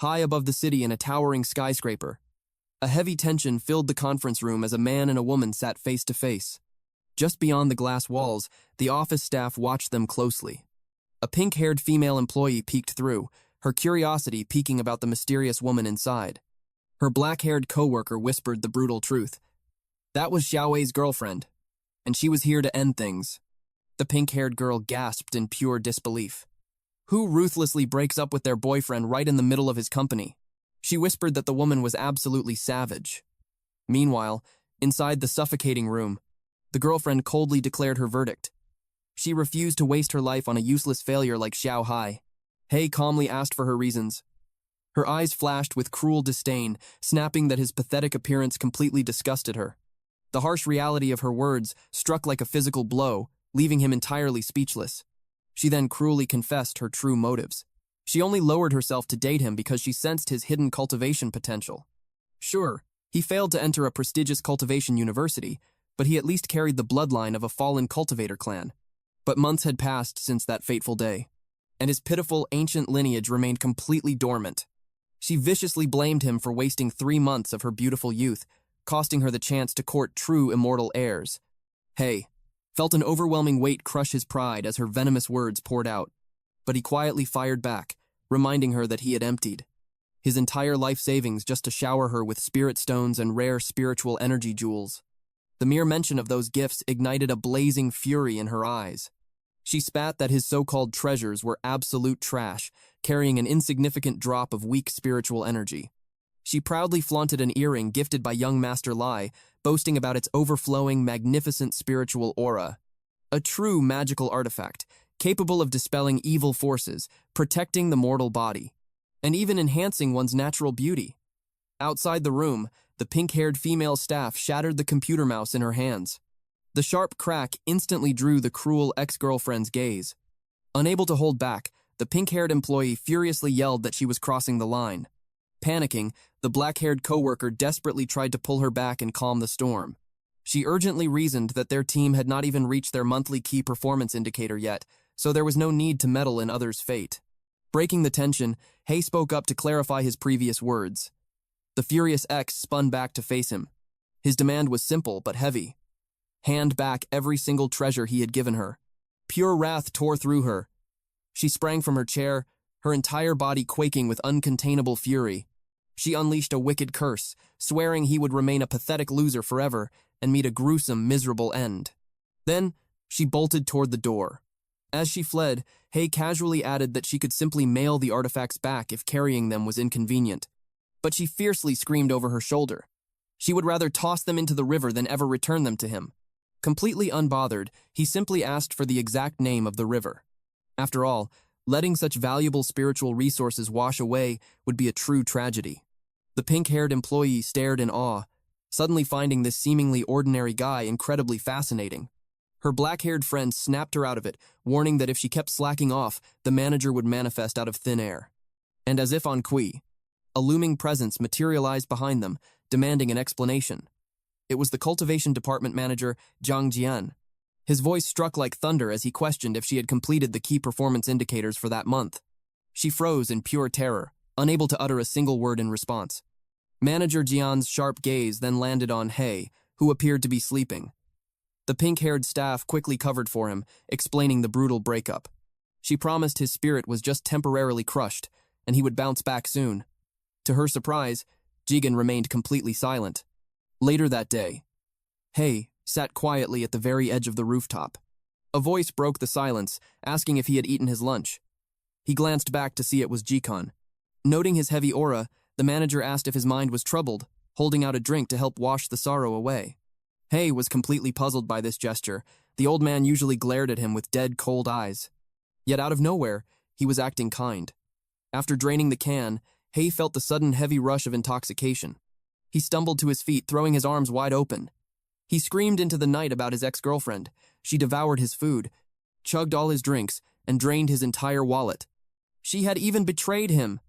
high above the city in a towering skyscraper. A heavy tension filled the conference room as a man and a woman sat face to face. Just beyond the glass walls, the office staff watched them closely. A pink-haired female employee peeked through, her curiosity piquing about the mysterious woman inside. Her black-haired coworker whispered the brutal truth. That was Xiaowei's girlfriend, and she was here to end things. The pink-haired girl gasped in pure disbelief. Who ruthlessly breaks up with their boyfriend right in the middle of his company? She whispered that the woman was absolutely savage. Meanwhile, inside the suffocating room, the girlfriend coldly declared her verdict. She refused to waste her life on a useless failure like Xiao Hai. He calmly asked for her reasons. Her eyes flashed with cruel disdain, snapping that his pathetic appearance completely disgusted her. The harsh reality of her words struck like a physical blow, leaving him entirely speechless. She then cruelly confessed her true motives. She only lowered herself to date him because she sensed his hidden cultivation potential. Sure, he failed to enter a prestigious cultivation university, but he at least carried the bloodline of a fallen cultivator clan. But months had passed since that fateful day, and his pitiful ancient lineage remained completely dormant. She viciously blamed him for wasting 3 months of her beautiful youth, costing her the chance to court true immortal heirs. He felt an overwhelming weight crush his pride as her venomous words poured out, but he quietly fired back, reminding her that he had emptied his entire life savings just to shower her with spirit stones and rare spiritual energy jewels. The mere mention of those gifts ignited a blazing fury in her eyes. She spat that his so-called treasures were absolute trash, carrying an insignificant drop of weak spiritual energy. She proudly flaunted an earring gifted by young Master Lai, boasting about its overflowing, magnificent spiritual aura. A true magical artifact, capable of dispelling evil forces, protecting the mortal body, and even enhancing one's natural beauty. Outside the room, the pink-haired female staff shattered the computer mouse in her hands. The sharp crack instantly drew the cruel ex-girlfriend's gaze. Unable to hold back, the pink-haired employee furiously yelled that she was crossing the line. Panicking, the black-haired coworker desperately tried to pull her back and calm the storm. She urgently reasoned that their team had not even reached their monthly key performance indicator yet, so there was no need to meddle in others' fate. Breaking the tension, He spoke up to clarify his previous words. The furious ex spun back to face him. His demand was simple but heavy. Hand back every single treasure he had given her. Pure wrath tore through her. She sprang from her chair, her entire body quaking with uncontainable fury. She unleashed a wicked curse, swearing he would remain a pathetic loser forever and meet a gruesome, miserable end. Then, she bolted toward the door. As she fled, He casually added that she could simply mail the artifacts back if carrying them was inconvenient. But she fiercely screamed over her shoulder. She would rather toss them into the river than ever return them to him. Completely unbothered, he simply asked for the exact name of the river. After all, letting such valuable spiritual resources wash away would be a true tragedy. The pink-haired employee stared in awe, suddenly finding this seemingly ordinary guy incredibly fascinating. Her black-haired friend snapped her out of it, warning that if she kept slacking off, the manager would manifest out of thin air. And as if on Kui, a looming presence materialized behind them, demanding an explanation. It was the cultivation department manager, Zhang Jian. His voice struck like thunder as he questioned if she had completed the key performance indicators for that month. She froze in pure terror, unable to utter a single word in response. Manager Jian's sharp gaze then landed on He, who appeared to be sleeping. The pink-haired staff quickly covered for him, explaining the brutal breakup. She promised his spirit was just temporarily crushed, and he would bounce back soon. To her surprise, Jigen remained completely silent. Later that day, He sat quietly at the very edge of the rooftop. A voice broke the silence, asking if he had eaten his lunch. He glanced back to see it was Jikun. Noting his heavy aura, the manager asked if his mind was troubled, holding out a drink to help wash the sorrow away. He was completely puzzled by this gesture. The old man usually glared at him with dead, cold eyes. Yet out of nowhere, he was acting kind. After draining the can, He felt the sudden heavy rush of intoxication. He stumbled to his feet, throwing his arms wide open. He screamed into the night about his ex-girlfriend. She devoured his food, chugged all his drinks, and drained his entire wallet. She had even betrayed him.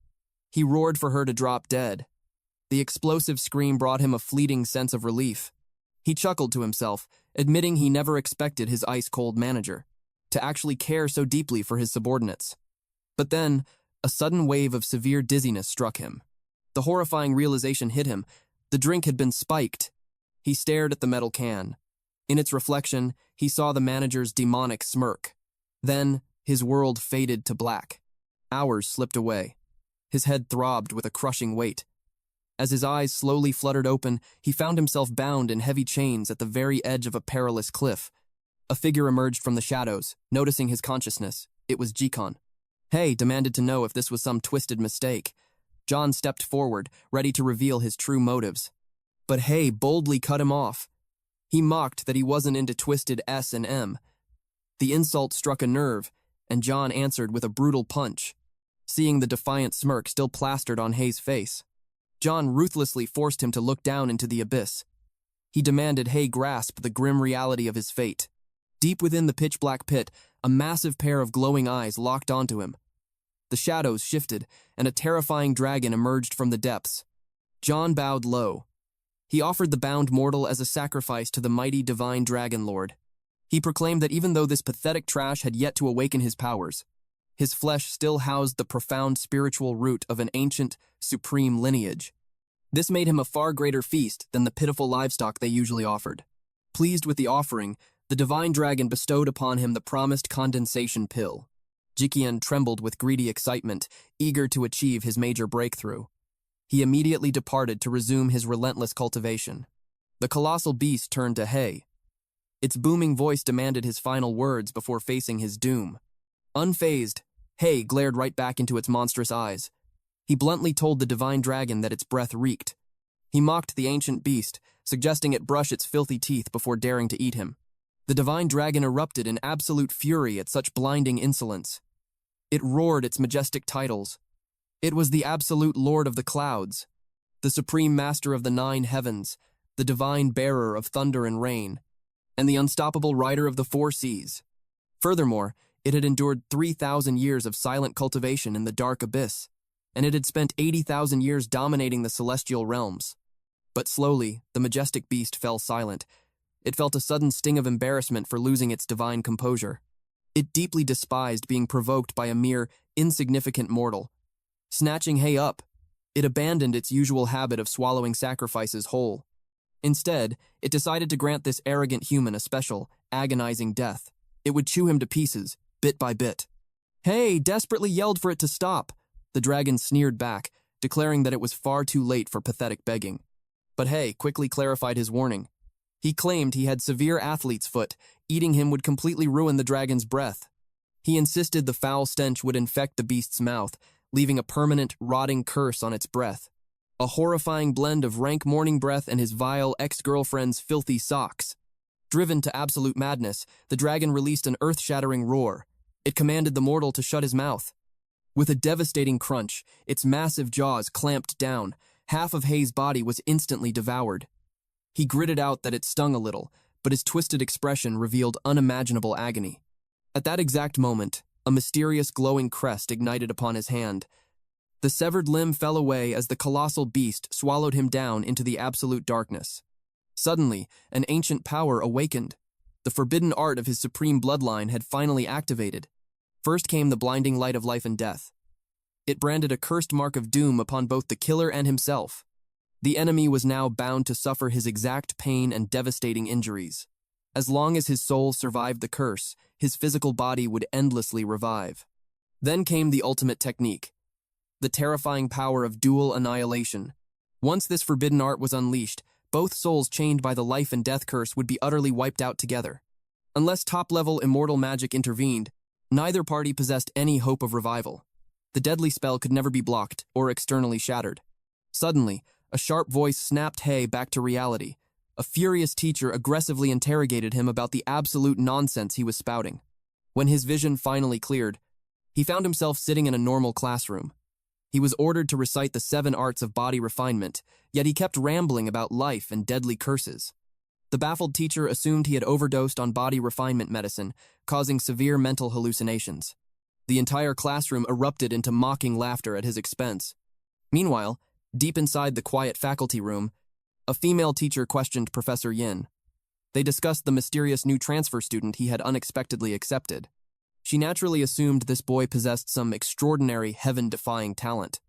He roared for her to drop dead. The explosive scream brought him a fleeting sense of relief. He chuckled to himself, admitting he never expected his ice-cold manager to actually care so deeply for his subordinates. But then, A sudden wave of severe dizziness struck him. The horrifying realization hit him. The drink had been spiked. He stared at the metal can. In its reflection, he saw the manager's demonic smirk. Then, his world faded to black. Hours slipped away. His head throbbed with a crushing weight. As his eyes slowly fluttered open, he found himself bound in heavy chains at the very edge of a perilous cliff. A figure emerged from the shadows, noticing his consciousness. It was Jikon. Hay demanded to know if this was some twisted mistake. John stepped forward, ready to reveal his true motives. But Hay boldly cut him off. He mocked that he wasn't into twisted S&M. The insult struck a nerve, and John answered with a brutal punch. Seeing the defiant smirk still plastered on Hay's face, John ruthlessly forced him to look down into the abyss. He demanded Hay grasp the grim reality of his fate. Deep within the pitch-black pit, a massive pair of glowing eyes locked onto him. The shadows shifted, and a terrifying dragon emerged from the depths. John bowed low. He offered the bound mortal as a sacrifice to the mighty divine dragon lord. He proclaimed that even though this pathetic trash had yet to awaken his powers, his flesh still housed the profound spiritual root of an ancient, supreme lineage. This made him a far greater feast than the pitiful livestock they usually offered. Pleased with the offering, the divine dragon bestowed upon him the promised condensation pill. Jikian trembled with greedy excitement, eager to achieve his major breakthrough. He immediately departed to resume his relentless cultivation. The colossal beast turned to Hay. Its booming voice demanded his final words before facing his doom. Unfazed, Hay glared right back into its monstrous eyes. He bluntly told the divine dragon that its breath reeked. He mocked the ancient beast, suggesting it brush its filthy teeth before daring to eat him. The divine dragon erupted in absolute fury at such blinding insolence. It roared its majestic titles. It was the absolute lord of the clouds, the supreme master of the 9 heavens, the divine bearer of thunder and rain, and the unstoppable rider of the 4 seas. Furthermore, it had endured 3,000 years of silent cultivation in the dark abyss, and it had spent 80,000 years dominating the celestial realms. But slowly, the majestic beast fell silent. It felt a sudden sting of embarrassment for losing its divine composure. It deeply despised being provoked by a mere, insignificant mortal. Snatching Hay up, it abandoned its usual habit of swallowing sacrifices whole. Instead, it decided to grant this arrogant human a special, agonizing death. It would chew him to pieces, bit by bit. Hay desperately yelled for it to stop. The dragon sneered back, declaring that it was far too late for pathetic begging. But Hay quickly clarified his warning. He claimed he had severe athlete's foot. Eating him would completely ruin the dragon's breath. He insisted the foul stench would infect the beast's mouth, leaving a permanent, rotting curse on its breath. A horrifying blend of rank morning breath and his vile ex-girlfriend's filthy socks. Driven to absolute madness, the dragon released an earth-shattering roar. It commanded the mortal to shut his mouth. With a devastating crunch, its massive jaws clamped down. Half of Hay's body was instantly devoured. He gritted out that it stung a little, but his twisted expression revealed unimaginable agony. At that exact moment, a mysterious glowing crest ignited upon his hand. The severed limb fell away as the colossal beast swallowed him down into the absolute darkness. Suddenly, an ancient power awakened. The forbidden art of his supreme bloodline had finally activated. First came the blinding light of life and death. It branded a cursed mark of doom upon both the killer and himself. The enemy was now bound to suffer his exact pain and devastating injuries. As long as his soul survived the curse, his physical body would endlessly revive. Then came the ultimate technique, the terrifying power of dual annihilation. Once this forbidden art was unleashed, both souls chained by the life and death curse would be utterly wiped out together. Unless top-level immortal magic intervened, neither party possessed any hope of revival. The deadly spell could never be blocked or externally shattered. Suddenly, a sharp voice snapped Hay back to reality. A furious teacher aggressively interrogated him about the absolute nonsense he was spouting. When his vision finally cleared, he found himself sitting in a normal classroom. He was ordered to recite the 7 arts of body refinement, yet he kept rambling about life and deadly curses. The baffled teacher assumed he had overdosed on body refinement medicine, causing severe mental hallucinations. The entire classroom erupted into mocking laughter at his expense. Meanwhile, deep inside the quiet faculty room, a female teacher questioned Professor Yin. They discussed the mysterious new transfer student he had unexpectedly accepted. She naturally assumed this boy possessed some extraordinary heaven-defying talent.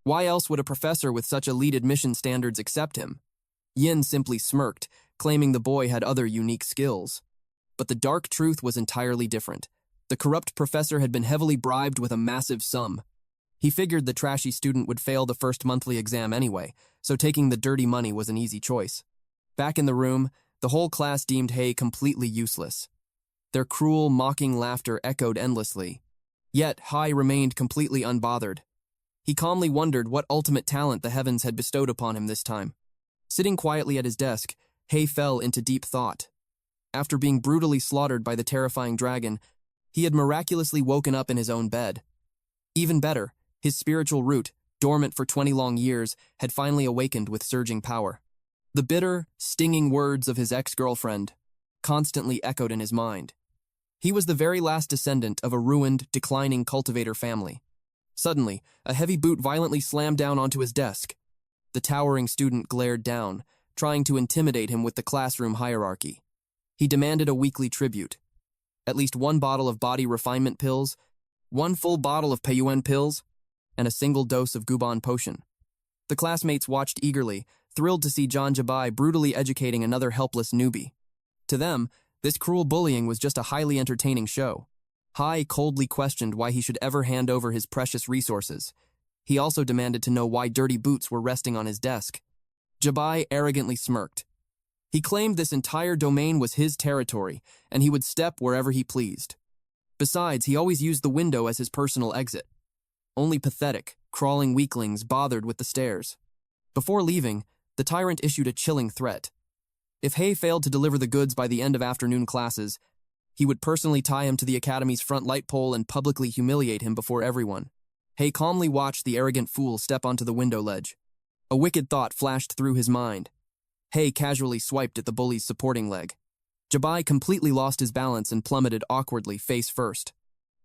Why else would a professor with such elite admission standards accept him? Yin simply smirked, claiming the boy had other unique skills. But the dark truth was entirely different. The corrupt professor had been heavily bribed with a massive sum. He figured the trashy student would fail the first monthly exam anyway, so taking the dirty money was an easy choice. Back in the room, the whole class deemed Hei completely useless. Their cruel, mocking laughter echoed endlessly. Yet, Hai remained completely unbothered. He calmly wondered what ultimate talent the heavens had bestowed upon him this time. Sitting quietly at his desk, Hei fell into deep thought. After being brutally slaughtered by the terrifying dragon, he had miraculously woken up in his own bed. Even better, his spiritual root, dormant for 20 long years, had finally awakened with surging power. The bitter, stinging words of his ex-girlfriend constantly echoed in his mind. He was the very last descendant of a ruined, declining cultivator family. Suddenly, a heavy boot violently slammed down onto his desk. The towering student glared down, trying to intimidate him with the classroom hierarchy. He demanded a weekly tribute. At least one bottle of body refinement pills, one full bottle of Peiyuan pills, and a single dose of Guban potion. The classmates watched eagerly, thrilled to see John Jabai brutally educating another helpless newbie. To them, this cruel bullying was just a highly entertaining show. Hai coldly questioned why he should ever hand over his precious resources. He also demanded to know why dirty boots were resting on his desk. Jabai arrogantly smirked. He claimed this entire domain was his territory, and he would step wherever he pleased. Besides, he always used the window as his personal exit. Only pathetic, crawling weaklings bothered with the stairs. Before leaving, the tyrant issued a chilling threat. If Hei failed to deliver the goods by the end of afternoon classes, he would personally tie him to the academy's front light pole and publicly humiliate him before everyone. Hei calmly watched the arrogant fool step onto the window ledge. A wicked thought flashed through his mind. Hei casually swiped at the bully's supporting leg. Jabai completely lost his balance and plummeted awkwardly face first.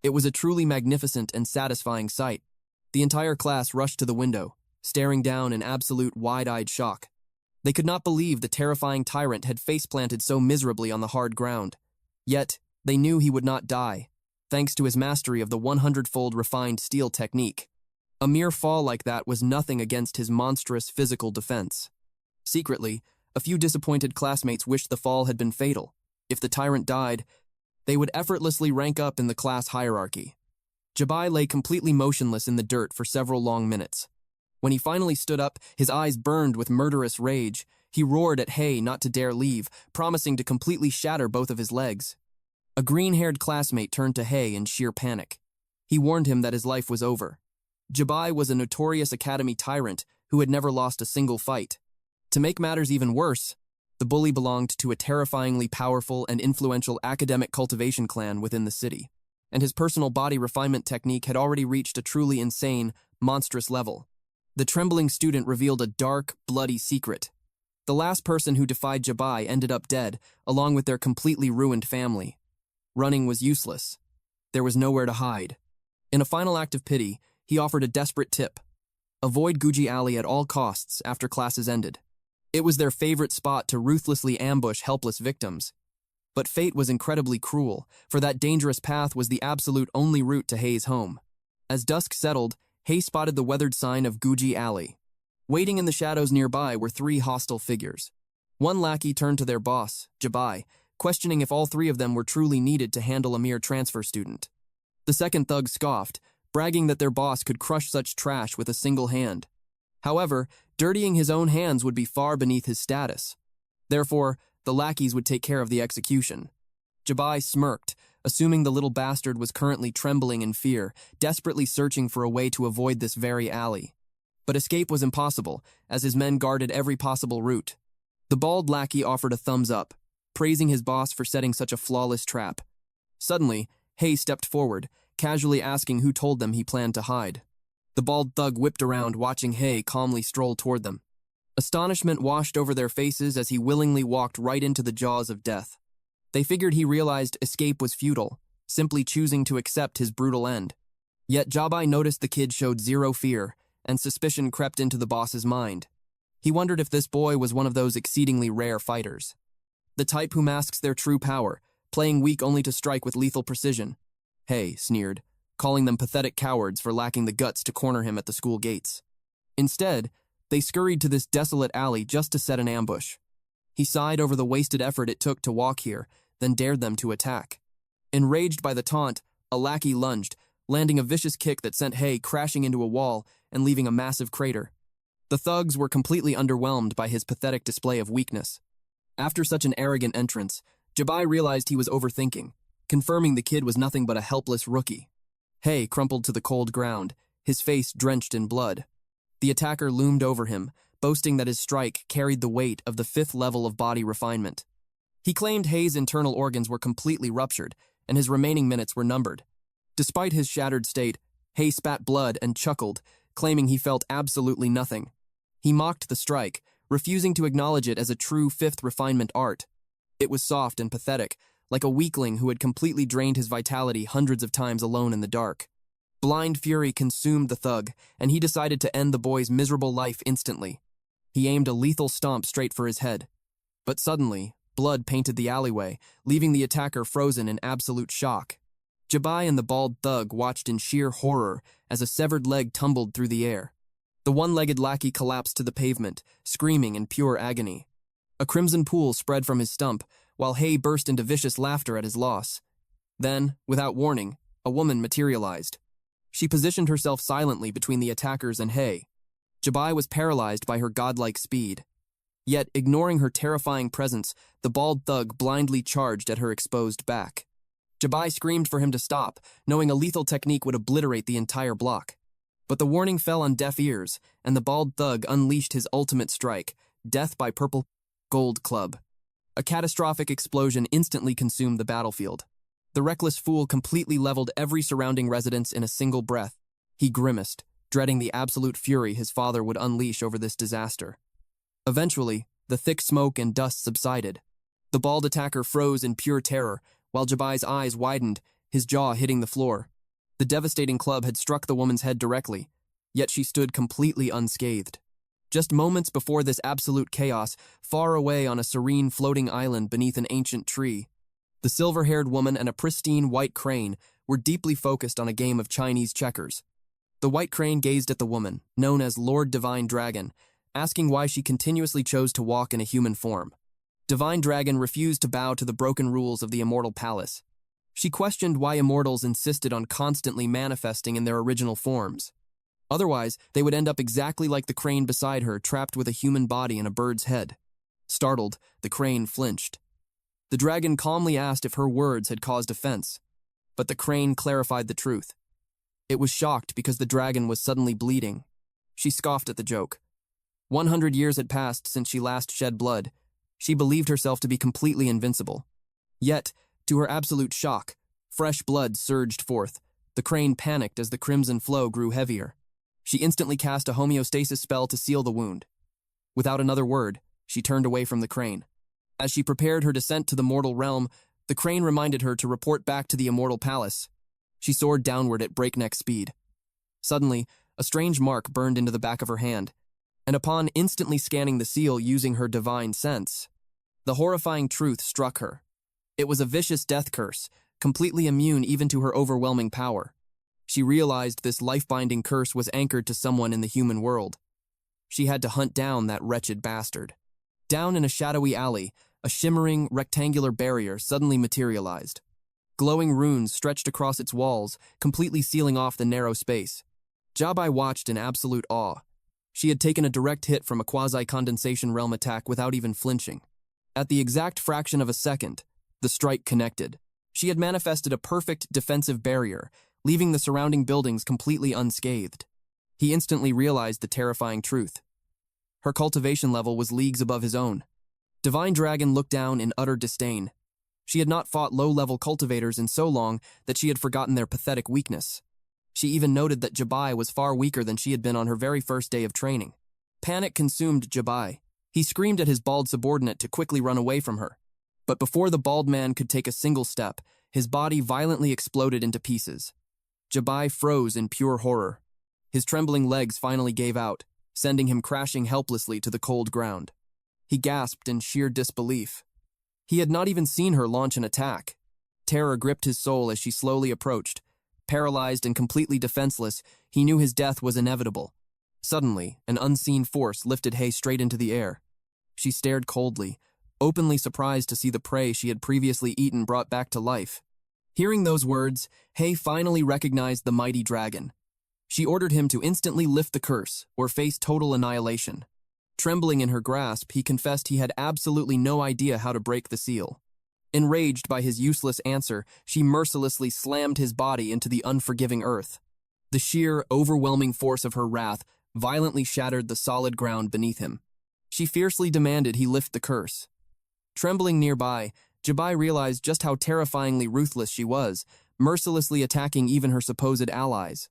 It was a truly magnificent and satisfying sight. The entire class rushed to the window, staring down in absolute wide-eyed shock. They could not believe the terrifying tyrant had face-planted so miserably on the hard ground. Yet, they knew he would not die, thanks to his mastery of the 100-fold refined steel technique. A mere fall like that was nothing against his monstrous physical defense. Secretly, a few disappointed classmates wished the fall had been fatal. If the tyrant died, they would effortlessly rank up in the class hierarchy. Jabai lay completely motionless in the dirt for several long minutes. When he finally stood up, his eyes burned with murderous rage. He roared at Hei not to dare leave, promising to completely shatter both of his legs. A green-haired classmate turned to Hei in sheer panic. He warned him that his life was over. Jabai was a notorious academy tyrant who had never lost a single fight. To make matters even worse, the bully belonged to a terrifyingly powerful and influential academic cultivation clan within the city, and his personal body refinement technique had already reached a truly insane, monstrous level. The trembling student revealed a dark, bloody secret. The last person who defied Jabai ended up dead, along with their completely ruined family. Running was useless. There was nowhere to hide. In a final act of pity, he offered a desperate tip. Avoid Guji Alley at all costs after classes ended. It was their favorite spot to ruthlessly ambush helpless victims. But fate was incredibly cruel, for that dangerous path was the absolute only route to Hei's home. As dusk settled, Hei spotted the weathered sign of Guji Alley. Waiting in the shadows nearby were 3 hostile figures. One lackey turned to their boss, Jabai, questioning if all 3 of them were truly needed to handle a mere transfer student. The second thug scoffed, bragging that their boss could crush such trash with a single hand. However, dirtying his own hands would be far beneath his status. Therefore, the lackeys would take care of the execution. Jabai smirked, assuming the little bastard was currently trembling in fear, desperately searching for a way to avoid this very alley. But escape was impossible, as his men guarded every possible route. The bald lackey offered a thumbs up, praising his boss for setting such a flawless trap. Suddenly, Hei stepped forward, casually asking who told them he planned to hide. The bald thug whipped around, watching Hei calmly stroll toward them. Astonishment washed over their faces as he willingly walked right into the jaws of death. They figured he realized escape was futile, simply choosing to accept his brutal end. Yet Jabai noticed the kid showed zero fear, and suspicion crept into the boss's mind. He wondered if this boy was one of those exceedingly rare fighters. The type who masks their true power, playing weak only to strike with lethal precision. Hey sneered, calling them pathetic cowards for lacking the guts to corner him at the school gates. Instead, they scurried to this desolate alley just to set an ambush. He sighed over the wasted effort it took to walk here, then dared them to attack. Enraged by the taunt, a lackey lunged, landing a vicious kick that sent Hay crashing into a wall and leaving a massive crater. The thugs were completely underwhelmed by his pathetic display of weakness. After such an arrogant entrance, Jabai realized he was overthinking, confirming the kid was nothing but a helpless rookie. Hay crumpled to the cold ground, his face drenched in blood. The attacker loomed over him, boasting that his strike carried the weight of the 5th level of body refinement. He claimed Hay's internal organs were completely ruptured, and his remaining minutes were numbered. Despite his shattered state, Hay spat blood and chuckled, claiming he felt absolutely nothing. He mocked the strike, refusing to acknowledge it as a true 5th refinement art. It was soft and pathetic, like a weakling who had completely drained his vitality hundreds of times alone in the dark. Blind fury consumed the thug, and he decided to end the boy's miserable life instantly. He aimed a lethal stomp straight for his head. But suddenly, blood painted the alleyway, leaving the attacker frozen in absolute shock. Jabai and the bald thug watched in sheer horror as a severed leg tumbled through the air. The one-legged lackey collapsed to the pavement, screaming in pure agony. A crimson pool spread from his stump, while Hay burst into vicious laughter at his loss. Then, without warning, a woman materialized. She positioned herself silently between the attackers and Hay. Jabai was paralyzed by her godlike speed. Yet, ignoring her terrifying presence, the bald thug blindly charged at her exposed back. Jabai screamed for him to stop, knowing a lethal technique would obliterate the entire block. But the warning fell on deaf ears, and the bald thug unleashed his ultimate strike, death by purple gold club. A catastrophic explosion instantly consumed the battlefield. The reckless fool completely leveled every surrounding residence in a single breath. He grimaced, dreading the absolute fury his father would unleash over this disaster. Eventually, the thick smoke and dust subsided. The bald attacker froze in pure terror, while Jabai's eyes widened, his jaw hitting the floor. The devastating club had struck the woman's head directly, yet she stood completely unscathed. Just moments before this absolute chaos, far away on a serene floating island beneath an ancient tree, the silver-haired woman and a pristine white crane were deeply focused on a game of Chinese checkers. The white crane gazed at the woman, known as Lord Divine Dragon, asking why she continuously chose to walk in a human form. Divine Dragon refused to bow to the broken rules of the Immortal Palace. She questioned why immortals insisted on constantly manifesting in their original forms. Otherwise, they would end up exactly like the crane beside her, trapped with a human body and a bird's head. Startled, the crane flinched. The dragon calmly asked if her words had caused offense, but the crane clarified the truth. It was shocked because the dragon was suddenly bleeding. She scoffed at the joke. 100 years had passed since she last shed blood. She believed herself to be completely invincible. Yet, to her absolute shock, fresh blood surged forth. The crane panicked as the crimson flow grew heavier. She instantly cast a homeostasis spell to seal the wound. Without another word, she turned away from the crane. As she prepared her descent to the mortal realm, the crane reminded her to report back to the Immortal Palace. She soared downward at breakneck speed. Suddenly, a strange mark burned into the back of her hand, and upon instantly scanning the seal using her divine sense, the horrifying truth struck her. It was a vicious death curse, completely immune even to her overwhelming power. She realized this life-binding curse was anchored to someone in the human world. She had to hunt down that wretched bastard. Down in a shadowy alley, a shimmering, rectangular barrier suddenly materialized. Glowing runes stretched across its walls, completely sealing off the narrow space. Jabai watched in absolute awe. She had taken a direct hit from a quasi-condensation realm attack without even flinching. At the exact fraction of a second, the strike connected. She had manifested a perfect defensive barrier, leaving the surrounding buildings completely unscathed. He instantly realized the terrifying truth. Her cultivation level was leagues above his own. Divine Dragon looked down in utter disdain. She had not fought low-level cultivators in so long that she had forgotten their pathetic weakness. She even noted that Jabai was far weaker than she had been on her very first day of training. Panic consumed Jabai. He screamed at his bald subordinate to quickly run away from her. But before the bald man could take a single step, his body violently exploded into pieces. Jabai froze in pure horror. His trembling legs finally gave out, sending him crashing helplessly to the cold ground. He gasped in sheer disbelief. He had not even seen her launch an attack. Terror gripped his soul as she slowly approached, Paralyzed and completely defenseless, he knew his death was inevitable. Suddenly, an unseen force lifted Hei straight into the air. She stared coldly, openly surprised to see the prey she had previously eaten brought back to life. Hearing those words, Hei finally recognized the mighty dragon. She ordered him to instantly lift the curse, or face total annihilation. Trembling in her grasp, he confessed he had absolutely no idea how to break the seal. Enraged by his useless answer, she mercilessly slammed his body into the unforgiving earth. The sheer, overwhelming force of her wrath violently shattered the solid ground beneath him. She fiercely demanded he lift the curse. Trembling nearby, Jabai realized just how terrifyingly ruthless she was, mercilessly attacking even her supposed allies.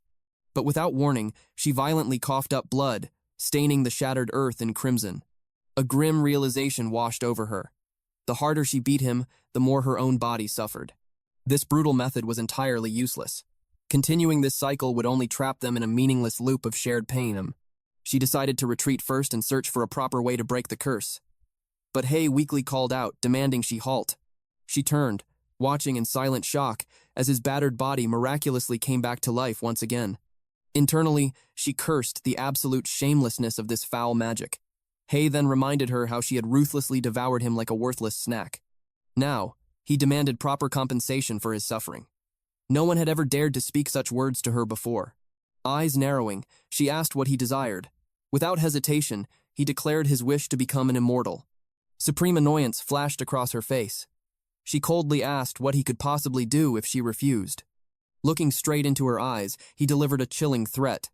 But without warning, she violently coughed up blood, staining the shattered earth in crimson. A grim realization washed over her. The harder she beat him, the more her own body suffered. This brutal method was entirely useless. Continuing this cycle would only trap them in a meaningless loop of shared pain. She decided to retreat first and search for a proper way to break the curse. But Hei weakly called out, demanding she halt. She turned, watching in silent shock as his battered body miraculously came back to life once again. Internally, she cursed the absolute shamelessness of this foul magic. Hei then reminded her how she had ruthlessly devoured him like a worthless snack. Now, he demanded proper compensation for his suffering. No one had ever dared to speak such words to her before. Eyes narrowing, she asked what he desired. Without hesitation, he declared his wish to become an immortal. Supreme annoyance flashed across her face. She coldly asked what he could possibly do if she refused. Looking straight into her eyes, he delivered a chilling threat.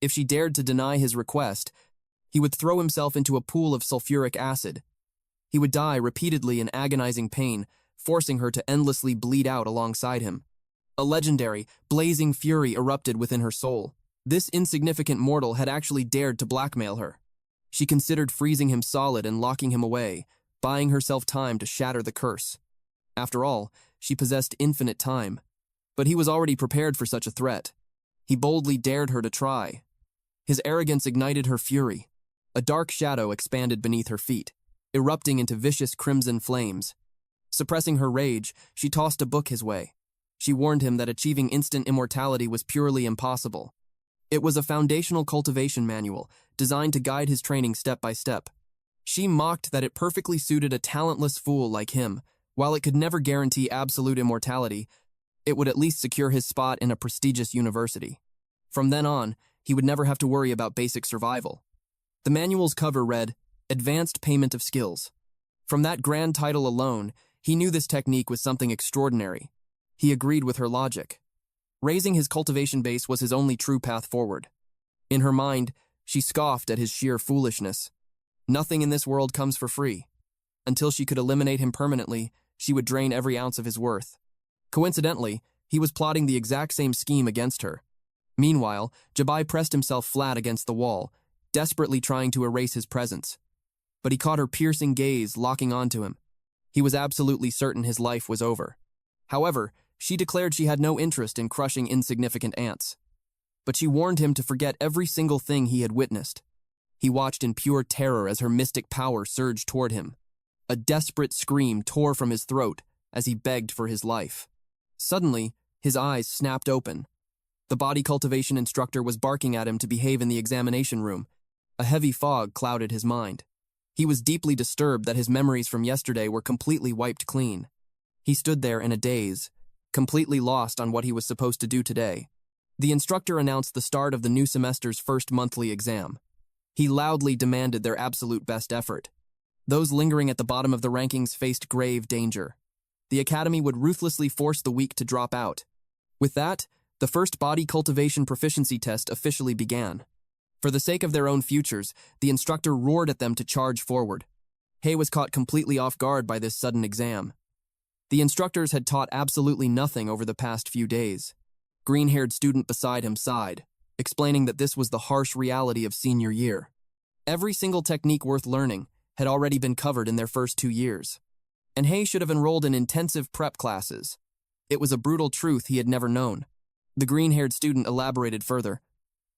If she dared to deny his request, he would throw himself into a pool of sulfuric acid. He would die repeatedly in agonizing pain, forcing her to endlessly bleed out alongside him. A legendary, blazing fury erupted within her soul. This insignificant mortal had actually dared to blackmail her. She considered freezing him solid and locking him away, buying herself time to shatter the curse. After all, she possessed infinite time. But he was already prepared for such a threat. He boldly dared her to try. His arrogance ignited her fury. A dark shadow expanded beneath her feet, erupting into vicious crimson flames. Suppressing her rage, she tossed a book his way. She warned him that achieving instant immortality was purely impossible. It was a foundational cultivation manual, designed to guide his training step by step. She mocked that it perfectly suited a talentless fool like him. While it could never guarantee absolute immortality, it would at least secure his spot in a prestigious university. From then on, he would never have to worry about basic survival. The manual's cover read, Advanced Payment of Skills. From that grand title alone, he knew this technique was something extraordinary. He agreed with her logic. Raising his cultivation base was his only true path forward. In her mind, she scoffed at his sheer foolishness. Nothing in this world comes for free. Until she could eliminate him permanently, she would drain every ounce of his worth. Coincidentally, he was plotting the exact same scheme against her. Meanwhile, Jabai pressed himself flat against the wall, desperately trying to erase his presence. But he caught her piercing gaze locking onto him. He was absolutely certain his life was over. However, she declared she had no interest in crushing insignificant ants. But she warned him to forget every single thing he had witnessed. He watched in pure terror as her mystic power surged toward him. A desperate scream tore from his throat as he begged for his life. Suddenly, his eyes snapped open. The body cultivation instructor was barking at him to behave in the examination room. A heavy fog clouded his mind. He was deeply disturbed that his memories from yesterday were completely wiped clean. He stood there in a daze, completely lost on what he was supposed to do today. The instructor announced the start of the new semester's first monthly exam. He loudly demanded their absolute best effort. Those lingering at the bottom of the rankings faced grave danger. The academy would ruthlessly force the weak to drop out. With that, the first body cultivation proficiency test officially began. For the sake of their own futures, the instructor roared at them to charge forward. Hei was caught completely off guard by this sudden exam. The instructors had taught absolutely nothing over the past few days. Green-haired student beside him sighed, explaining that this was the harsh reality of senior year. Every single technique worth learning had already been covered in their first 2 years. And Hei should have enrolled in intensive prep classes. It was a brutal truth he had never known. The green-haired student elaborated further.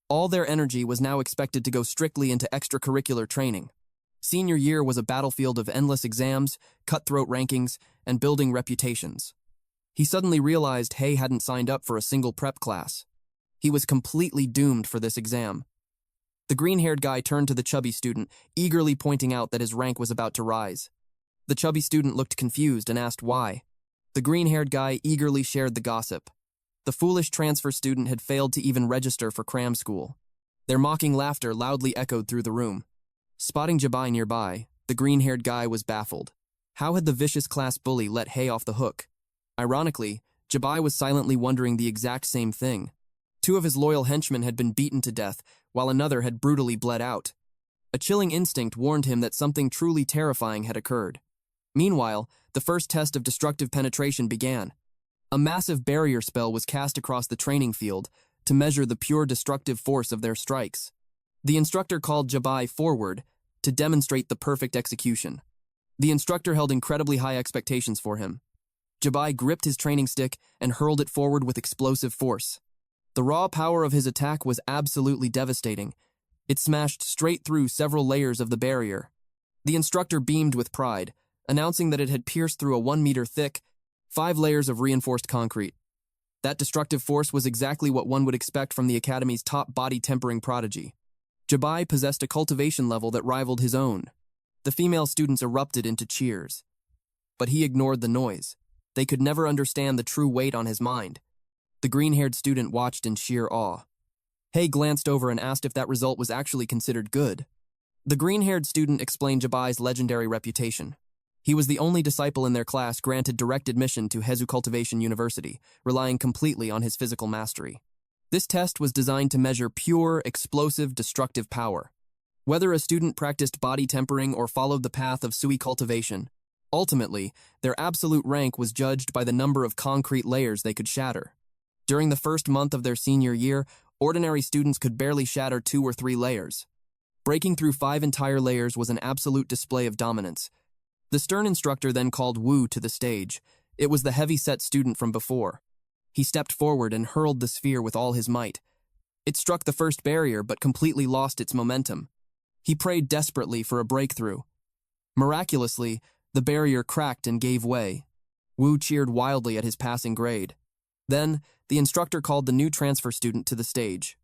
All their energy was now expected to go strictly into extracurricular training. Senior year was a battlefield of endless exams, cutthroat rankings, and building reputations. He suddenly realized Hay hadn't signed up for a single prep class. He was completely doomed for this exam. The green-haired guy turned to the chubby student, eagerly pointing out that his rank was about to rise. The chubby student looked confused and asked why. The green-haired guy eagerly shared the gossip. The foolish transfer student had failed to even register for cram school. Their mocking laughter loudly echoed through the room. Spotting Jabai nearby, the green-haired guy was baffled. How had the vicious class bully let Hay off the hook? Ironically, Jabai was silently wondering the exact same thing. 2 of his loyal henchmen had been beaten to death, while another had brutally bled out. A chilling instinct warned him that something truly terrifying had occurred. Meanwhile, the first test of destructive penetration began. A massive barrier spell was cast across the training field to measure the pure destructive force of their strikes. The instructor called Jabai forward to demonstrate the perfect execution. The instructor held incredibly high expectations for him. Jabai gripped his training stick and hurled it forward with explosive force. The raw power of his attack was absolutely devastating. It smashed straight through several layers of the barrier. The instructor beamed with pride, announcing that it had pierced through a 1-meter thick, 5 layers of reinforced concrete. That destructive force was exactly what one would expect from the Academy's top body-tempering prodigy. Jabai possessed a cultivation level that rivaled his own. The female students erupted into cheers. But he ignored the noise. They could never understand the true weight on his mind. The green-haired student watched in sheer awe. Hay glanced over and asked if that result was actually considered good. The green-haired student explained Jabai's legendary reputation. He was the only disciple in their class granted direct admission to Hezu Cultivation University, relying completely on his physical mastery. This test was designed to measure pure, explosive, destructive power. Whether a student practiced body tempering or followed the path of Sui cultivation, ultimately, their absolute rank was judged by the number of concrete layers they could shatter. During the first month of their senior year, ordinary students could barely shatter 2 or 3 layers. Breaking through 5 entire layers was an absolute display of dominance. The stern instructor then called Wu to the stage. It was the heavy-set student from before. He stepped forward and hurled the sphere with all his might. It struck the first barrier but completely lost its momentum. He prayed desperately for a breakthrough. Miraculously, the barrier cracked and gave way. Wu cheered wildly at his passing grade. Then, the instructor called the new transfer student to the stage.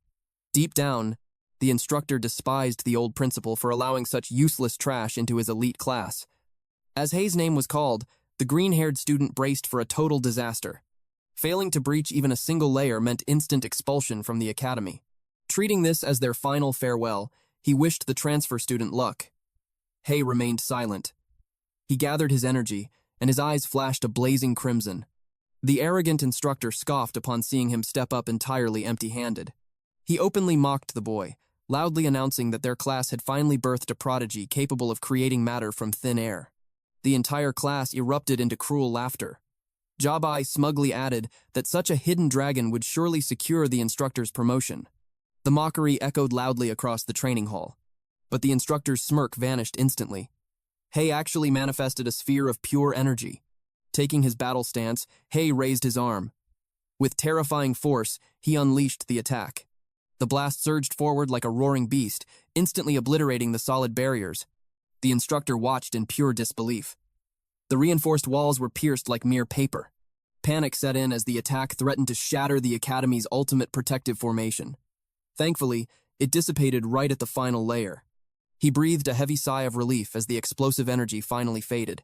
Deep down, the instructor despised the old principal for allowing such useless trash into his elite class. As Hay's name was called, the green-haired student braced for a total disaster. Failing to breach even a single layer meant instant expulsion from the academy. Treating this as their final farewell, he wished the transfer student luck. Hay remained silent. He gathered his energy, and his eyes flashed a blazing crimson. The arrogant instructor scoffed upon seeing him step up entirely empty-handed. He openly mocked the boy, loudly announcing that their class had finally birthed a prodigy capable of creating matter from thin air. The entire class erupted into cruel laughter. Jabai smugly added that such a hidden dragon would surely secure the instructor's promotion. The mockery echoed loudly across the training hall, but the instructor's smirk vanished instantly. Hay actually manifested a sphere of pure energy. Taking his battle stance, Hay raised his arm. With terrifying force, he unleashed the attack. The blast surged forward like a roaring beast, instantly obliterating the solid barriers. The instructor watched in pure disbelief. The reinforced walls were pierced like mere paper. Panic set in as the attack threatened to shatter the Academy's ultimate protective formation. Thankfully, it dissipated right at the final layer. He breathed a heavy sigh of relief as the explosive energy finally faded.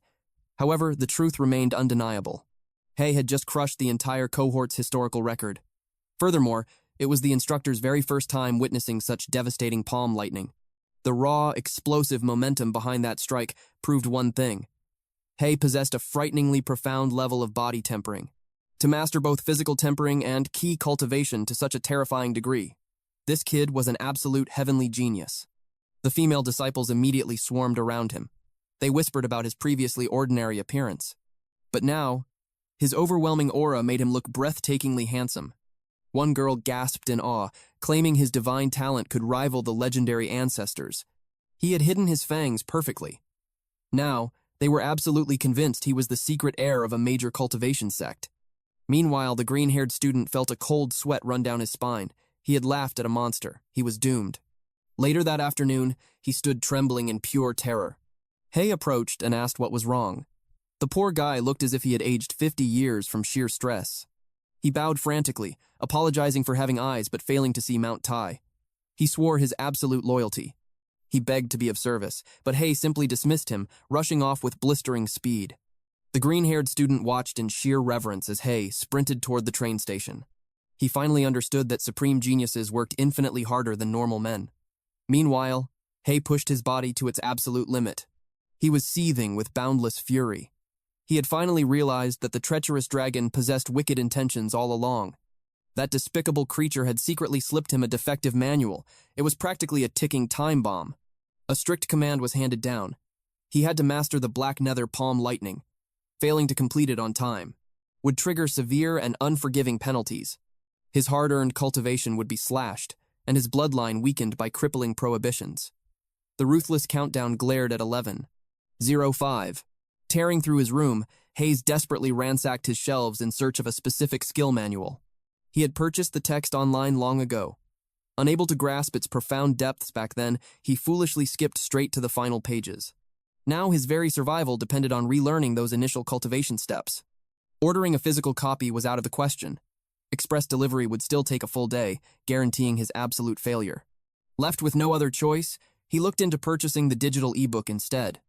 However, the truth remained undeniable. Hay had just crushed the entire cohort's historical record. Furthermore, it was the instructor's very first time witnessing such devastating palm lightning. The raw, explosive momentum behind that strike proved one thing. Hay possessed a frighteningly profound level of body tempering. To master both physical tempering and key cultivation to such a terrifying degree, this kid was an absolute heavenly genius. The female disciples immediately swarmed around him. They whispered about his previously ordinary appearance. But now, his overwhelming aura made him look breathtakingly handsome. One girl gasped in awe, claiming his divine talent could rival the legendary ancestors. He had hidden his fangs perfectly. Now, they were absolutely convinced he was the secret heir of a major cultivation sect. Meanwhile, the green-haired student felt a cold sweat run down his spine. He had laughed at a monster. He was doomed. Later that afternoon, he stood trembling in pure terror. Hay approached and asked what was wrong. The poor guy looked as if he had aged 50 years from sheer stress. He bowed frantically, apologizing for having eyes but failing to see Mount Tai. He swore his absolute loyalty. He begged to be of service, but Hay simply dismissed him, rushing off with blistering speed. The green-haired student watched in sheer reverence as Hay sprinted toward the train station. He finally understood that supreme geniuses worked infinitely harder than normal men. Meanwhile, Hay pushed his body to its absolute limit. He was seething with boundless fury. He had finally realized that the treacherous dragon possessed wicked intentions all along. That despicable creature had secretly slipped him a defective manual. It was practically a ticking time bomb. A strict command was handed down. He had to master the Black Nether Palm Lightning. Failing to complete it on time would trigger severe and unforgiving penalties. His hard-earned cultivation would be slashed, and his bloodline weakened by crippling prohibitions. The ruthless countdown glared at 11:05. Tearing through his room, Hayes desperately ransacked his shelves in search of a specific skill manual. He had purchased the text online long ago. Unable to grasp its profound depths back then, he foolishly skipped straight to the final pages. Now his very survival depended on relearning those initial cultivation steps. Ordering a physical copy was out of the question. Express delivery would still take a full day, guaranteeing his absolute failure. Left with no other choice, he looked into purchasing the digital ebook instead.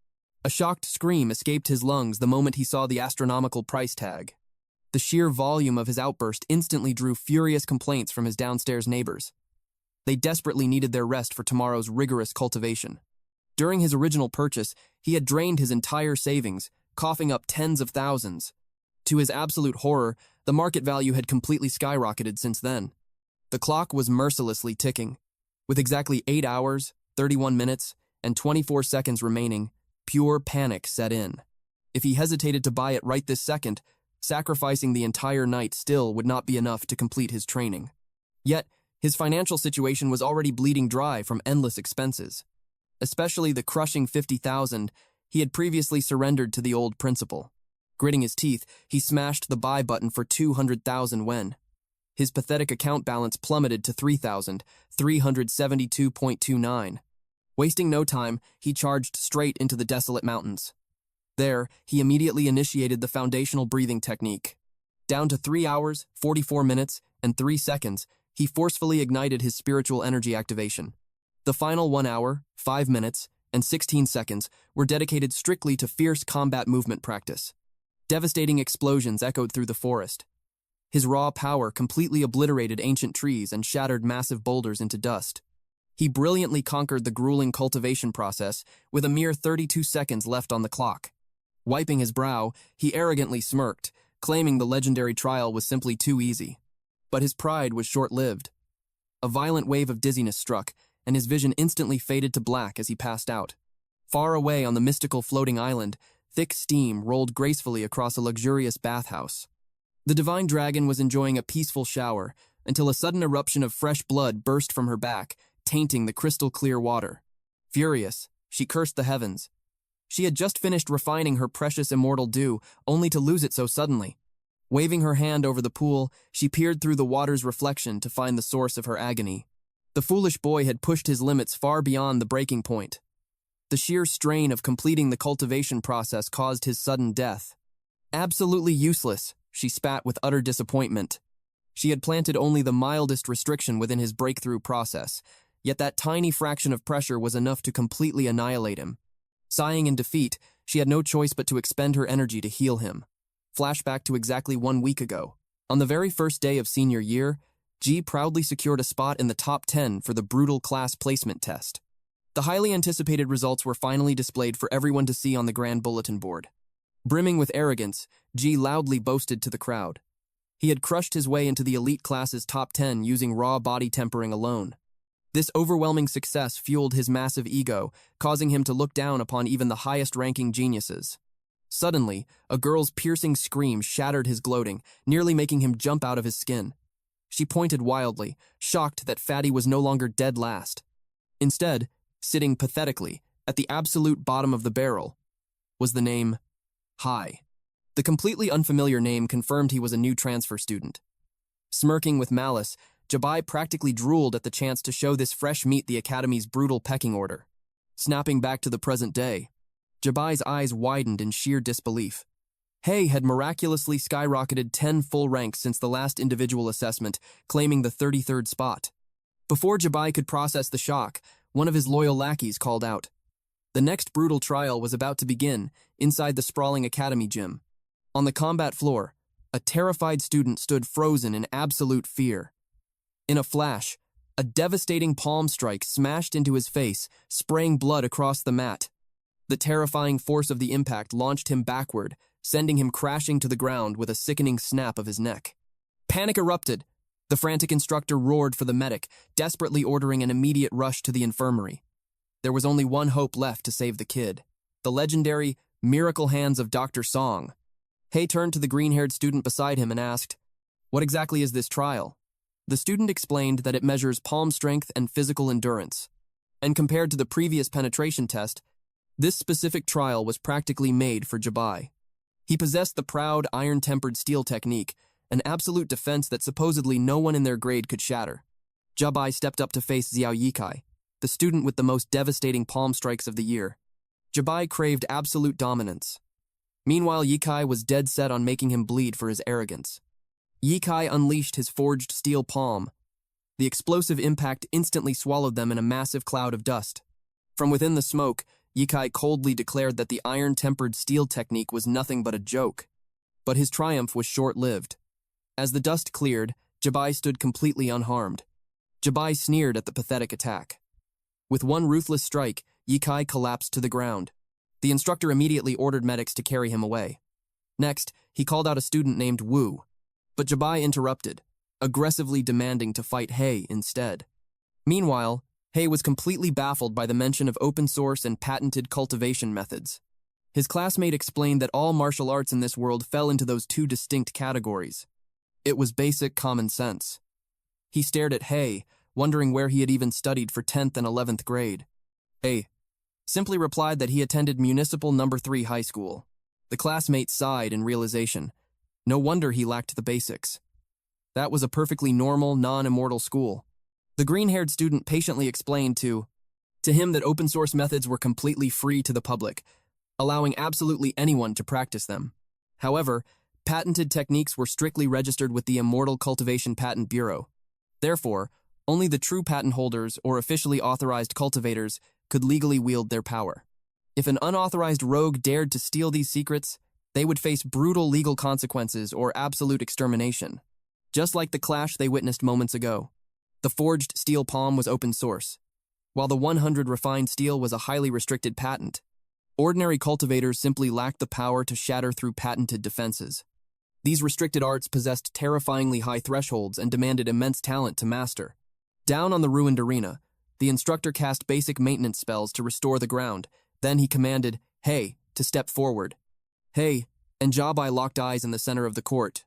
A shocked scream escaped his lungs the moment he saw the astronomical price tag. The sheer volume of his outburst instantly drew furious complaints from his downstairs neighbors. They desperately needed their rest for tomorrow's rigorous cultivation. During his original purchase, he had drained his entire savings, coughing up tens of thousands. To his absolute horror, the market value had completely skyrocketed since then. The clock was mercilessly ticking. With exactly 8 hours, 31 minutes, and 24 seconds remaining, pure panic set in. If he hesitated to buy it right this second, sacrificing the entire night still would not be enough to complete his training. Yet, his financial situation was already bleeding dry from endless expenses. Especially the crushing 50,000 he had previously surrendered to the old principal. Gritting his teeth, he smashed the buy button for 200,000 yen. His pathetic account balance plummeted to 3,372.29. Wasting no time, he charged straight into the desolate mountains. There, he immediately initiated the foundational breathing technique. Down to 3 hours, 44 minutes, and 3 seconds, he forcefully ignited his spiritual energy activation. The final 1 hour, 5 minutes, and 16 seconds were dedicated strictly to fierce combat movement practice. Devastating explosions echoed through the forest. His raw power completely obliterated ancient trees and shattered massive boulders into dust. He brilliantly conquered the grueling cultivation process with a mere 32 seconds left on the clock. Wiping his brow, he arrogantly smirked, claiming the legendary trial was simply too easy. But his pride was short-lived. A violent wave of dizziness struck, and his vision instantly faded to black as he passed out. Far away on the mystical floating island, thick steam rolled gracefully across a luxurious bathhouse. The divine dragon was enjoying a peaceful shower until a sudden eruption of fresh blood burst from her back, tainting the crystal-clear water. Furious, she cursed the heavens. She had just finished refining her precious immortal dew, only to lose it so suddenly. Waving her hand over the pool, she peered through the water's reflection to find the source of her agony. The foolish boy had pushed his limits far beyond the breaking point. The sheer strain of completing the cultivation process caused his sudden death. Absolutely useless, she spat with utter disappointment. She had planted only the mildest restriction within his breakthrough process, yet that tiny fraction of pressure was enough to completely annihilate him. Sighing in defeat, she had no choice but to expend her energy to heal him. Flashback to exactly 1 week ago. On the very first day of senior year, G proudly secured a spot in the top 10 for the brutal class placement test. The highly anticipated results were finally displayed for everyone to see on the grand bulletin board. Brimming with arrogance, G loudly boasted to the crowd. He had crushed his way into the elite class's top 10 using raw body tempering alone. This overwhelming success fueled his massive ego, causing him to look down upon even the highest-ranking geniuses. Suddenly, a girl's piercing scream shattered his gloating, nearly making him jump out of his skin. She pointed wildly, shocked that Fatty was no longer dead last. Instead, sitting pathetically, at the absolute bottom of the barrel, was the name Hai. The completely unfamiliar name confirmed he was a new transfer student. Smirking with malice, Jabai practically drooled at the chance to show this fresh meat the Academy's brutal pecking order. Snapping back to the present day, Jabai's eyes widened in sheer disbelief. Hay had miraculously skyrocketed 10 full ranks since the last individual assessment, claiming the 33rd spot. Before Jabai could process the shock, one of his loyal lackeys called out. The next brutal trial was about to begin, inside the sprawling academy gym. On the combat floor, a terrified student stood frozen in absolute fear. In a flash, a devastating palm strike smashed into his face, spraying blood across the mat. The terrifying force of the impact launched him backward, sending him crashing to the ground with a sickening snap of his neck. Panic erupted. The frantic instructor roared for the medic, desperately ordering an immediate rush to the infirmary. There was only one hope left to save the kid: the legendary miracle hands of Dr. Song. Hay turned to the green-haired student beside him and asked, "What exactly is this trial?" The student explained that it measures palm strength and physical endurance. And compared to the previous penetration test, this specific trial was practically made for Jabai. He possessed the proud, iron-tempered steel technique, an absolute defense that supposedly no one in their grade could shatter. Jabai stepped up to face Xiao Yikai, the student with the most devastating palm strikes of the year. Jabai craved absolute dominance. Meanwhile, Yikai was dead set on making him bleed for his arrogance. Yikai unleashed his forged steel palm. The explosive impact instantly swallowed them in a massive cloud of dust. From within the smoke, Yikai coldly declared that the iron-tempered steel technique was nothing but a joke. But his triumph was short-lived. As the dust cleared, Jabai stood completely unharmed. Jabai sneered at the pathetic attack. With one ruthless strike, Yikai collapsed to the ground. The instructor immediately ordered medics to carry him away. Next, he called out a student named Wu. But Jabai interrupted, aggressively demanding to fight Hay instead. Meanwhile, Hay was completely baffled by the mention of open source and patented cultivation methods. His classmate explained that all martial arts in this world fell into those two distinct categories. It was basic common sense. He stared at Hay, wondering where he had even studied for 10th and 11th grade. Hay simply replied that he attended Municipal No. 3 High School. The classmate sighed in realization. No wonder he lacked the basics. That was a perfectly normal, non-immortal school. The green-haired student patiently explained to him that open-source methods were completely free to the public, allowing absolutely anyone to practice them. However, patented techniques were strictly registered with the Immortal Cultivation Patent Bureau. Therefore, only the true patent holders or officially authorized cultivators could legally wield their power. If an unauthorized rogue dared to steal these secrets, they would face brutal legal consequences or absolute extermination. Just like the clash they witnessed moments ago. The forged steel palm was open source, while the 100 refined steel was a highly restricted patent. Ordinary cultivators simply lacked the power to shatter through patented defenses. These restricted arts possessed terrifyingly high thresholds and demanded immense talent to master. Down on the ruined arena, the instructor cast basic maintenance spells to restore the ground. Then he commanded Hay to step forward. Hay and Jabai locked eyes in the center of the court.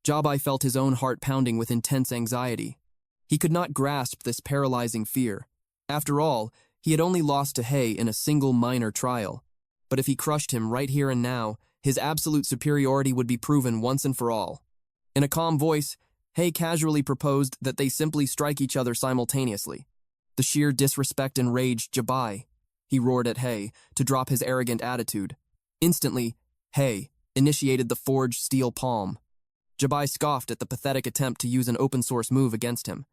Jabai felt his own heart pounding with intense anxiety. He could not grasp this paralyzing fear. After all, he had only lost to Hay in a single minor trial. But if he crushed him right here and now, his absolute superiority would be proven once and for all. In a calm voice, Hay casually proposed that they simply strike each other simultaneously. The sheer disrespect enraged Jabai. He roared at Hay to drop his arrogant attitude. Instantly, Hay initiated the forged steel palm. Jabai scoffed at the pathetic attempt to use an open-source move against him.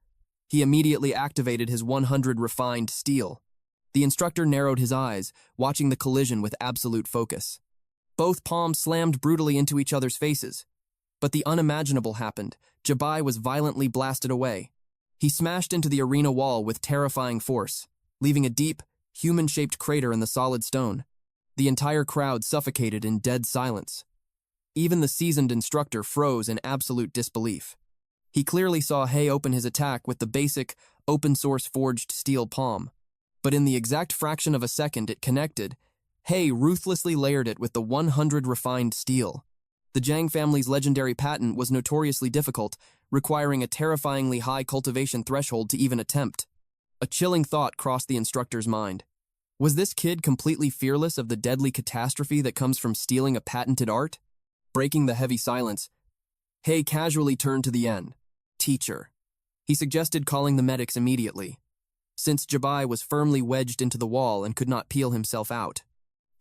He immediately activated his 100 refined steel. The instructor narrowed his eyes, watching the collision with absolute focus. Both palms slammed brutally into each other's faces. But the unimaginable happened. Jabai was violently blasted away. He smashed into the arena wall with terrifying force, leaving a deep, human-shaped crater in the solid stone. The entire crowd suffocated in dead silence. Even the seasoned instructor froze in absolute disbelief. He clearly saw Hay open his attack with the basic, open-source forged steel palm. But in the exact fraction of a second it connected, Hay ruthlessly layered it with the 100 refined steel. The Zhang family's legendary patent was notoriously difficult, requiring a terrifyingly high cultivation threshold to even attempt. A chilling thought crossed the instructor's mind. Was this kid completely fearless of the deadly catastrophe that comes from stealing a patented art? Breaking the heavy silence, Hay casually turned to the teacher. He suggested calling the medics immediately, since Jabai was firmly wedged into the wall and could not peel himself out.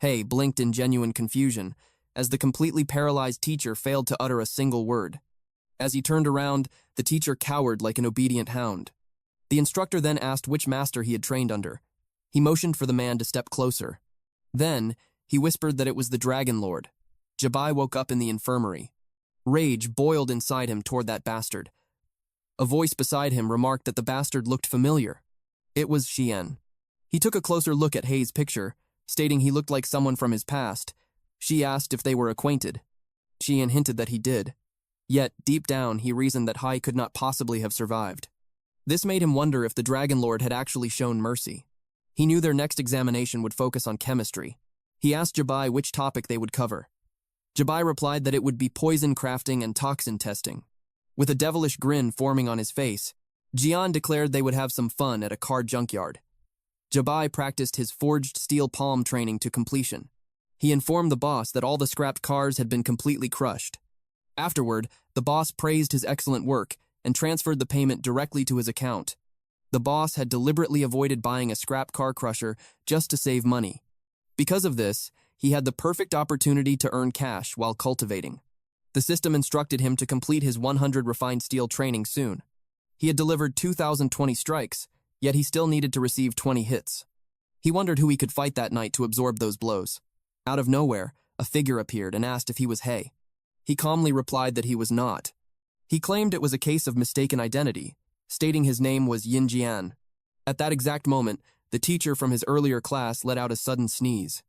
Hay blinked in genuine confusion, as the completely paralyzed teacher failed to utter a single word. As he turned around, the teacher cowered like an obedient hound. The instructor then asked which master he had trained under. He motioned for the man to step closer. Then, he whispered that it was the Dragon Lord. Jabai woke up in the infirmary. Rage boiled inside him toward that bastard. A voice beside him remarked that the bastard looked familiar. It was Xian. He took a closer look at Hei's picture, stating he looked like someone from his past. She asked if they were acquainted. Xian hinted that he did. Yet, deep down, he reasoned that Hai could not possibly have survived. This made him wonder if the Dragon Lord had actually shown mercy. He knew their next examination would focus on chemistry. He asked Jabai which topic they would cover. Jabai replied that it would be poison crafting and toxin testing. With a devilish grin forming on his face, Jian declared they would have some fun at a car junkyard. Jabai practiced his forged steel palm training to completion. He informed the boss that all the scrapped cars had been completely crushed. Afterward, the boss praised his excellent work and transferred the payment directly to his account. The boss had deliberately avoided buying a scrap car crusher just to save money. Because of this, he had the perfect opportunity to earn cash while cultivating. The system instructed him to complete his 100 refined steel training soon. He had delivered 2,020 strikes, yet he still needed to receive 20 hits. He wondered who he could fight that night to absorb those blows. Out of nowhere, a figure appeared and asked if he was Hei. He calmly replied that he was not. He claimed it was a case of mistaken identity, stating his name was Yin Jian. At that exact moment, the teacher from his earlier class let out a sudden sneeze.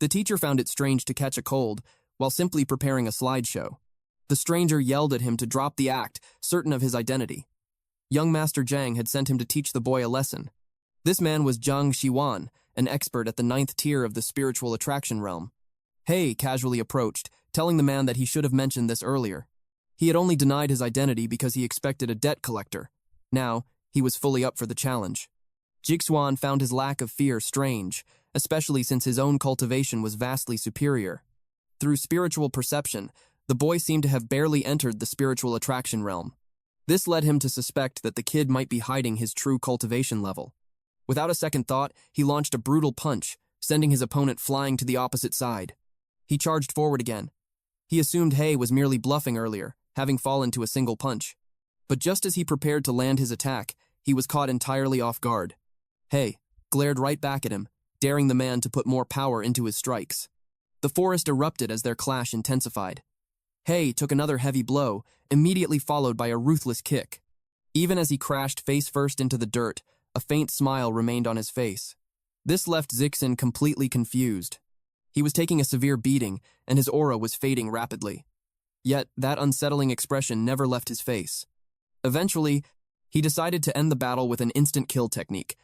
The teacher found it strange to catch a cold while simply preparing a slideshow. The stranger yelled at him to drop the act, certain of his identity. Young Master Zhang had sent him to teach the boy a lesson. This man was Zhang Xiwan, an expert at the 9th tier of the spiritual attraction realm. Hei casually approached, telling the man that he should have mentioned this earlier. He had only denied his identity because he expected a debt collector. Now, he was fully up for the challenge. Jixuan found his lack of fear strange, especially since his own cultivation was vastly superior. Through spiritual perception, the boy seemed to have barely entered the spiritual attraction realm. This led him to suspect that the kid might be hiding his true cultivation level. Without a second thought, he launched a brutal punch, sending his opponent flying to the opposite side. He charged forward again. He assumed Hei was merely bluffing earlier, having fallen to a single punch. But just as he prepared to land his attack, he was caught entirely off guard. Hei glared right back at him, daring the man to put more power into his strikes. The forest erupted as their clash intensified. Hei took another heavy blow, immediately followed by a ruthless kick. Even as he crashed face first into the dirt, a faint smile remained on his face. This left Zixin completely confused. He was taking a severe beating, and his aura was fading rapidly. Yet, that unsettling expression never left his face. Eventually, he decided to end the battle with an instant kill technique.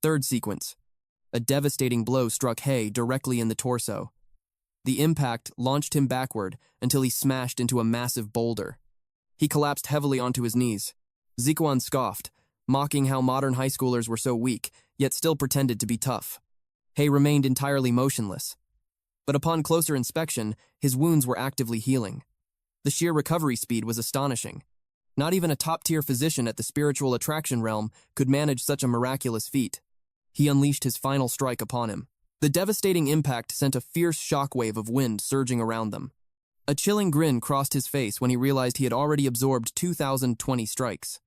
Third sequence. A devastating blow struck Hei directly in the torso. The impact launched him backward until he smashed into a massive boulder. He collapsed heavily onto his knees. Zixuan scoffed, mocking how modern high schoolers were so weak, yet still pretended to be tough. Hei remained entirely motionless. But upon closer inspection, his wounds were actively healing. The sheer recovery speed was astonishing. Not even a top-tier physician at the spiritual attraction realm could manage such a miraculous feat. He unleashed his final strike upon him. The devastating impact sent a fierce shockwave of wind surging around them. A chilling grin crossed his face when he realized he had already absorbed 2,020 strikes.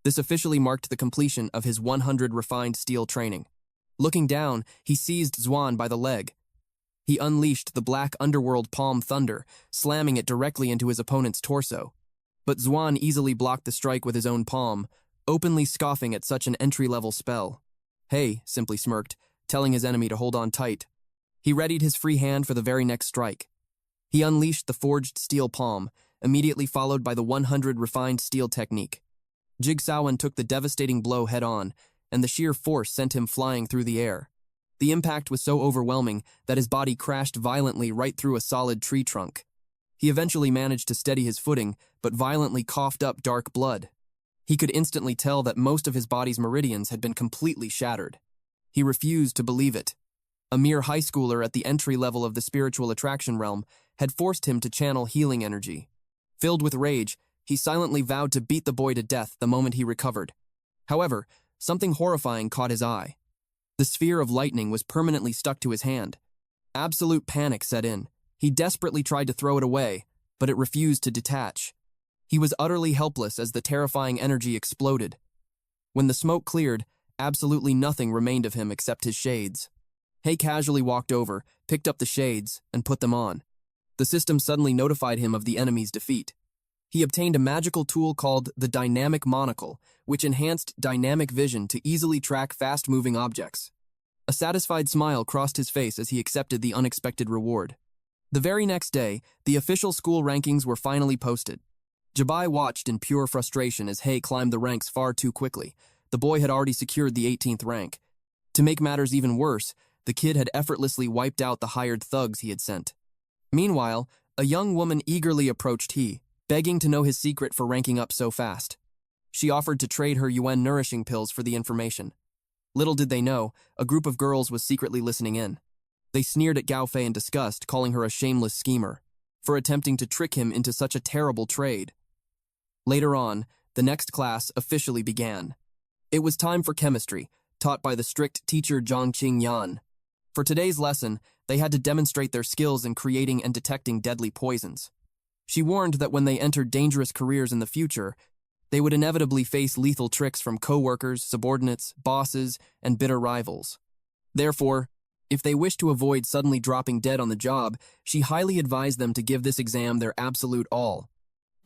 This officially marked the completion of his 100 refined steel training. Looking down, he seized Xuan by the leg. He unleashed the black underworld palm thunder, slamming it directly into his opponent's torso. But Xuan easily blocked the strike with his own palm, openly scoffing at such an entry-level spell. Hei simply smirked, telling his enemy to hold on tight. He readied his free hand for the very next strike. He unleashed the forged steel palm, immediately followed by the 100 refined steel technique. Jigsawan took the devastating blow head-on, and the sheer force sent him flying through the air. The impact was so overwhelming that his body crashed violently right through a solid tree trunk. He eventually managed to steady his footing, but violently coughed up dark blood. He could instantly tell that most of his body's meridians had been completely shattered. He refused to believe it. A mere high schooler at the entry level of the spiritual attraction realm had forced him to channel healing energy. Filled with rage, he silently vowed to beat the boy to death the moment he recovered. However, something horrifying caught his eye. The sphere of lightning was permanently stuck to his hand. Absolute panic set in. He desperately tried to throw it away, but it refused to detach. He was utterly helpless as the terrifying energy exploded. When the smoke cleared, absolutely nothing remained of him except his shades. Hay casually walked over, picked up the shades, and put them on. The system suddenly notified him of the enemy's defeat. He obtained a magical tool called the Dynamic Monocle, which enhanced dynamic vision to easily track fast-moving objects. A satisfied smile crossed his face as he accepted the unexpected reward. The very next day, the official school rankings were finally posted. Jabai watched in pure frustration as Hay climbed the ranks far too quickly. The boy had already secured the 18th rank. To make matters even worse, the kid had effortlessly wiped out the hired thugs he had sent. Meanwhile, a young woman eagerly approached He, begging to know his secret for ranking up so fast. She offered to trade her UN nourishing pills for the information. Little did they know, a group of girls was secretly listening in. They sneered at Gao Fei in disgust, calling her a shameless schemer for attempting to trick him into such a terrible trade. Later on, the next class officially began. It was time for chemistry, taught by the strict teacher Zhang Qingyan. For today's lesson, they had to demonstrate their skills in creating and detecting deadly poisons. She warned that when they entered dangerous careers in the future, they would inevitably face lethal tricks from coworkers, subordinates, bosses, and bitter rivals. Therefore, if they wished to avoid suddenly dropping dead on the job, she highly advised them to give this exam their absolute all.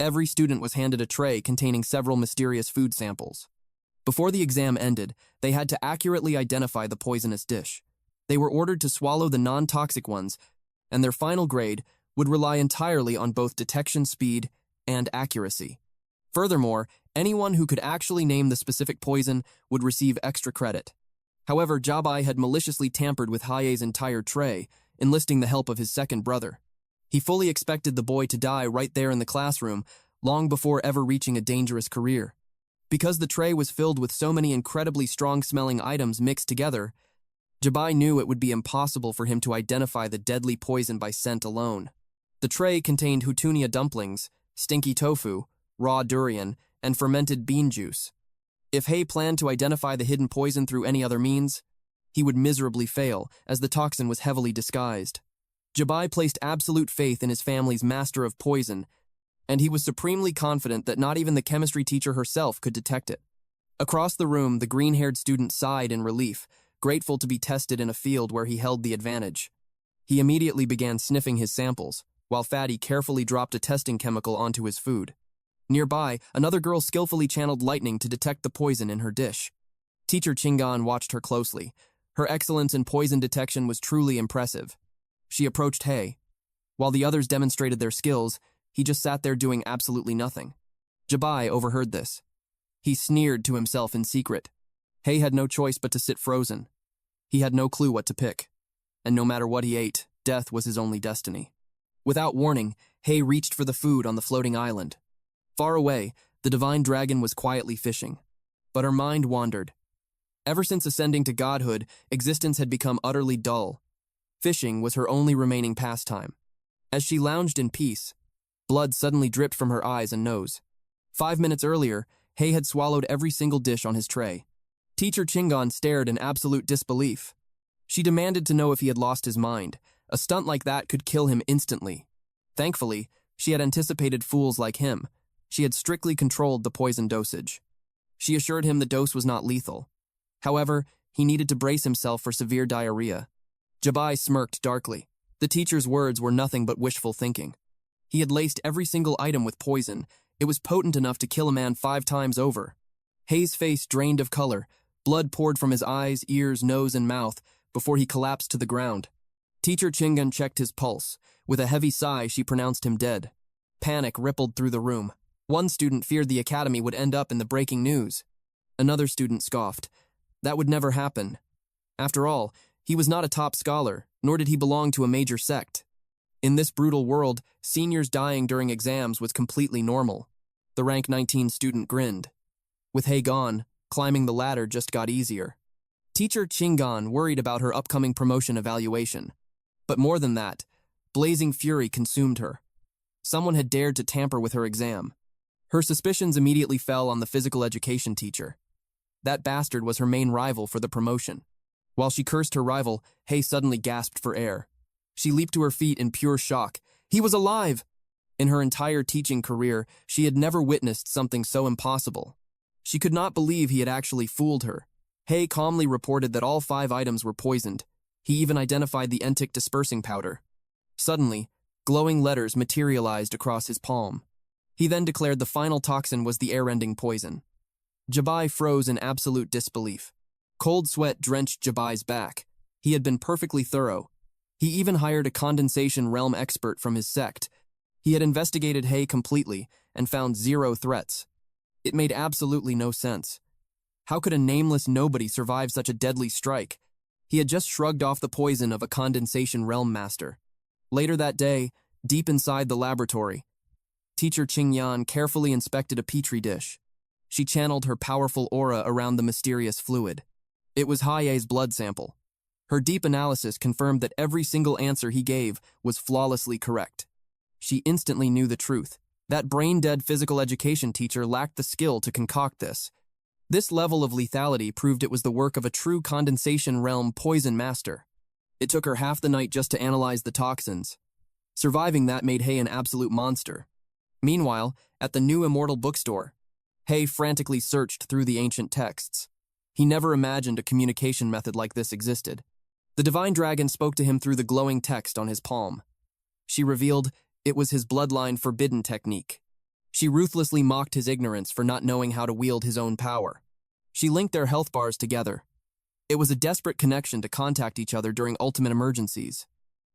Every student was handed a tray containing several mysterious food samples. Before the exam ended, they had to accurately identify the poisonous dish. They were ordered to swallow the non-toxic ones, and their final grade would rely entirely on both detection speed and accuracy. Furthermore, anyone who could actually name the specific poison would receive extra credit. However, Jabai had maliciously tampered with Haye's entire tray, enlisting the help of his second brother. He fully expected the boy to die right there in the classroom, long before ever reaching a dangerous career. Because the tray was filled with so many incredibly strong-smelling items mixed together, Jabai knew it would be impossible for him to identify the deadly poison by scent alone. The tray contained hutunia dumplings, stinky tofu, raw durian, and fermented bean juice. If Hay planned to identify the hidden poison through any other means, he would miserably fail, as the toxin was heavily disguised. Jabai placed absolute faith in his family's master of poison, and he was supremely confident that not even the chemistry teacher herself could detect it. Across the room, the green-haired student sighed in relief, grateful to be tested in a field where he held the advantage. He immediately began sniffing his samples, while Fatty carefully dropped a testing chemical onto his food. Nearby, another girl skillfully channeled lightning to detect the poison in her dish. Teacher Chingan watched her closely. Her excellence in poison detection was truly impressive. She approached Hay. While the others demonstrated their skills, he just sat there doing absolutely nothing. Jabai overheard this. He sneered to himself in secret. Hay had no choice but to sit frozen. He had no clue what to pick. And no matter what he ate, death was his only destiny. Without warning, Hay reached for the food on the floating island. Far away, the divine dragon was quietly fishing. But her mind wandered. Ever since ascending to godhood, existence had become utterly dull. Fishing was her only remaining pastime. As she lounged in peace, blood suddenly dripped from her eyes and nose. 5 minutes earlier, Hay had swallowed every single dish on his tray. Teacher Chingan stared in absolute disbelief. She demanded to know if he had lost his mind. A stunt like that could kill him instantly. Thankfully, she had anticipated fools like him. She had strictly controlled the poison dosage. She assured him the dose was not lethal. However, he needed to brace himself for severe diarrhea. Jabai smirked darkly. The teacher's words were nothing but wishful thinking. He had laced every single item with poison. It was potent enough to kill a man 5 times over. Hay's face drained of color. Blood poured from his eyes, ears, nose, and mouth before he collapsed to the ground. Teacher Chingan checked his pulse. With a heavy sigh, she pronounced him dead. Panic rippled through the room. One student feared the academy would end up in the breaking news. Another student scoffed. That would never happen. After all, he was not a top scholar, nor did he belong to a major sect. In this brutal world, seniors dying during exams was completely normal. The rank 19 student grinned. With Hay gone, climbing the ladder just got easier. Teacher Chingan worried about her upcoming promotion evaluation. But more than that, blazing fury consumed her. Someone had dared to tamper with her exam. Her suspicions immediately fell on the physical education teacher. That bastard was her main rival for the promotion. While she cursed her rival, Hay suddenly gasped for air. She leaped to her feet in pure shock. He was alive! In her entire teaching career, she had never witnessed something so impossible. She could not believe he had actually fooled her. Hay calmly reported that all 5 items were poisoned. He even identified the entic dispersing powder. Suddenly, glowing letters materialized across his palm. He then declared the final toxin was the air-ending poison. Jabai froze in absolute disbelief. Cold sweat drenched Jabai's back. He had been perfectly thorough. He even hired a condensation realm expert from his sect. He had investigated Hay completely and found 0 threats. It made absolutely no sense. How could a nameless nobody survive such a deadly strike? He had just shrugged off the poison of a condensation realm master. Later that day, deep inside the laboratory, Teacher Qingyan carefully inspected a petri dish. She channeled her powerful aura around the mysterious fluid. It was Haye's blood sample. Her deep analysis confirmed that every single answer he gave was flawlessly correct. She instantly knew the truth. That brain-dead physical education teacher lacked the skill to concoct this. This level of lethality proved it was the work of a true condensation realm poison master. It took her half the night just to analyze the toxins. Surviving that made Hay an absolute monster. Meanwhile, at the new Immortal bookstore, Hay frantically searched through the ancient texts. He never imagined a communication method like this existed. The divine dragon spoke to him through the glowing text on his palm. She revealed it was his bloodline forbidden technique. She ruthlessly mocked his ignorance for not knowing how to wield his own power. She linked their health bars together. It was a desperate connection to contact each other during ultimate emergencies.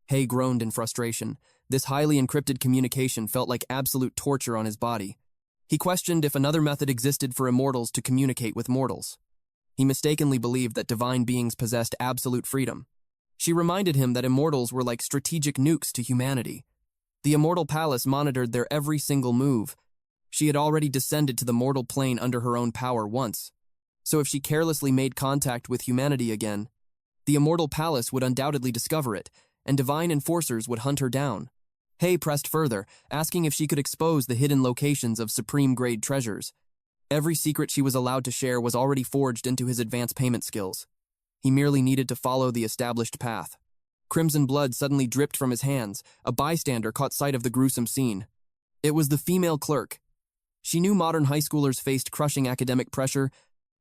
Hay groaned in frustration. This highly encrypted communication felt like absolute torture on his body. He questioned if another method existed for immortals to communicate with mortals. He mistakenly believed that divine beings possessed absolute freedom. She reminded him that immortals were like strategic nukes to humanity. The Immortal Palace monitored their every single move. She had already descended to the mortal plane under her own power once. So if she carelessly made contact with humanity again, the Immortal Palace would undoubtedly discover it, and divine enforcers would hunt her down. Hay pressed further, asking if she could expose the hidden locations of supreme-grade treasures. Every secret she was allowed to share was already forged into his advanced payment skills. He merely needed to follow the established path. Crimson blood suddenly dripped from his hands. A bystander caught sight of the gruesome scene. It was the female clerk. She knew modern high schoolers faced crushing academic pressure,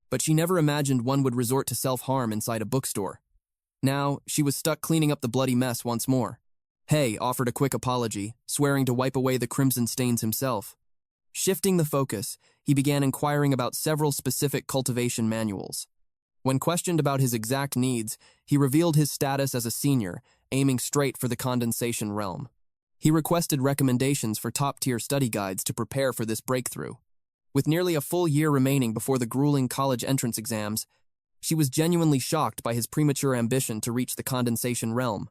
but she never imagined one would resort to self-harm inside a bookstore. Now, she was stuck cleaning up the bloody mess once more. Hay offered a quick apology, swearing to wipe away the crimson stains himself. Shifting the focus, he began inquiring about several specific cultivation manuals. When questioned about his exact needs, he revealed his status as a senior, aiming straight for the condensation realm. He requested recommendations for top-tier study guides to prepare for this breakthrough. With nearly a full year remaining before the grueling college entrance exams, she was genuinely shocked by his premature ambition to reach the condensation realm.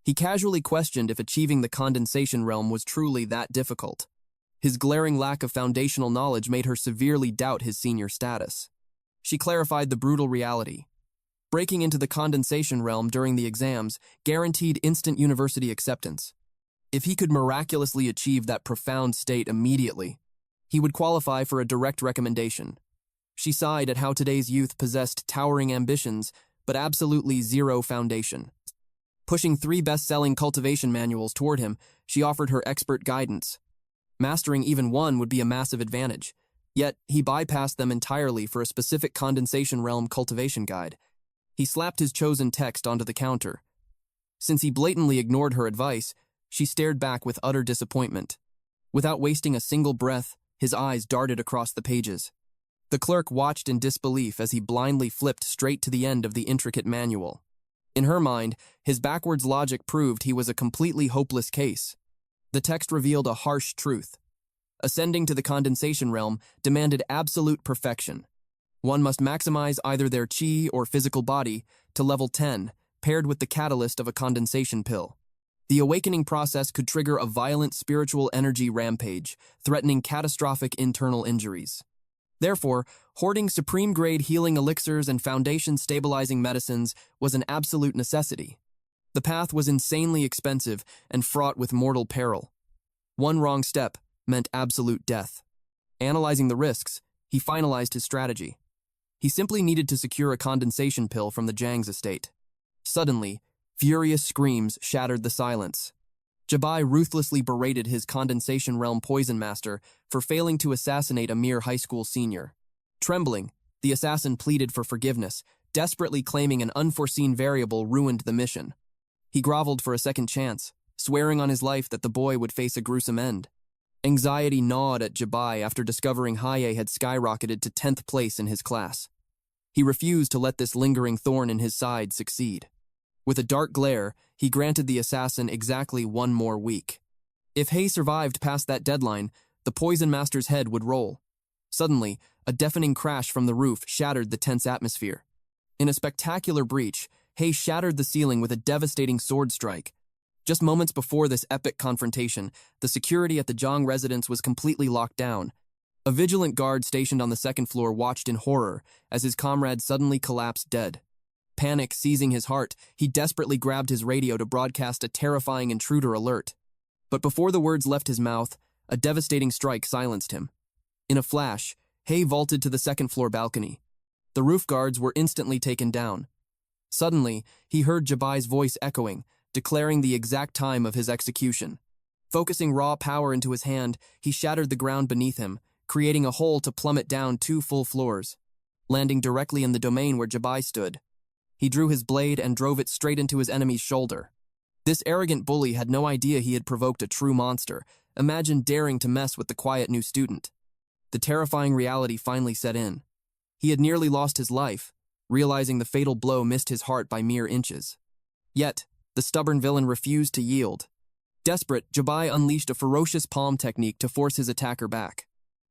He casually questioned if achieving the condensation realm was truly that difficult. His glaring lack of foundational knowledge made her severely doubt his senior status. She clarified the brutal reality. Breaking into the condensation realm during the exams guaranteed instant university acceptance. If he could miraculously achieve that profound state immediately, he would qualify for a direct recommendation. She sighed at how today's youth possessed towering ambitions, but absolutely zero foundation. Pushing 3 best-selling cultivation manuals toward him, she offered her expert guidance. Mastering even one would be a massive advantage. Yet, he bypassed them entirely for a specific condensation realm cultivation guide. He slapped his chosen text onto the counter. Since he blatantly ignored her advice, she stared back with utter disappointment. Without wasting a single breath, his eyes darted across the pages. The clerk watched in disbelief as he blindly flipped straight to the end of the intricate manual. In her mind, his backwards logic proved he was a completely hopeless case. The text revealed a harsh truth. Ascending to the condensation realm demanded absolute perfection. One must maximize either their chi or physical body to level 10, paired with the catalyst of a condensation pill. The awakening process could trigger a violent spiritual energy rampage, threatening catastrophic internal injuries. Therefore, hoarding supreme-grade healing elixirs and foundation-stabilizing medicines was an absolute necessity. The path was insanely expensive and fraught with mortal peril. One wrong step meant absolute death. Analyzing the risks, he finalized his strategy. He simply needed to secure a condensation pill from the Zhang's estate. Suddenly, Furious screams shattered the silence. Jabai ruthlessly berated his condensation realm poison master for failing to assassinate a mere high school senior. Trembling, the assassin pleaded for forgiveness, desperately claiming an unforeseen variable ruined the mission. He groveled for a second chance, swearing on his life that the boy would face a gruesome end. Anxiety gnawed at Jabai after discovering Haye had skyrocketed to 10th place in his class. He refused to let this lingering thorn in his side succeed. With a dark glare, he granted the assassin exactly 1 more week. If Haye survived past that deadline, the poison master's head would roll. Suddenly, a deafening crash from the roof shattered the tense atmosphere. In a spectacular breach, Haye shattered the ceiling with a devastating sword strike. Just moments before this epic confrontation, the security at the Zhang residence was completely locked down. A vigilant guard stationed on the 2nd floor watched in horror as his comrade suddenly collapsed dead. Panic seizing his heart, he desperately grabbed his radio to broadcast a terrifying intruder alert. But before the words left his mouth, a devastating strike silenced him. In a flash, Haye vaulted to the 2nd floor balcony. The roof guards were instantly taken down. Suddenly, he heard Jabai's voice echoing, declaring the exact time of his execution. Focusing raw power into his hand, he shattered the ground beneath him, creating a hole to plummet down 2 full floors, landing directly in the domain where Jabai stood. He drew his blade and drove it straight into his enemy's shoulder. This arrogant bully had no idea he had provoked a true monster. Imagine daring to mess with the quiet new student. The terrifying reality finally set in. He had nearly lost his life, realizing the fatal blow missed his heart by mere inches. Yet, the stubborn villain refused to yield. Desperate, Jabai unleashed a ferocious palm technique to force his attacker back.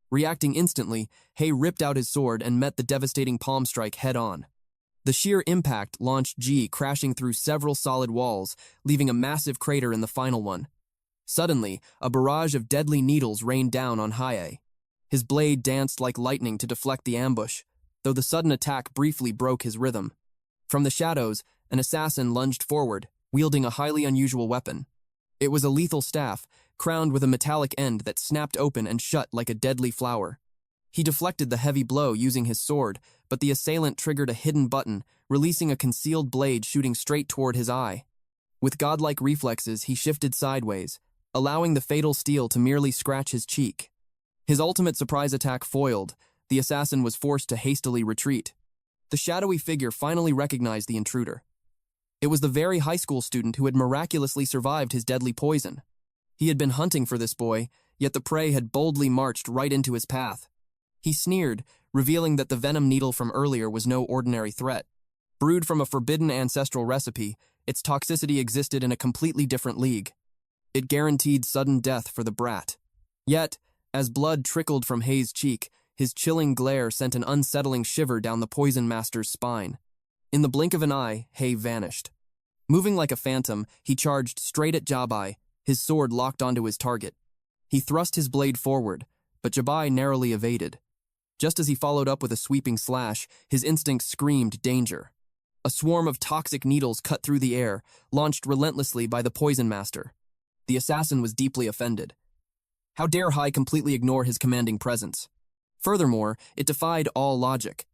Reacting instantly, Haye ripped out his sword and met the devastating palm strike head-on. The sheer impact launched Ji crashing through several solid walls, leaving a massive crater in the final one. Suddenly, a barrage of deadly needles rained down on Haye. His blade danced like lightning to deflect the ambush, though the sudden attack briefly broke his rhythm. From the shadows, an assassin lunged forward, wielding a highly unusual weapon. It was a lethal staff, crowned with a metallic end that snapped open and shut like a deadly flower. He deflected the heavy blow using his sword, but the assailant triggered a hidden button, releasing a concealed blade shooting straight toward his eye. With godlike reflexes, he shifted sideways, allowing the fatal steel to merely scratch his cheek. His ultimate surprise attack foiled, the assassin was forced to hastily retreat. The shadowy figure finally recognized the intruder. It was the very high school student who had miraculously survived his deadly poison. He had been hunting for this boy, yet the prey had boldly marched right into his path. He sneered, revealing that the venom needle from earlier was no ordinary threat. Brewed from a forbidden ancestral recipe, its toxicity existed in a completely different league. It guaranteed sudden death for the brat. Yet, as blood trickled from Haye's cheek, his chilling glare sent an unsettling shiver down the poison master's spine. In the blink of an eye, Haye vanished. Moving like a phantom, he charged straight at Jabai, his sword locked onto his target. He thrust his blade forward, but Jabai narrowly evaded. Just as he followed up with a sweeping slash, his instincts screamed danger. A swarm of toxic needles cut through the air, launched relentlessly by the poison master. The assassin was deeply offended. How dare Haye completely ignore his commanding presence? Furthermore, it defied all logic.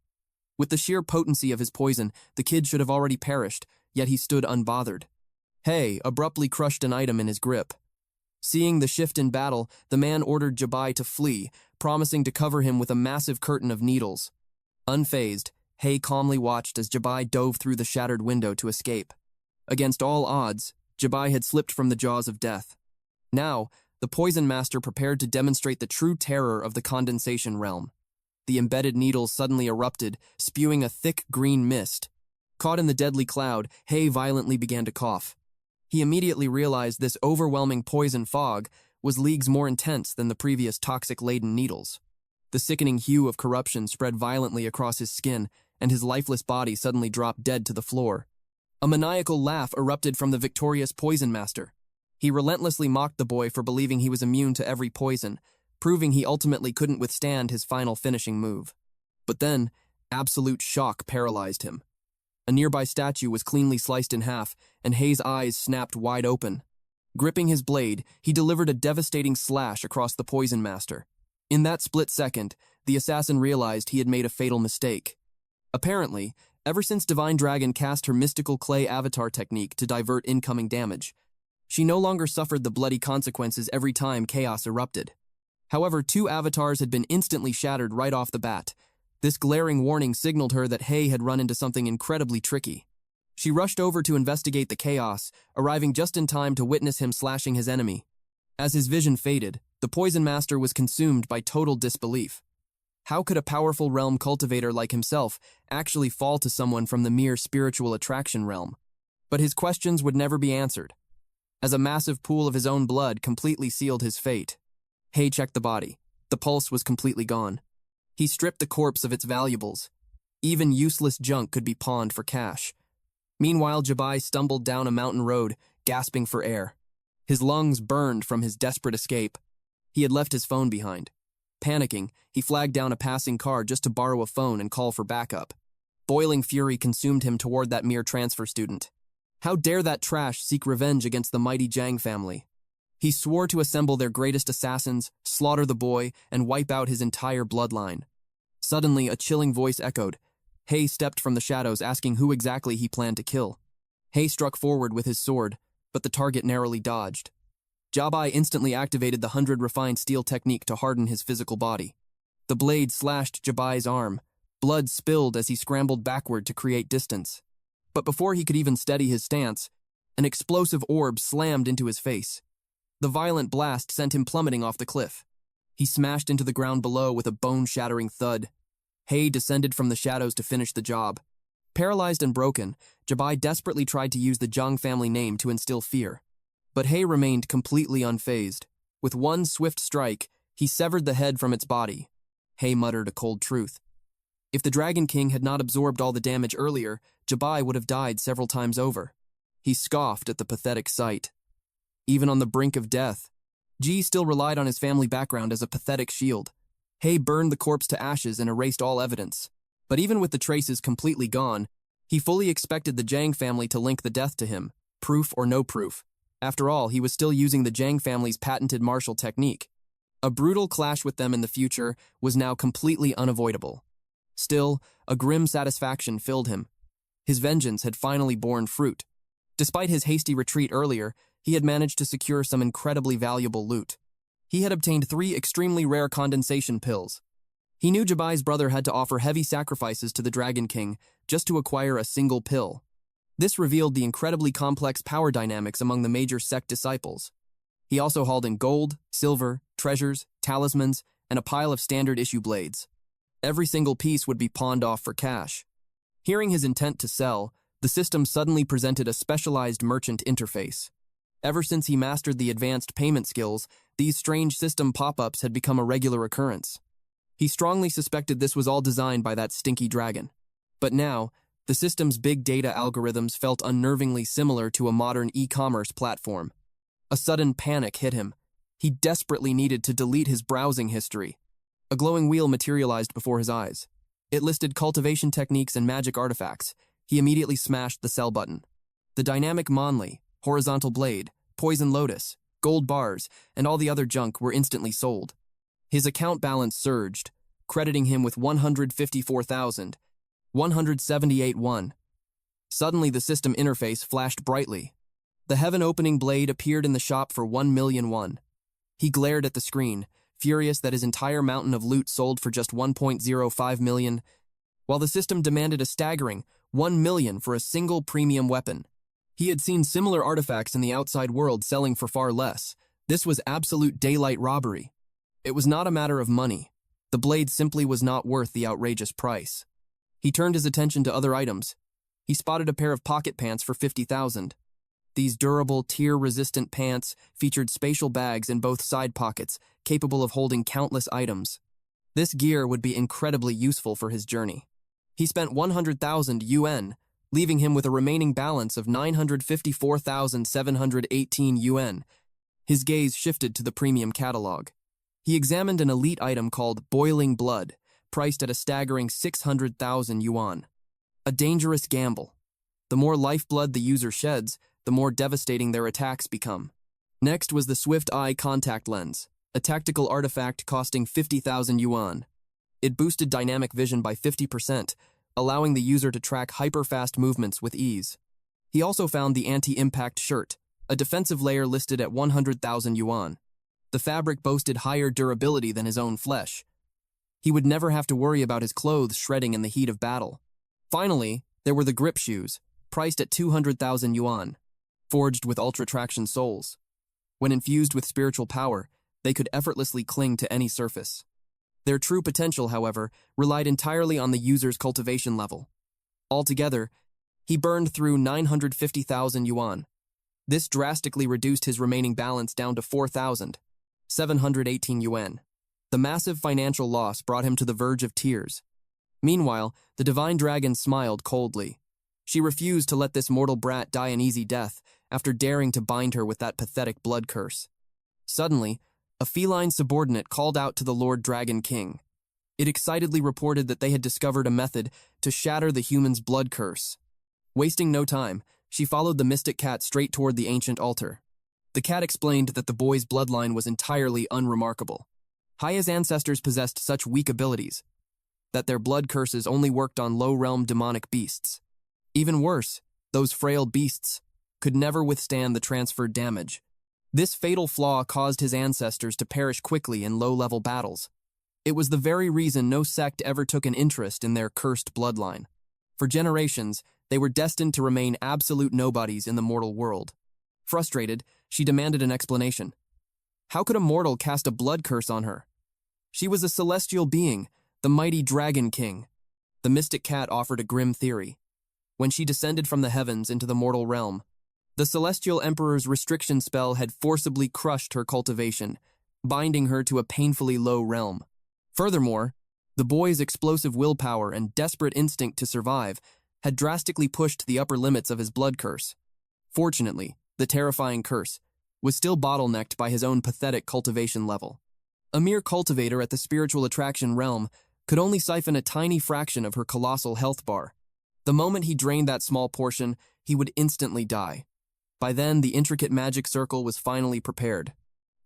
With the sheer potency of his poison, the kid should have already perished, yet he stood unbothered. Haye abruptly crushed an item in his grip. Seeing the shift in battle, the man ordered Jabai to flee, promising to cover him with a massive curtain of needles. Unfazed, Haye calmly watched as Jabai dove through the shattered window to escape. Against all odds, Jabai had slipped from the jaws of death. Now, the poison master prepared to demonstrate the true terror of the condensation realm. The embedded needles suddenly erupted, spewing a thick green mist. Caught in the deadly cloud, Haye violently began to cough. He immediately realized this overwhelming poison fog was leagues more intense than the previous toxic-laden needles. The sickening hue of corruption spread violently across his skin, and his lifeless body suddenly dropped dead to the floor. A maniacal laugh erupted from the victorious poison master. He relentlessly mocked the boy for believing he was immune to every poison, proving he ultimately couldn't withstand his final finishing move. But then, absolute shock paralyzed him. A nearby statue was cleanly sliced in half, and Haye's eyes snapped wide open. Gripping his blade, he delivered a devastating slash across the poison master. In that split second, the assassin realized he had made a fatal mistake. Apparently, Ever since Divine Dragon cast her mystical clay avatar technique to divert incoming damage, she no longer suffered the bloody consequences every time chaos erupted. However, two avatars had been instantly shattered right off the bat. This glaring warning signaled her that Hei had run into something incredibly tricky. She rushed over to investigate the chaos, arriving just in time to witness him slashing his enemy. As his vision faded, the Poison Master was consumed by total disbelief. How could a powerful realm cultivator like himself actually fall to someone from the mere spiritual attraction realm? But his questions would never be answered, as a massive pool of his own blood completely sealed his fate. Hei checked the body. The pulse was completely gone. He stripped the corpse of its valuables. Even useless junk could be pawned for cash. Meanwhile, Jabai stumbled down a mountain road, gasping for air. His lungs burned from his desperate escape. He had left his phone behind. Panicking, he flagged down a passing car just to borrow a phone and call for backup. Boiling fury consumed him toward that mere transfer student. How dare that trash seek revenge against the mighty Jiang family? He swore to assemble their greatest assassins, slaughter the boy, and wipe out his entire bloodline. Suddenly, a chilling voice echoed. Hei stepped from the shadows, asking who exactly he planned to kill. Hei struck forward with his sword, but the target narrowly dodged. Jabai instantly activated the 100 refined steel technique to harden his physical body. The blade slashed Jabai's arm. Blood spilled as he scrambled backward to create distance. But before he could even steady his stance, an explosive orb slammed into his face. The violent blast sent him plummeting off the cliff. He smashed into the ground below with a bone-shattering thud. Hei descended from the shadows to finish the job. Paralyzed and broken, Jabai desperately tried to use the Jiang family name to instill fear. But Hei remained completely unfazed. With one swift strike, he severed the head from its body. Hei muttered a cold truth. If the Dragon King had not absorbed all the damage earlier, Jabai would have died several times over. He scoffed at the pathetic sight. Even on the brink of death, Ji still relied on his family background as a pathetic shield. Hei burned the corpse to ashes and erased all evidence. But even with the traces completely gone, he fully expected the Jiang family to link the death to him, proof or no proof. After all, he was still using the Jiang family's patented martial technique. A brutal clash with them in the future was now completely unavoidable. Still, a grim satisfaction filled him. His vengeance had finally borne fruit. Despite his hasty retreat earlier, he had managed to secure some incredibly valuable loot. He had obtained 3 extremely rare condensation pills. He knew Jabai's brother had to offer heavy sacrifices to the Dragon King just to acquire a single pill. This revealed the incredibly complex power dynamics among the major sect disciples. He also hauled in gold, silver, treasures, talismans, and a pile of standard-issue blades. Every single piece would be pawned off for cash. Hearing his intent to sell, the system suddenly presented a specialized merchant interface. Ever since he mastered the advanced payment skills, these strange system pop-ups had become a regular occurrence. He strongly suspected this was all designed by that stinky dragon. But now, the system's big data algorithms felt unnervingly similar to a modern e-commerce platform. A sudden panic hit him. He desperately needed to delete his browsing history. A glowing wheel materialized before his eyes. It listed cultivation techniques and magic artifacts. He immediately smashed the sell button. The dynamic Manhwa, horizontal blade, poison lotus, gold bars, and all the other junk were instantly sold. His account balance surged, crediting him with 154,178 won. Suddenly the system interface flashed brightly. The heaven-opening blade appeared in the shop for 1 million won. He glared at the screen, furious that his entire mountain of loot sold for just 1.05 million, while the system demanded a staggering 1 million for a single premium weapon. He had seen similar artifacts in the outside world selling for far less. This was absolute daylight robbery. It was not a matter of money. The blade simply was not worth the outrageous price. He turned his attention to other items. He spotted a pair of pocket pants for 50,000. These durable, tear-resistant pants featured spatial bags in both side pockets, capable of holding countless items. This gear would be incredibly useful for his journey. He spent 100,000 yuan, leaving him with a remaining balance of 954,718 yuan. His gaze shifted to the premium catalog. He examined an elite item called Boiling Blood, priced at a staggering 600,000 yuan. A dangerous gamble. The more lifeblood the user sheds, the more devastating their attacks become. Next was the Swift Eye Contact Lens, a tactical artifact costing 50,000 yuan. It boosted dynamic vision by 50%, allowing the user to track hyper-fast movements with ease. He also found the anti-impact shirt, a defensive layer listed at 100,000 yuan. The fabric boasted higher durability than his own flesh. He would never have to worry about his clothes shredding in the heat of battle. Finally, there were the grip shoes, priced at 200,000 yuan, forged with ultra-traction soles. When infused with spiritual power, they could effortlessly cling to any surface. Their true potential, however, relied entirely on the user's cultivation level. Altogether, he burned through 950,000 yuan. This drastically reduced his remaining balance down to 4,718 yuan. The massive financial loss brought him to the verge of tears. Meanwhile, the divine dragon smiled coldly. She refused to let this mortal brat die an easy death after daring to bind her with that pathetic blood curse. Suddenly, a feline subordinate called out to the Lord Dragon King. It excitedly reported that they had discovered a method to shatter the human's blood curse. Wasting no time, she followed the mystic cat straight toward the ancient altar. The cat explained that the boy's bloodline was entirely unremarkable. Haya's ancestors possessed such weak abilities that their blood curses only worked on low-realm demonic beasts. Even worse, those frail beasts could never withstand the transferred damage. This fatal flaw caused his ancestors to perish quickly in low-level battles. It was the very reason no sect ever took an interest in their cursed bloodline. For generations, they were destined to remain absolute nobodies in the mortal world. Frustrated, she demanded an explanation. How could a mortal cast a blood curse on her? She was a celestial being, the mighty Dragon King. The mystic cat offered a grim theory. When she descended from the heavens into the mortal realm, the celestial emperor's restriction spell had forcibly crushed her cultivation, binding her to a painfully low realm. Furthermore, the boy's explosive willpower and desperate instinct to survive had drastically pushed the upper limits of his blood curse. Fortunately, the terrifying curse was still bottlenecked by his own pathetic cultivation level. A mere cultivator at the spiritual attraction realm could only siphon a tiny fraction of her colossal health bar. The moment he drained that small portion, he would instantly die. By then, the intricate magic circle was finally prepared.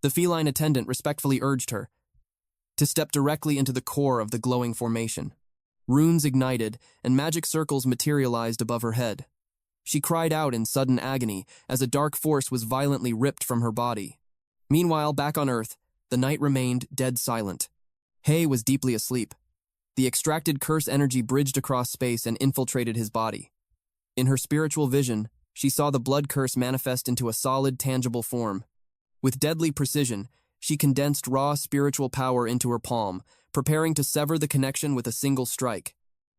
The feline attendant respectfully urged her to step directly into the core of the glowing formation. Runes ignited, and magic circles materialized above her head. She cried out in sudden agony as a dark force was violently ripped from her body. Meanwhile, back on Earth, the night remained dead silent. Hay was deeply asleep. The extracted curse energy bridged across space and infiltrated his body. In her spiritual vision, she saw the blood curse manifest into a solid, tangible form. With deadly precision, she condensed raw spiritual power into her palm, preparing to sever the connection with a single strike.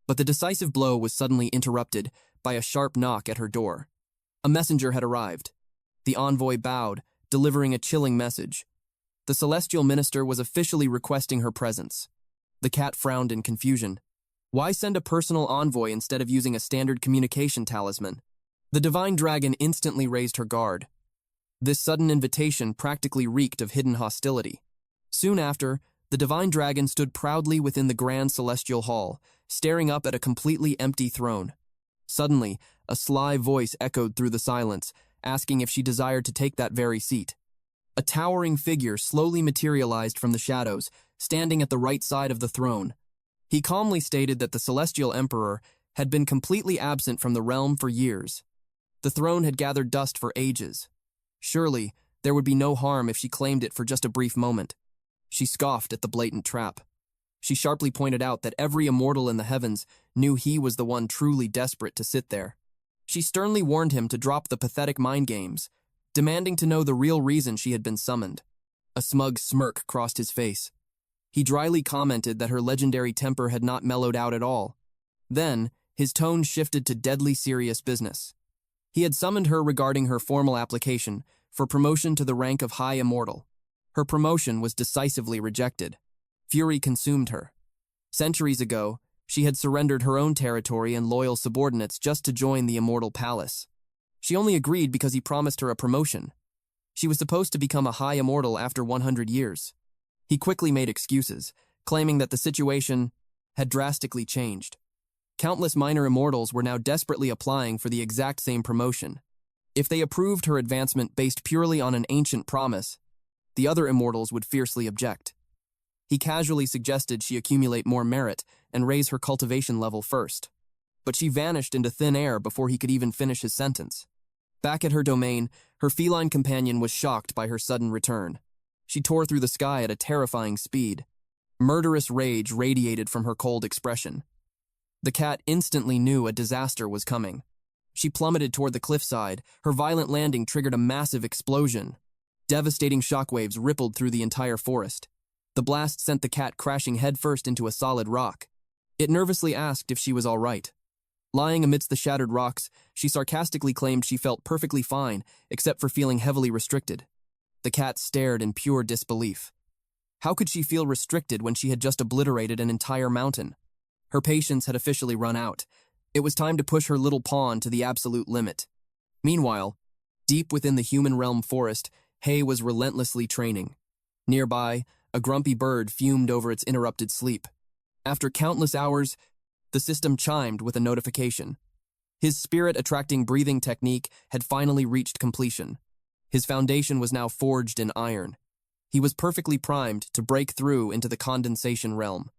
But the decisive blow was suddenly interrupted by a sharp knock at her door. A messenger had arrived. The envoy bowed, delivering a chilling message. The celestial minister was officially requesting her presence. The cat frowned in confusion. Why send a personal envoy instead of using a standard communication talisman? The divine dragon instantly raised her guard. This sudden invitation practically reeked of hidden hostility. Soon after, the divine dragon stood proudly within the grand celestial hall, staring up at a completely empty throne. Suddenly, a sly voice echoed through the silence, asking if she desired to take that very seat. A towering figure slowly materialized from the shadows, standing at the right side of the throne. He calmly stated that the celestial emperor had been completely absent from the realm for years. The throne had gathered dust for ages. Surely, there would be no harm if she claimed it for just a brief moment. She scoffed at the blatant trap. She sharply pointed out that every immortal in the heavens knew he was the one truly desperate to sit there. She sternly warned him to drop the pathetic mind games, demanding to know the real reason she had been summoned. A smug smirk crossed his face. He dryly commented that her legendary temper had not mellowed out at all. Then, his tone shifted to deadly serious business. He had summoned her regarding her formal application for promotion to the rank of High Immortal. Her promotion was decisively rejected. Fury consumed her. Centuries ago, she had surrendered her own territory and loyal subordinates just to join the Immortal Palace. She only agreed because he promised her a promotion. She was supposed to become a High Immortal after 100 years. He quickly made excuses, claiming that the situation had drastically changed. Countless minor immortals were now desperately applying for the exact same promotion. If they approved her advancement based purely on an ancient promise, the other immortals would fiercely object. He casually suggested she accumulate more merit and raise her cultivation level first. but she vanished into thin air before he could even finish his sentence. Back at her domain, her feline companion was shocked by her sudden return. She tore through the sky at a terrifying speed. Murderous rage radiated from her cold expression. The cat instantly knew a disaster was coming. She plummeted toward the cliffside. Her violent landing triggered a massive explosion. Devastating shockwaves rippled through the entire forest. The blast sent the cat crashing headfirst into a solid rock. It nervously asked if she was all right. Lying amidst the shattered rocks, she sarcastically claimed she felt perfectly fine, except for feeling heavily restricted. The cat stared in pure disbelief. How could she feel restricted when she had just obliterated an entire mountain? Her patience had officially run out. It was time to push her little pawn to the absolute limit. Meanwhile, deep within the human realm forest, Hay was relentlessly training. Nearby, a grumpy bird fumed over its interrupted sleep. After countless hours, the system chimed with a notification. His spirit-attracting breathing technique had finally reached completion. His foundation was now forged in iron. He was perfectly primed to break through into the condensation realm.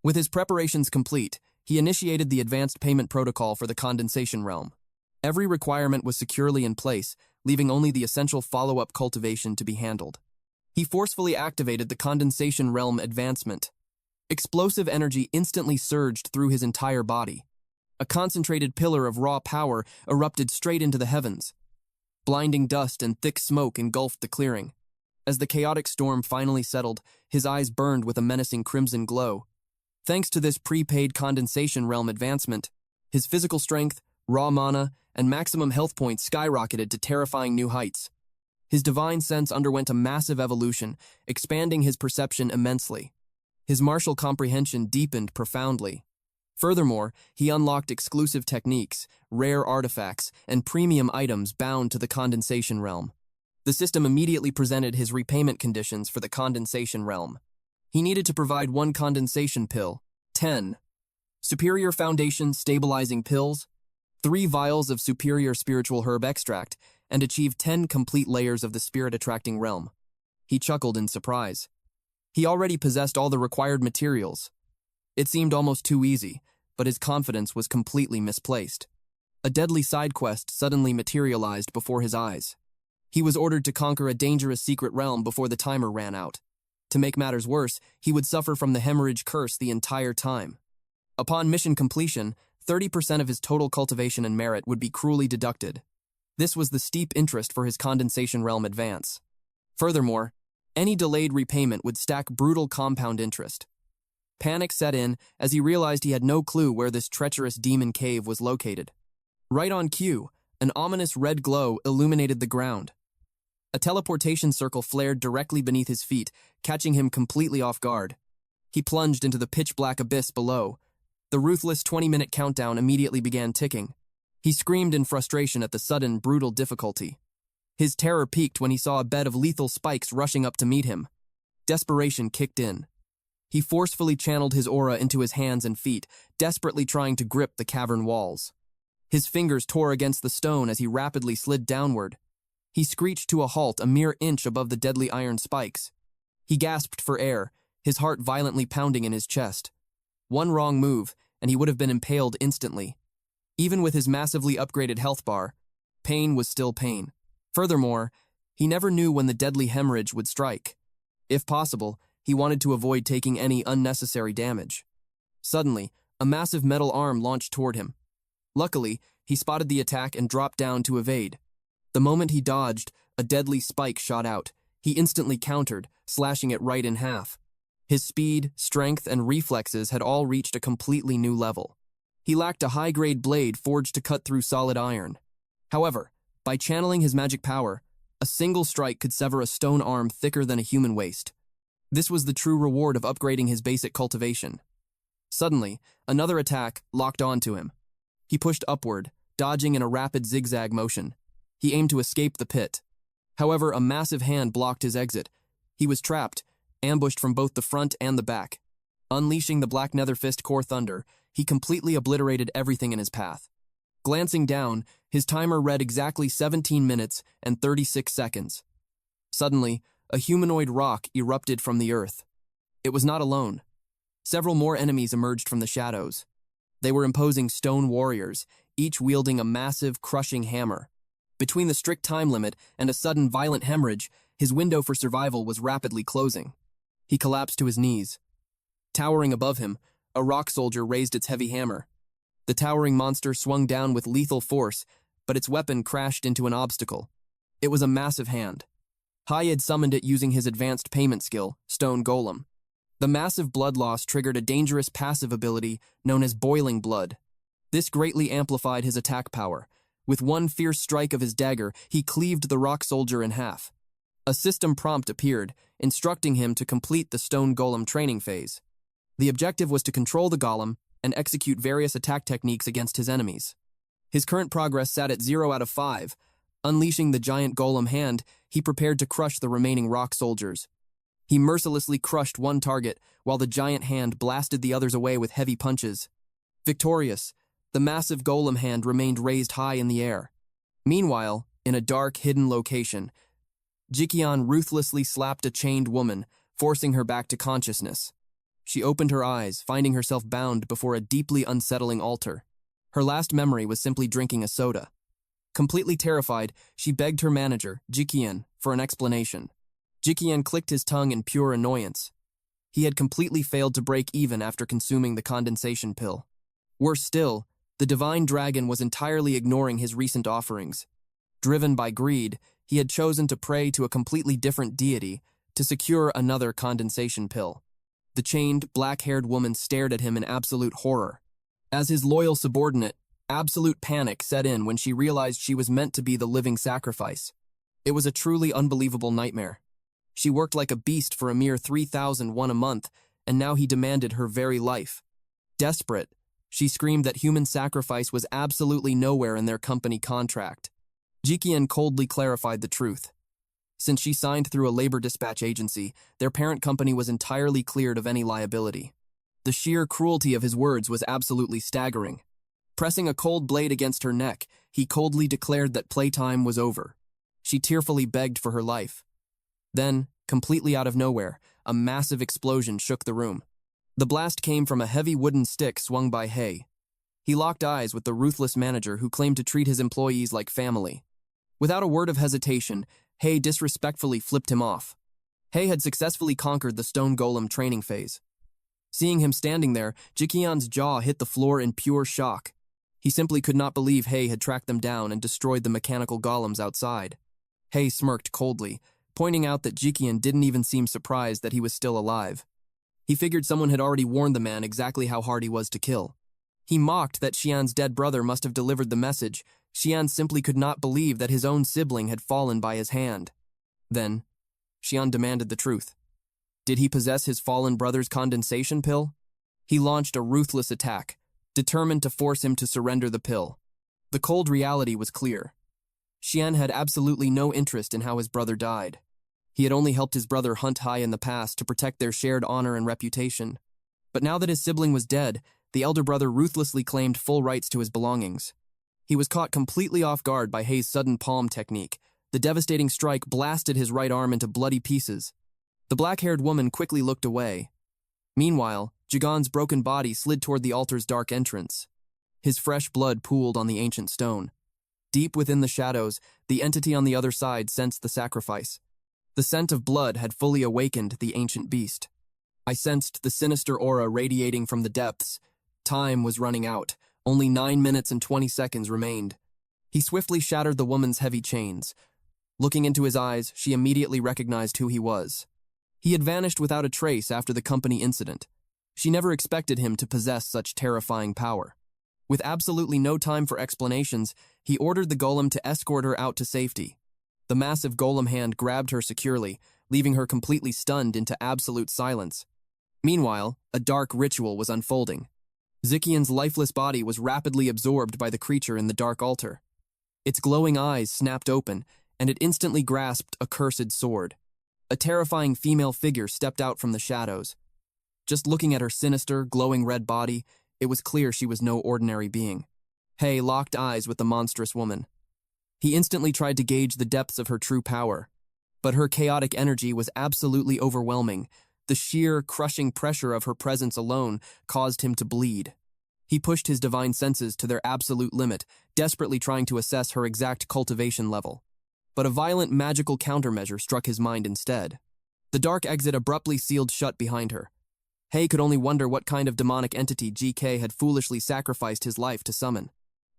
With his preparations complete, he initiated the advanced payment protocol for the condensation realm. Every requirement was securely in place, leaving only the essential follow-up cultivation to be handled. He forcefully activated the condensation realm advancement. Explosive energy instantly surged through his entire body. A concentrated pillar of raw power erupted straight into the heavens. Blinding dust and thick smoke engulfed the clearing. As the chaotic storm finally settled, his eyes burned with a menacing crimson glow. Thanks to this prepaid condensation realm advancement, his physical strength, raw mana, and maximum health points skyrocketed to terrifying new heights. His divine sense underwent a massive evolution, expanding his perception immensely. His martial comprehension deepened profoundly. Furthermore, he unlocked exclusive techniques, rare artifacts, and premium items bound to the condensation realm. The system immediately presented his repayment conditions for the condensation realm. He needed to provide 1 condensation pill, 10 superior foundation stabilizing pills, 3 vials of superior spiritual herb extract, and achieve 10 complete layers of the spirit-attracting realm. He chuckled in surprise. He already possessed all the required materials. It seemed almost too easy, but his confidence was completely misplaced. A deadly side quest suddenly materialized before his eyes. He was ordered to conquer a dangerous secret realm before the timer ran out. To make matters worse, he would suffer from the hemorrhage curse the entire time. Upon mission completion, 30% of his total cultivation and merit would be cruelly deducted. This was the steep interest for his condensation realm advance. Furthermore, any delayed repayment would stack brutal compound interest. Panic set in as he realized he had no clue where this treacherous demon cave was located. Right on cue, an ominous red glow illuminated the ground. A teleportation circle flared directly beneath his feet, catching him completely off guard. He plunged into the pitch-black abyss below. The ruthless 20-minute countdown immediately began ticking. He screamed in frustration at the sudden, brutal difficulty. His terror peaked when he saw a bed of lethal spikes rushing up to meet him. Desperation kicked in. He forcefully channeled his aura into his hands and feet, desperately trying to grip the cavern walls. His fingers tore against the stone as he rapidly slid downward. He screeched to a halt a mere inch above the deadly iron spikes. He gasped for air, his heart violently pounding in his chest. One wrong move, and he would have been impaled instantly. Even with his massively upgraded health bar, pain was still pain. Furthermore, he never knew when the deadly hemorrhage would strike. If possible, he wanted to avoid taking any unnecessary damage. Suddenly, a massive metal arm launched toward him. Luckily, he spotted the attack and dropped down to evade. The moment he dodged, a deadly spike shot out. He instantly countered, slashing it right in half. His speed, strength, and reflexes had all reached a completely new level. He lacked a high-grade blade forged to cut through solid iron. However, by channeling his magic power, a single strike could sever a stone arm thicker than a human waist. This was the true reward of upgrading his basic cultivation. Suddenly, another attack locked onto him. He pushed upward, dodging in a rapid zigzag motion. He aimed to escape the pit. However, a massive hand blocked his exit. He was trapped, ambushed from both the front and the back. Unleashing the Black Nether Fist Core Thunder, he completely obliterated everything in his path. Glancing down, his timer read exactly 17 minutes and 36 seconds. Suddenly, a humanoid rock erupted from the earth. It was not alone. Several more enemies emerged from the shadows. They were imposing stone warriors, each wielding a massive, crushing hammer. Between the strict time limit and a sudden violent hemorrhage, his window for survival was rapidly closing. He collapsed to his knees. Towering above him, a rock soldier raised its heavy hammer. The towering monster swung down with lethal force, but its weapon crashed into an obstacle. It was a massive hand. Hai had summoned it using his advanced payment skill, Stone Golem. The massive blood loss triggered a dangerous passive ability known as Boiling Blood. This greatly amplified his attack power. With one fierce strike of his dagger, he cleaved the rock soldier in half. A system prompt appeared, instructing him to complete the Stone Golem training phase. The objective was to control the golem and execute various attack techniques against his enemies. His current progress sat at 0 out of 5. Unleashing the giant golem hand, he prepared to crush the remaining rock soldiers. He mercilessly crushed one target, while the giant hand blasted the others away with heavy punches. Victorious, the massive golem hand remained raised high in the air. Meanwhile, in a dark, hidden location, Jiqian ruthlessly slapped a chained woman, forcing her back to consciousness. She opened her eyes, finding herself bound before a deeply unsettling altar. Her last memory was simply drinking a soda. Completely terrified, she begged her manager, Jiqian, for an explanation. Jiqian clicked his tongue in pure annoyance. He had completely failed to break even after consuming the condensation pill. Worse still, the divine dragon was entirely ignoring his recent offerings. Driven by greed, he had chosen to pray to a completely different deity to secure another condensation pill. The chained, black-haired woman stared at him in absolute horror. As his loyal subordinate, absolute panic set in when she realized she was meant to be the living sacrifice. It was a truly unbelievable nightmare. She worked like a beast for a mere 3,001 a month, and now he demanded her very life. Desperate, she screamed that human sacrifice was absolutely nowhere in their company contract. Jiqian coldly clarified the truth. Since she signed through a labor dispatch agency, their parent company was entirely cleared of any liability. The sheer cruelty of his words was absolutely staggering. Pressing a cold blade against her neck, he coldly declared that playtime was over. She tearfully begged for her life. Then, completely out of nowhere, a massive explosion shook the room. The blast came from a heavy wooden stick swung by Hay. He locked eyes with the ruthless manager who claimed to treat his employees like family. Without a word of hesitation, Hay disrespectfully flipped him off. Hay had successfully conquered the Stone Golem training phase. Seeing him standing there, Jiqian's jaw hit the floor in pure shock. He simply could not believe Hay had tracked them down and destroyed the mechanical golems outside. Hay smirked coldly, pointing out that Jiqian didn't even seem surprised that he was still alive. He figured someone had already warned the man exactly how hard he was to kill. He mocked that Xian's dead brother must have delivered the message. Xian simply could not believe that his own sibling had fallen by his hand. Then, Xian demanded the truth. Did he possess his fallen brother's condensation pill? He launched a ruthless attack, determined to force him to surrender the pill. The cold reality was clear. Xian had absolutely no interest in how his brother died. He had only helped his brother hunt high in the past to protect their shared honor and reputation. But now that his sibling was dead, the elder brother ruthlessly claimed full rights to his belongings. He was caught completely off guard by Hay's sudden palm technique. The devastating strike blasted his right arm into bloody pieces. The black-haired woman quickly looked away. Meanwhile, Jigan's broken body slid toward the altar's dark entrance. His fresh blood pooled on the ancient stone. Deep within the shadows, the entity on the other side sensed the sacrifice. The scent of blood had fully awakened the ancient beast. I sensed the sinister aura radiating from the depths. Time was running out. Only 9 minutes and 20 seconds remained. He swiftly shattered the woman's heavy chains. Looking into his eyes, she immediately recognized who he was. He had vanished without a trace after the company incident. She never expected him to possess such terrifying power. With absolutely no time for explanations, he ordered the golem to escort her out to safety. The massive golem hand grabbed her securely, leaving her completely stunned into absolute silence. Meanwhile, a dark ritual was unfolding. Zikian's lifeless body was rapidly absorbed by the creature in the dark altar. Its glowing eyes snapped open, and it instantly grasped a cursed sword. A terrifying female figure stepped out from the shadows. Just looking at her sinister, glowing red body, it was clear she was no ordinary being. Hay locked eyes with the monstrous woman. He instantly tried to gauge the depths of her true power, but her chaotic energy was absolutely overwhelming. The sheer, crushing pressure of her presence alone caused him to bleed. He pushed his divine senses to their absolute limit, desperately trying to assess her exact cultivation level. But a violent magical countermeasure struck his mind instead. The dark exit abruptly sealed shut behind her. Hay could only wonder what kind of demonic entity GK had foolishly sacrificed his life to summon.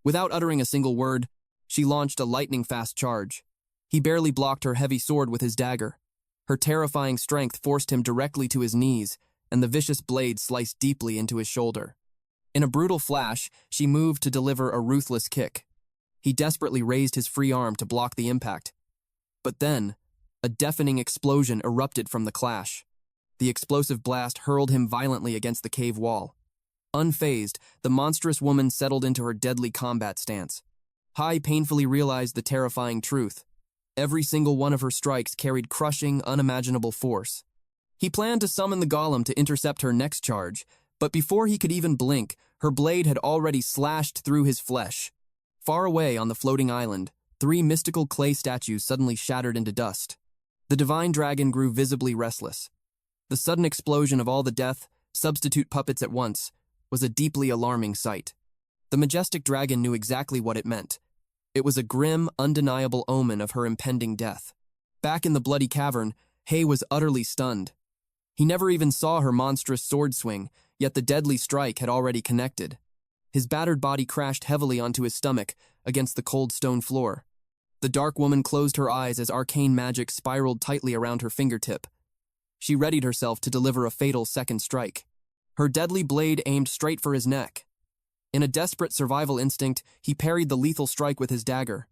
Without uttering a single word, she launched a lightning-fast charge. He barely blocked her heavy sword with his dagger. Her terrifying strength forced him directly to his knees, and the vicious blade sliced deeply into his shoulder. In a brutal flash, she moved to deliver a ruthless kick. He desperately raised his free arm to block the impact. But then, a deafening explosion erupted from the clash. The explosive blast hurled him violently against the cave wall. Unfazed, the monstrous woman settled into her deadly combat stance. Hai painfully realized the terrifying truth. Every single one of her strikes carried crushing, unimaginable force. He planned to summon the golem to intercept her next charge, but before he could even blink, her blade had already slashed through his flesh. Far away on the floating island, 3 mystical clay statues suddenly shattered into dust. The divine dragon grew visibly restless. The sudden explosion of all the death, substitute puppets at once, was a deeply alarming sight. The majestic dragon knew exactly what it meant. It was a grim, undeniable omen of her impending death. Back in the bloody cavern, Hay was utterly stunned. He never even saw her monstrous sword swing, yet the deadly strike had already connected. His battered body crashed heavily onto his stomach against the cold stone floor. The dark woman closed her eyes as arcane magic spiraled tightly around her fingertip. She readied herself to deliver a fatal second strike. Her deadly blade aimed straight for his neck. In a desperate survival instinct, he parried the lethal strike with his dagger.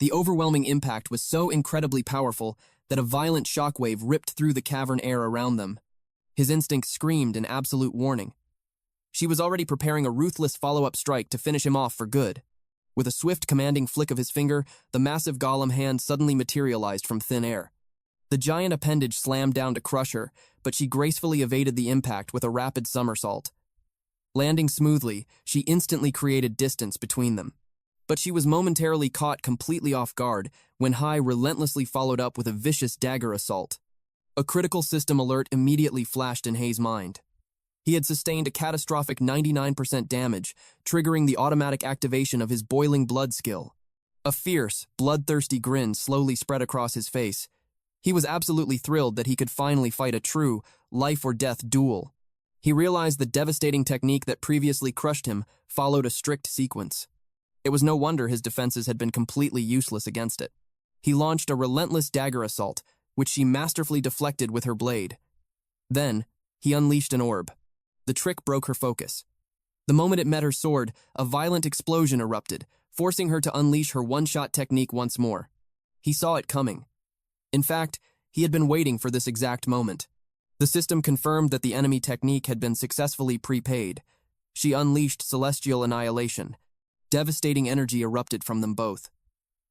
The overwhelming impact was so incredibly powerful that a violent shockwave ripped through the cavern air around them. His instinct screamed in absolute warning. She was already preparing a ruthless follow-up strike to finish him off for good. With a swift, commanding flick of his finger, the massive golem hand suddenly materialized from thin air. The giant appendage slammed down to crush her, but she gracefully evaded the impact with a rapid somersault. Landing smoothly, she instantly created distance between them. But she was momentarily caught completely off guard when Hai relentlessly followed up with a vicious dagger assault. A critical system alert immediately flashed in Hei's mind. He had sustained a catastrophic 99% damage, triggering the automatic activation of his boiling blood skill. A fierce, bloodthirsty grin slowly spread across his face. He was absolutely thrilled that he could finally fight a true, life-or-death duel. He realized the devastating technique that previously crushed him followed a strict sequence. It was no wonder his defenses had been completely useless against it. He launched a relentless dagger assault, which she masterfully deflected with her blade. Then, he unleashed an orb. The trick broke her focus. The moment it met her sword, a violent explosion erupted, forcing her to unleash her one-shot technique once more. He saw it coming. In fact, he had been waiting for this exact moment. The system confirmed that the enemy technique had been successfully prepaid. She unleashed celestial annihilation. Devastating energy erupted from them both.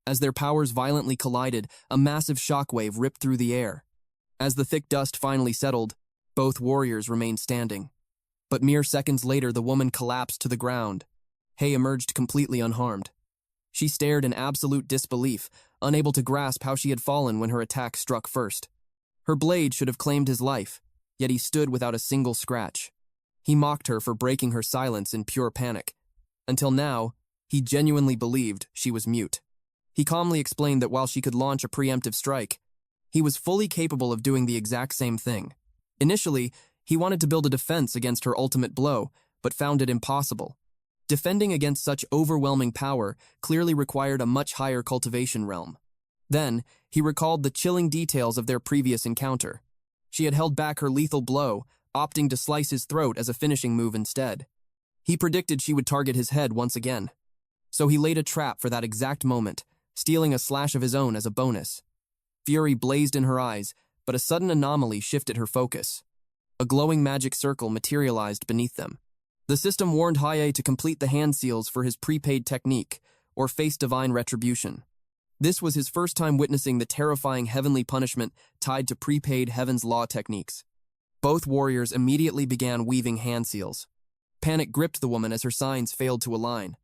As their powers violently collided, a massive shockwave ripped through the air. As the thick dust finally settled, both warriors remained standing. But mere seconds later, the woman collapsed to the ground. Hay emerged completely unharmed. She stared in absolute disbelief, unable to grasp how she had fallen when her attack struck first. Her blade should have claimed his life, yet he stood without a single scratch. He mocked her for breaking her silence in pure panic. Until now, he genuinely believed she was mute. He calmly explained that while she could launch a preemptive strike, he was fully capable of doing the exact same thing. Initially, he wanted to build a defense against her ultimate blow, but found it impossible. Defending against such overwhelming power clearly required a much higher cultivation realm. Then, he recalled the chilling details of their previous encounter. She had held back her lethal blow, opting to slice his throat as a finishing move instead. He predicted she would target his head once again. So he laid a trap for that exact moment, stealing a slash of his own as a bonus. Fury blazed in her eyes, but a sudden anomaly shifted her focus. A glowing magic circle materialized beneath them. The system warned Haye to complete the hand seals for his prepaid technique, or face divine retribution. This was his first time witnessing the terrifying heavenly punishment tied to prepaid heaven's law techniques. Both warriors immediately began weaving hand seals. Panic gripped the woman as her signs failed to align.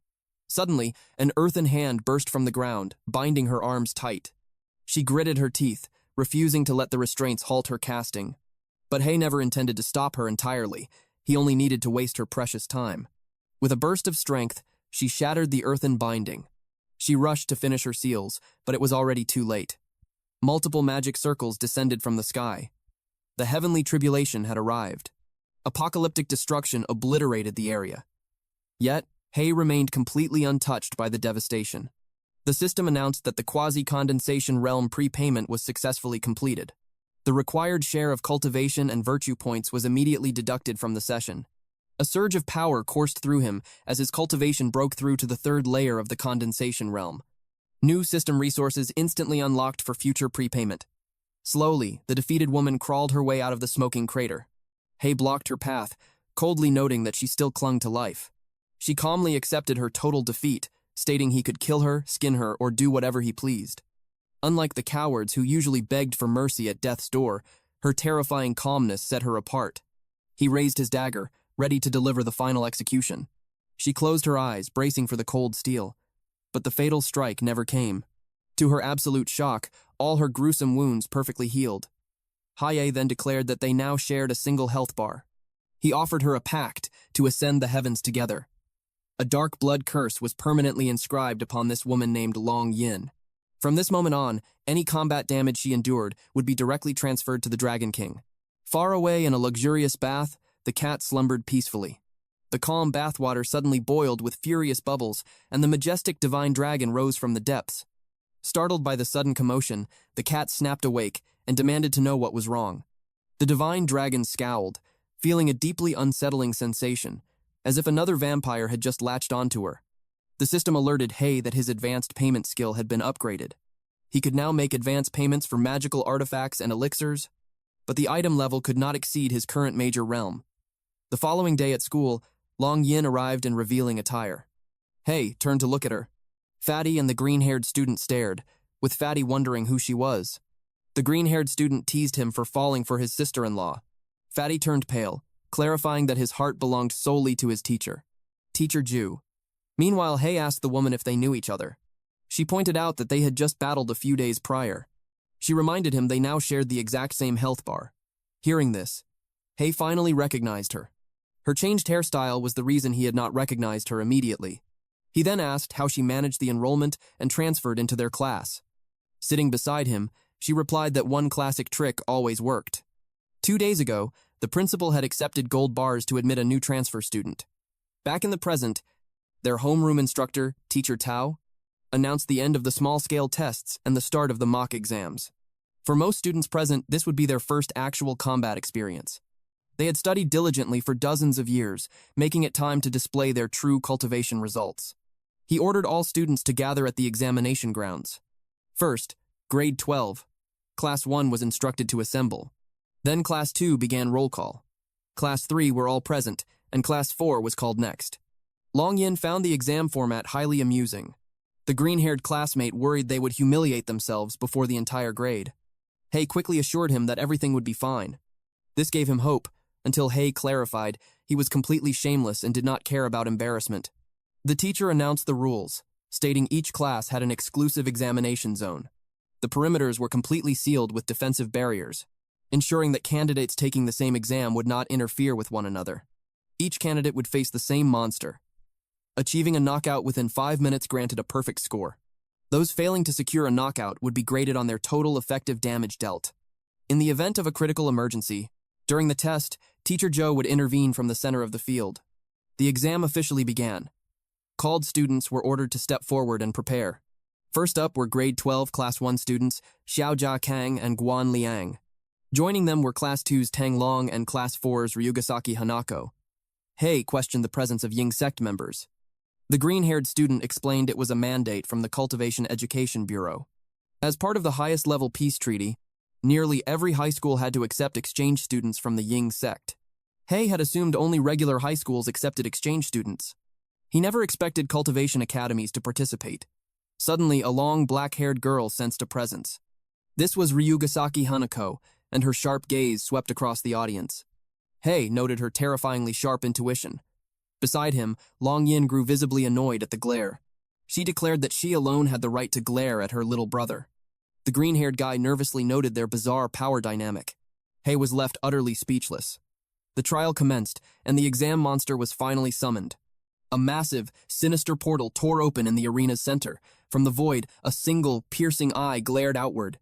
Suddenly, an earthen hand burst from the ground, binding her arms tight. She gritted her teeth, refusing to let the restraints halt her casting. But Hay never intended to stop her entirely. He only needed to waste her precious time. With a burst of strength, she shattered the earthen binding. She rushed to finish her seals, but it was already too late. Multiple magic circles descended from the sky. The heavenly tribulation had arrived. Apocalyptic destruction obliterated the area. Yet, Hay remained completely untouched by the devastation. The system announced that the quasi-condensation realm prepayment was successfully completed. The required share of cultivation and virtue points was immediately deducted from the session. A surge of power coursed through him as his cultivation broke through to the third layer of the condensation realm. New system resources instantly unlocked for future prepayment. Slowly, the defeated woman crawled her way out of the smoking crater. Hay blocked her path, coldly noting that she still clung to life. She calmly accepted her total defeat, stating he could kill her, skin her, or do whatever he pleased. Unlike the cowards who usually begged for mercy at death's door, her terrifying calmness set her apart. He raised his dagger, ready to deliver the final execution. She closed her eyes, bracing for the cold steel. But the fatal strike never came. To her absolute shock, all her gruesome wounds perfectly healed. Haye then declared that they now shared a single health bar. He offered her a pact to ascend the heavens together. A dark blood curse was permanently inscribed upon this woman named Long Yin. From this moment on, any combat damage she endured would be directly transferred to the Dragon King. Far away in a luxurious bath, the cat slumbered peacefully. The calm bathwater suddenly boiled with furious bubbles, and the majestic divine dragon rose from the depths. Startled by the sudden commotion, the cat snapped awake and demanded to know what was wrong. The divine dragon scowled, feeling a deeply unsettling sensation, as if another vampire had just latched onto her. The system alerted Hay that his advanced payment skill had been upgraded. He could now make advance payments for magical artifacts and elixirs, but the item level could not exceed his current major realm. The following day at school, Long Yin arrived in revealing attire. Hay turned to look at her. Fatty and the green-haired student stared, with Fatty wondering who she was. The green-haired student teased him for falling for his sister-in-law. Fatty turned pale, clarifying that his heart belonged solely to his teacher, Teacher Ju. Meanwhile, Hay asked the woman if they knew each other. She pointed out that they had just battled a few days prior. She reminded him they now shared the exact same health bar. Hearing this, Hay finally recognized her. Her changed hairstyle was the reason he had not recognized her immediately. He then asked how she managed the enrollment and transferred into their class. Sitting beside him, she replied that one classic trick always worked. 2 days ago, the principal had accepted gold bars to admit a new transfer student. Back in the present, their homeroom instructor, Teacher Tao, announced the end of the small-scale tests and the start of the mock exams. For most students present, this would be their first actual combat experience. They had studied diligently for dozens of years, making it time to display their true cultivation results. He ordered all students to gather at the examination grounds. First, grade 12. Class 1 was instructed to assemble. Then Class 2 began roll call. Class 3 were all present, and Class 4 was called next. Long Yin found the exam format highly amusing. The green-haired classmate worried they would humiliate themselves before the entire grade. Hay quickly assured him that everything would be fine. This gave him hope, until Hay clarified he was completely shameless and did not care about embarrassment. The teacher announced the rules, stating each class had an exclusive examination zone. The perimeters were completely sealed with defensive barriers, ensuring that candidates taking the same exam would not interfere with one another. Each candidate would face the same monster. Achieving a knockout within 5 minutes granted a perfect score. Those failing to secure a knockout would be graded on their total effective damage dealt. In the event of a critical emergency, during the test, Teacher Joe would intervene from the center of the field. The exam officially began. Called students were ordered to step forward and prepare. First up were grade 12 Class 1 students, Xiaojia Kang and Guan Liang. Joining them were Class 2's Tang Long and Class 4's Ryugasaki Hanako. Hay questioned the presence of Ying sect members. The green-haired student explained it was a mandate from the Cultivation Education Bureau. As part of the highest-level peace treaty, nearly every high school had to accept exchange students from the Ying sect. Hay had assumed only regular high schools accepted exchange students. He never expected cultivation academies to participate. Suddenly, a long, black-haired girl sensed a presence. This was Ryugasaki Hanako, and her sharp gaze swept across the audience. Hay noted her terrifyingly sharp intuition. Beside him, Long Yin grew visibly annoyed at the glare. She declared that she alone had the right to glare at her little brother. The green-haired guy nervously noted their bizarre power dynamic. Hay was left utterly speechless. The trial commenced, and the exam monster was finally summoned. A massive, sinister portal tore open in the arena's center. From the void, a single, piercing eye glared outward.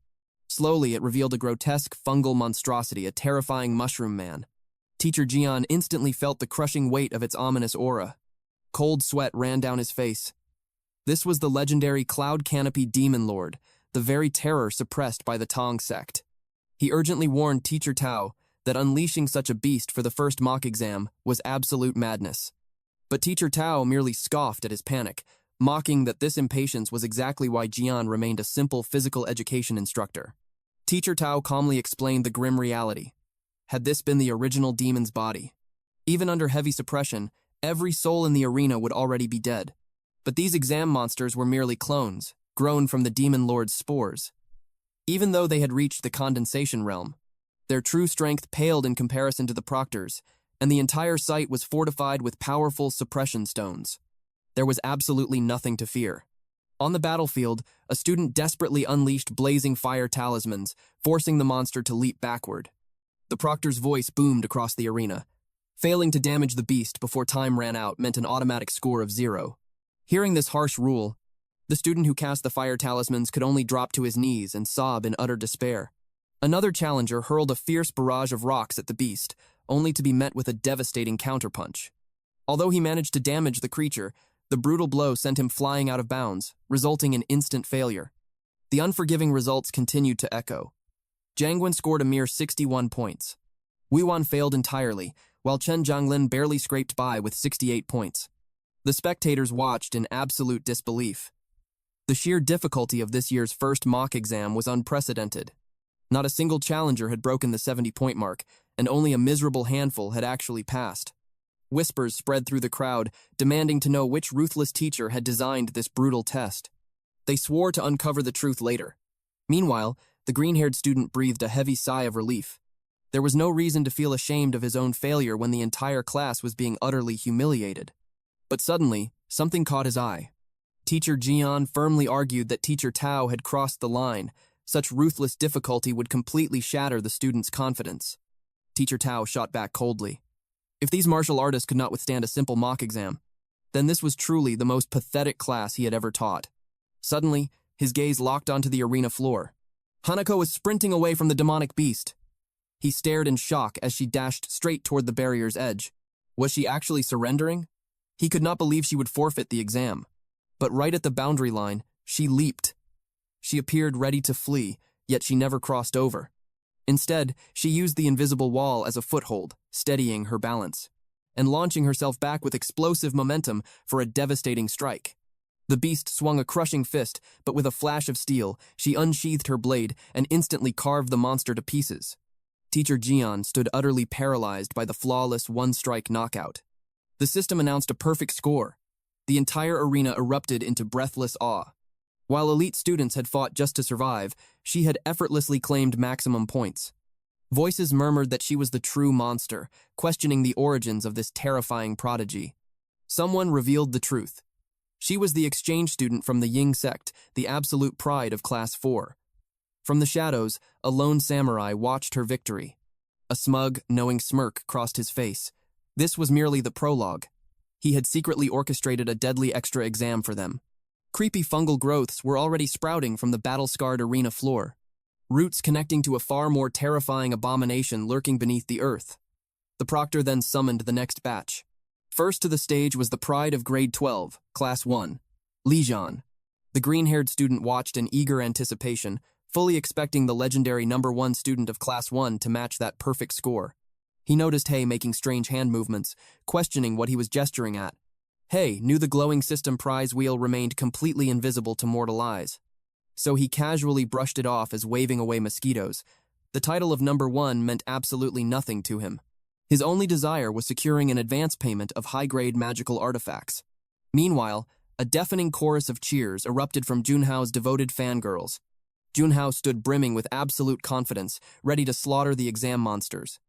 Slowly, it revealed a grotesque fungal monstrosity, a terrifying mushroom man. Teacher Jian instantly felt the crushing weight of its ominous aura. Cold sweat ran down his face. This was the legendary Cloud Canopy Demon Lord, the very terror suppressed by the Tong sect. He urgently warned Teacher Tao that unleashing such a beast for the first mock exam was absolute madness. But Teacher Tao merely scoffed at his panic, mocking that this impatience was exactly why Jian remained a simple physical education instructor. Teacher Tao calmly explained the grim reality. Had this been the original demon's body, even under heavy suppression, every soul in the arena would already be dead. But these exam monsters were merely clones, grown from the demon lord's spores. Even though they had reached the condensation realm, their true strength paled in comparison to the proctors, and the entire site was fortified with powerful suppression stones. There was absolutely nothing to fear. On the battlefield, a student desperately unleashed blazing fire talismans, forcing the monster to leap backward. The proctor's voice boomed across the arena. Failing to damage the beast before time ran out meant an automatic score of 0. Hearing this harsh rule, the student who cast the fire talismans could only drop to his knees and sob in utter despair. Another challenger hurled a fierce barrage of rocks at the beast, only to be met with a devastating counterpunch. Although he managed to damage the creature, the brutal blow sent him flying out of bounds, resulting in instant failure. The unforgiving results continued to echo. Jiangwen scored a mere 61 points. Wuwan failed entirely, while Chen Zhanglin barely scraped by with 68 points. The spectators watched in absolute disbelief. The sheer difficulty of this year's first mock exam was unprecedented. Not a single challenger had broken the 70-point mark, and only a miserable handful had actually passed. Whispers spread through the crowd, demanding to know which ruthless teacher had designed this brutal test. They swore to uncover the truth later. Meanwhile, the green-haired student breathed a heavy sigh of relief. There was no reason to feel ashamed of his own failure when the entire class was being utterly humiliated. But suddenly, something caught his eye. Teacher Jian firmly argued that Teacher Tao had crossed the line. Such ruthless difficulty would completely shatter the student's confidence. Teacher Tao shot back coldly. If these martial artists could not withstand a simple mock exam, then this was truly the most pathetic class he had ever taught. Suddenly, his gaze locked onto the arena floor. Hanako was sprinting away from the demonic beast. He stared in shock as she dashed straight toward the barrier's edge. Was she actually surrendering? He could not believe she would forfeit the exam. But right at the boundary line, she leaped. She appeared ready to flee, yet she never crossed over. Instead, she used the invisible wall as a foothold, steadying her balance, and launching herself back with explosive momentum for a devastating strike. The beast swung a crushing fist, but with a flash of steel, she unsheathed her blade and instantly carved the monster to pieces. Teacher Jian stood utterly paralyzed by the flawless one-strike knockout. The system announced a perfect score. The entire arena erupted into breathless awe. While elite students had fought just to survive, she had effortlessly claimed maximum points. Voices murmured that she was the true monster, questioning the origins of this terrifying prodigy. Someone revealed the truth. She was the exchange student from the Ying sect, the absolute pride of Class 4. From the shadows, a lone samurai watched her victory. A smug, knowing smirk crossed his face. This was merely the prologue. He had secretly orchestrated a deadly extra exam for them. Creepy fungal growths were already sprouting from the battle-scarred arena floor, roots connecting to a far more terrifying abomination lurking beneath the earth. The proctor then summoned the next batch. First to the stage was the pride of Grade 12, Class 1, Li Zhan. The green-haired student watched in eager anticipation, fully expecting the legendary #1 student of Class 1 to match that perfect score. He noticed Hei making strange hand movements, questioning what he was gesturing at. Hei knew the glowing system prize wheel remained completely invisible to mortal eyes. So he casually brushed it off as waving away mosquitoes. The title of #1 meant absolutely nothing to him. His only desire was securing an advance payment of high-grade magical artifacts. Meanwhile, a deafening chorus of cheers erupted from Junhao's devoted fangirls. Junhao stood brimming with absolute confidence, ready to slaughter the exam monsters.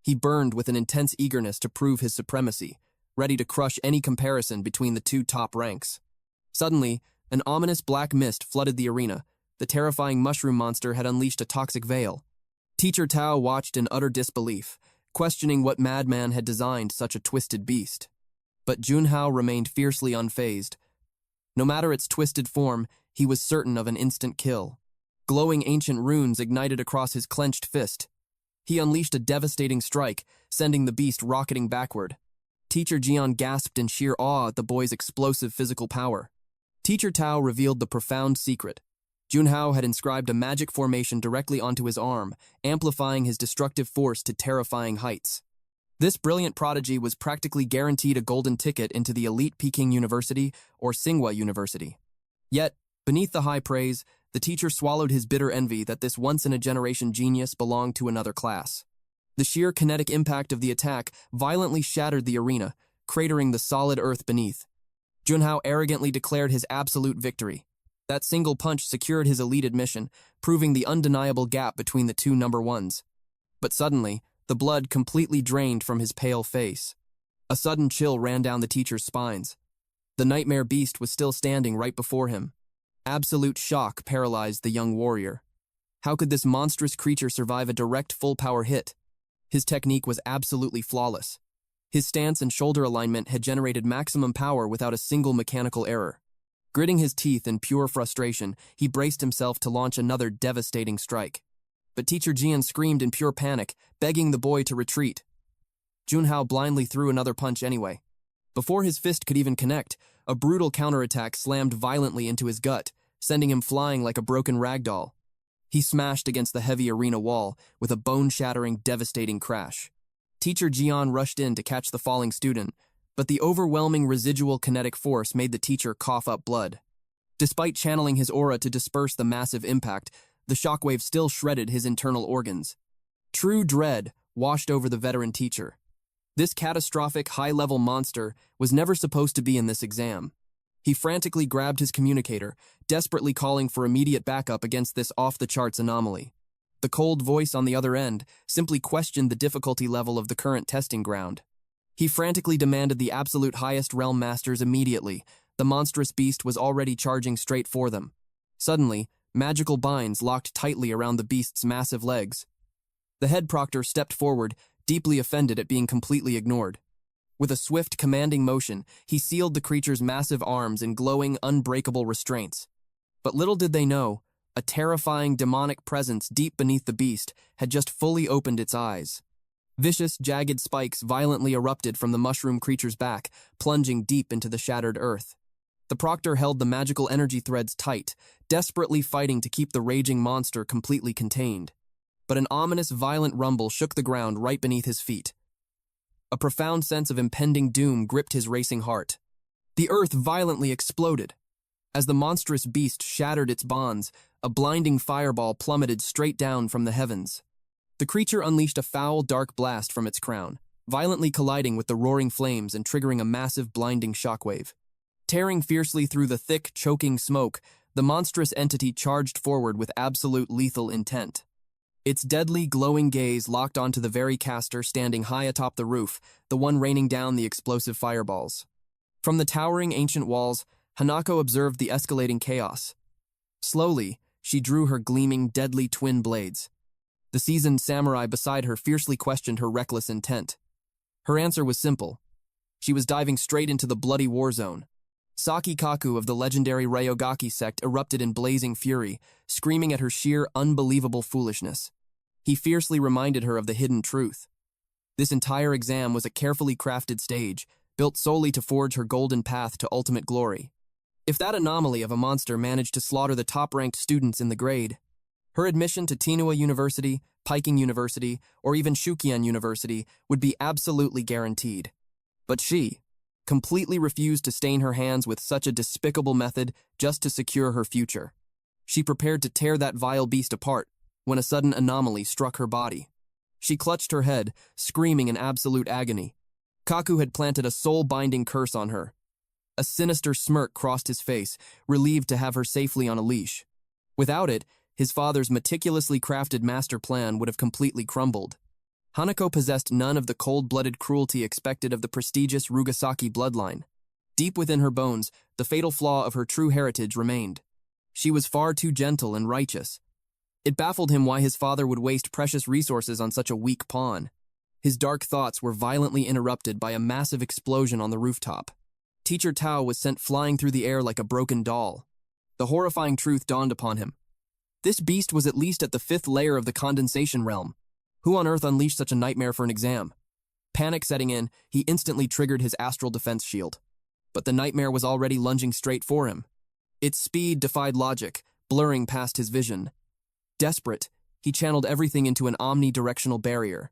He burned with an intense eagerness to prove his supremacy, ready to crush any comparison between the two top ranks. Suddenly, an ominous black mist flooded the arena. The terrifying mushroom monster had unleashed a toxic veil. Teacher Tao watched in utter disbelief, questioning what madman had designed such a twisted beast. But Junhao remained fiercely unfazed. No matter its twisted form, he was certain of an instant kill. Glowing ancient runes ignited across his clenched fist. He unleashed a devastating strike, sending the beast rocketing backward. Teacher Jian gasped in sheer awe at the boy's explosive physical power. Teacher Tao revealed the profound secret. Junhao had inscribed a magic formation directly onto his arm, amplifying his destructive force to terrifying heights. This brilliant prodigy was practically guaranteed a golden ticket into the elite Peking University or Tsinghua University. Yet, beneath the high praise, the teacher swallowed his bitter envy that this once-in-a-generation genius belonged to another class. The sheer kinetic impact of the attack violently shattered the arena, cratering the solid earth beneath. Junhao arrogantly declared his absolute victory. That single punch secured his elite admission, proving the undeniable gap between the two number ones. But suddenly, the blood completely drained from his pale face. A sudden chill ran down the teacher's spines. The nightmare beast was still standing right before him. Absolute shock paralyzed the young warrior. How could this monstrous creature survive a direct full-power hit? His technique was absolutely flawless. His stance and shoulder alignment had generated maximum power without a single mechanical error. Gritting his teeth in pure frustration, he braced himself to launch another devastating strike. But Teacher Jian screamed in pure panic, begging the boy to retreat. Junhao blindly threw another punch anyway. Before his fist could even connect, a brutal counterattack slammed violently into his gut, sending him flying like a broken ragdoll. He smashed against the heavy arena wall with a bone-shattering, devastating crash. Teacher Jian rushed in to catch the falling student, but the overwhelming residual kinetic force made the teacher cough up blood. Despite channeling his aura to disperse the massive impact, the shockwave still shredded his internal organs. True dread washed over the veteran teacher. This catastrophic, high-level monster was never supposed to be in this exam. He frantically grabbed his communicator, desperately calling for immediate backup against this off-the-charts anomaly. The cold voice on the other end simply questioned the difficulty level of the current testing ground. He frantically demanded the absolute highest realm masters immediately. The monstrous beast was already charging straight for them. Suddenly, magical binds locked tightly around the beast's massive legs. The head proctor stepped forward, deeply offended at being completely ignored. With a swift, commanding motion, he sealed the creature's massive arms in glowing, unbreakable restraints. But little did they know, a terrifying demonic presence deep beneath the beast had just fully opened its eyes. Vicious, jagged spikes violently erupted from the mushroom creature's back, plunging deep into the shattered earth. The proctor held the magical energy threads tight, desperately fighting to keep the raging monster completely contained. But an ominous, violent rumble shook the ground right beneath his feet. A profound sense of impending doom gripped his racing heart. The earth violently exploded. As the monstrous beast shattered its bonds, a blinding fireball plummeted straight down from the heavens. The creature unleashed a foul, dark blast from its crown, violently colliding with the roaring flames and triggering a massive, blinding shockwave. Tearing fiercely through the thick, choking smoke, the monstrous entity charged forward with absolute lethal intent. Its deadly, glowing gaze locked onto the very caster standing high atop the roof, the one raining down the explosive fireballs. From the towering ancient walls, Hanako observed the escalating chaos. Slowly, she drew her gleaming, deadly twin blades. The seasoned samurai beside her fiercely questioned her reckless intent. Her answer was simple. She was diving straight into the bloody war zone. Saki Kaku of the legendary Ryogaki sect erupted in blazing fury, screaming at her sheer, unbelievable foolishness. He fiercely reminded her of the hidden truth. This entire exam was a carefully crafted stage, built solely to forge her golden path to ultimate glory. If that anomaly of a monster managed to slaughter the top-ranked students in the grade, her admission to Tsinghua University, Peking University, or even Shuqian University would be absolutely guaranteed. But she completely refused to stain her hands with such a despicable method just to secure her future. She prepared to tear that vile beast apart when a sudden anomaly struck her body. She clutched her head, screaming in absolute agony. Kaku had planted a soul-binding curse on her. A sinister smirk crossed his face, relieved to have her safely on a leash. Without it, his father's meticulously crafted master plan would have completely crumbled. Hanako possessed none of the cold-blooded cruelty expected of the prestigious Rugasaki bloodline. Deep within her bones, the fatal flaw of her true heritage remained. She was far too gentle and righteous. It baffled him why his father would waste precious resources on such a weak pawn. His dark thoughts were violently interrupted by a massive explosion on the rooftop. Teacher Tao was sent flying through the air like a broken doll. The horrifying truth dawned upon him. This beast was at least at the 5th layer of the condensation realm. Who on earth unleashed such a nightmare for an exam? Panic setting in, he instantly triggered his astral defense shield. But the nightmare was already lunging straight for him. Its speed defied logic, blurring past his vision. Desperate, he channeled everything into an omnidirectional barrier.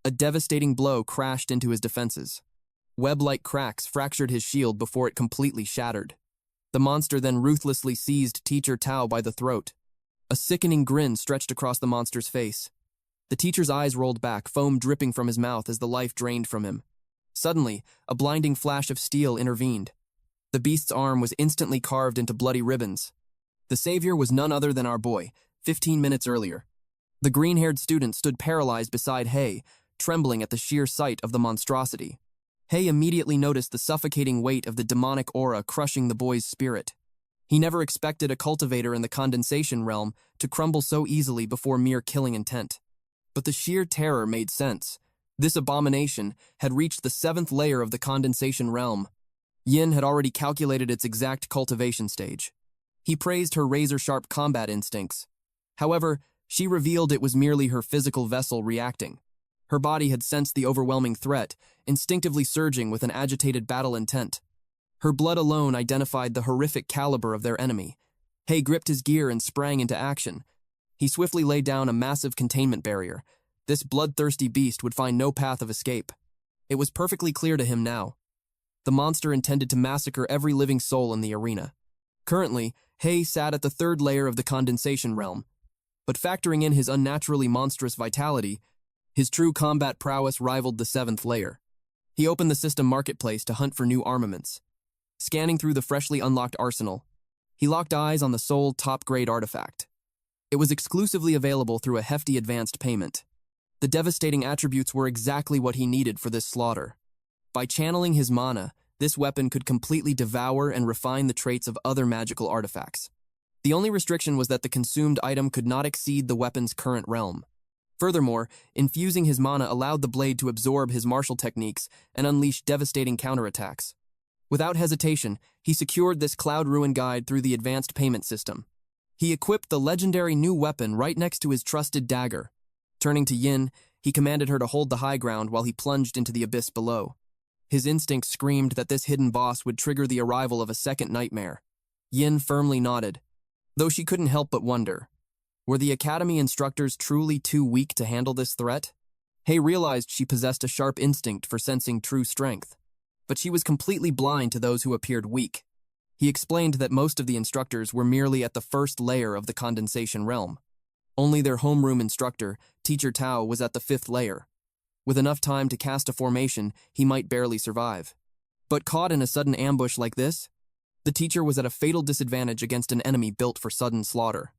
A devastating blow crashed into his defenses. Web-like cracks fractured his shield before it completely shattered. The monster then ruthlessly seized Teacher Tao by the throat. A sickening grin stretched across the monster's face. The teacher's eyes rolled back, foam dripping from his mouth as the life drained from him. Suddenly, a blinding flash of steel intervened. The beast's arm was instantly carved into bloody ribbons. The savior was none other than our boy, 15 minutes earlier. The green-haired student stood paralyzed beside Hay, trembling at the sheer sight of the monstrosity. Hay immediately noticed the suffocating weight of the demonic aura crushing the boy's spirit. He never expected a cultivator in the condensation realm to crumble so easily before mere killing intent. But the sheer terror made sense. This abomination had reached the 7th layer of the condensation realm. Yin had already calculated its exact cultivation stage. He praised her razor-sharp combat instincts. However, she revealed it was merely her physical vessel reacting. Her body had sensed the overwhelming threat, instinctively surging with an agitated battle intent. Her blood alone identified the horrific caliber of their enemy. Hay gripped his gear and sprang into action. He swiftly laid down a massive containment barrier. This bloodthirsty beast would find no path of escape. It was perfectly clear to him now. The monster intended to massacre every living soul in the arena. Currently, Hay sat at the 3rd layer of the condensation realm. But factoring in his unnaturally monstrous vitality, his true combat prowess rivaled the 7th layer. He opened the system marketplace to hunt for new armaments. Scanning through the freshly unlocked arsenal, he locked eyes on the sole top-grade artifact. It was exclusively available through a hefty advanced payment. The devastating attributes were exactly what he needed for this slaughter. By channeling his mana, this weapon could completely devour and refine the traits of other magical artifacts. The only restriction was that the consumed item could not exceed the weapon's current realm. Furthermore, infusing his mana allowed the blade to absorb his martial techniques and unleash devastating counterattacks. Without hesitation, he secured this Cloud Ruin guide through the advanced payment system. He equipped the legendary new weapon right next to his trusted dagger. Turning to Yin, he commanded her to hold the high ground while he plunged into the abyss below. His instinct screamed that this hidden boss would trigger the arrival of a second nightmare. Yin firmly nodded, though she couldn't help but wonder. Were the academy instructors truly too weak to handle this threat? Hay realized she possessed a sharp instinct for sensing true strength, but she was completely blind to those who appeared weak. He explained that most of the instructors were merely at the 1st layer of the condensation realm. Only their homeroom instructor, Teacher Tao, was at the 5th layer. With enough time to cast a formation, he might barely survive. But caught in a sudden ambush like this, the teacher was at a fatal disadvantage against an enemy built for sudden slaughter.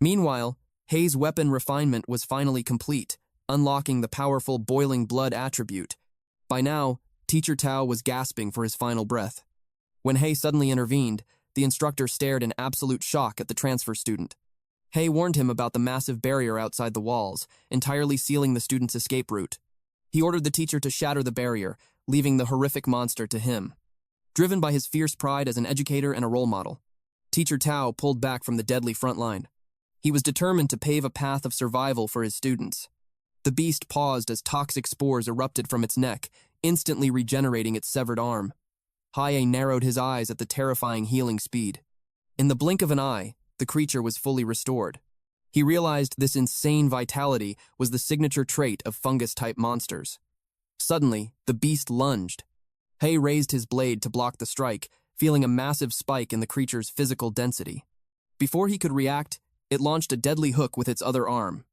Meanwhile, Hay's weapon refinement was finally complete, unlocking the powerful boiling blood attribute. By now, Teacher Tao was gasping for his final breath. When Hay suddenly intervened, the instructor stared in absolute shock at the transfer student. Hay warned him about the massive barrier outside the walls, entirely sealing the student's escape route. He ordered the teacher to shatter the barrier, leaving the horrific monster to him. Driven by his fierce pride as an educator and a role model, Teacher Tao pulled back from the deadly front line. He was determined to pave a path of survival for his students. The beast paused as toxic spores erupted from its neck, instantly regenerating its severed arm. Haye narrowed his eyes at the terrifying healing speed. In the blink of an eye, the creature was fully restored. He realized this insane vitality was the signature trait of fungus-type monsters. Suddenly, the beast lunged. Hay raised his blade to block the strike, feeling a massive spike in the creature's physical density. Before he could react, it launched a deadly hook with its other arm.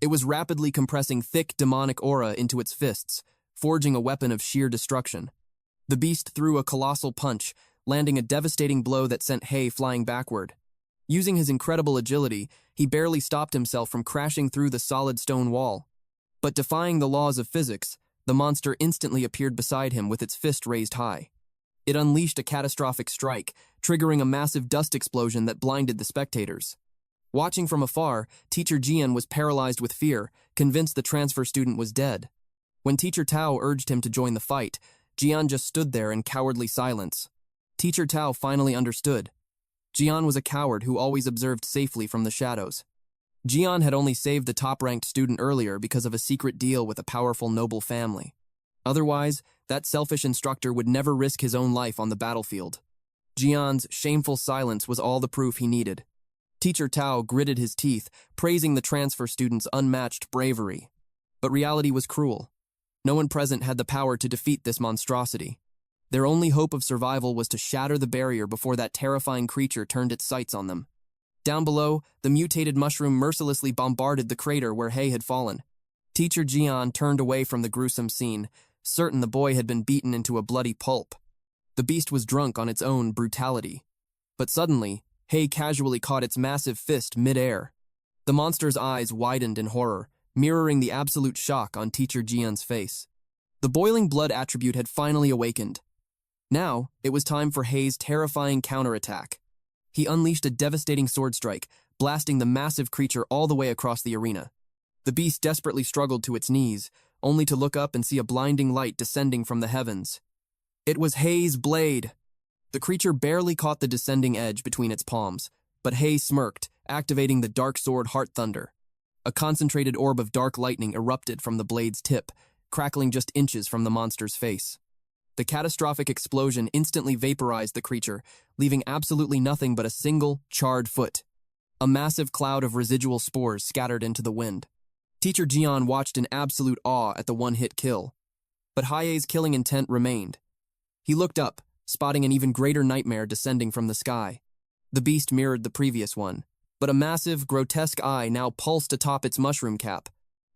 It was rapidly compressing thick demonic aura into its fists, forging a weapon of sheer destruction. The beast threw a colossal punch, landing a devastating blow that sent Hay flying backward. Using his incredible agility, he barely stopped himself from crashing through the solid stone wall. But defying the laws of physics, the monster instantly appeared beside him with its fist raised high. It unleashed a catastrophic strike, triggering a massive dust explosion that blinded the spectators. Watching from afar, Teacher Jian was paralyzed with fear, convinced the transfer student was dead. When Teacher Tao urged him to join the fight, Jian just stood there in cowardly silence. Teacher Tao finally understood. Jian was a coward who always observed safely from the shadows. Jian had only saved the top-ranked student earlier because of a secret deal with a powerful noble family. Otherwise, that selfish instructor would never risk his own life on the battlefield. Jian's shameful silence was all the proof he needed. Teacher Tao gritted his teeth, praising the transfer student's unmatched bravery. But reality was cruel. No one present had the power to defeat this monstrosity. Their only hope of survival was to shatter the barrier before that terrifying creature turned its sights on them. Down below, the mutated mushroom mercilessly bombarded the crater where He had fallen. Teacher Jian turned away from the gruesome scene, certain the boy had been beaten into a bloody pulp. The beast was drunk on its own brutality. But suddenly, He casually caught its massive fist mid-air. The monster's eyes widened in horror, mirroring the absolute shock on Teacher Jian's face. The boiling blood attribute had finally awakened. Now, it was time for He's terrifying counterattack. He unleashed a devastating sword strike, blasting the massive creature all the way across the arena. The beast desperately struggled to its knees, only to look up and see a blinding light descending from the heavens. It was He's blade. The creature barely caught the descending edge between its palms, but He smirked, activating the dark sword Heart Thunder. A concentrated orb of dark lightning erupted from the blade's tip, crackling just inches from the monster's face. The catastrophic explosion instantly vaporized the creature, leaving absolutely nothing but a single, charred foot. A massive cloud of residual spores scattered into the wind. Teacher Jian watched in absolute awe at the one-hit kill. But Hye's killing intent remained. He looked up, spotting an even greater nightmare descending from the sky. The beast mirrored the previous one, but a massive, grotesque eye now pulsed atop its mushroom cap.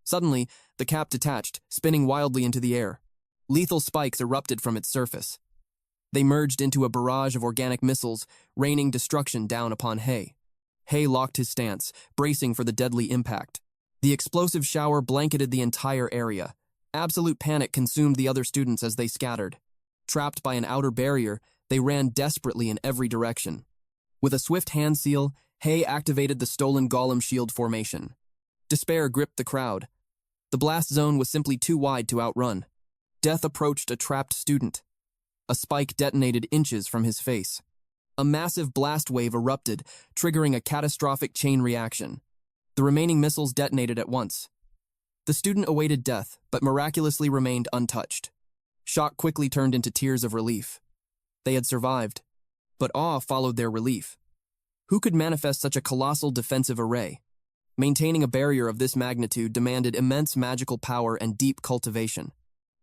Suddenly, the cap detached, spinning wildly into the air. Lethal spikes erupted from its surface. They merged into a barrage of organic missiles, raining destruction down upon He. He locked his stance, bracing for the deadly impact. The explosive shower blanketed the entire area. Absolute panic consumed the other students as they scattered. Trapped by an outer barrier, they ran desperately in every direction. With a swift hand seal, He activated the stolen golem shield formation. Despair gripped the crowd. The blast zone was simply too wide to outrun. Death approached a trapped student. A spike detonated inches from his face. A massive blast wave erupted, triggering a catastrophic chain reaction. The remaining missiles detonated at once. The student awaited death, but miraculously remained untouched. Shock quickly turned into tears of relief. They had survived, but awe followed their relief. Who could manifest such a colossal defensive array? Maintaining a barrier of this magnitude demanded immense magical power and deep cultivation.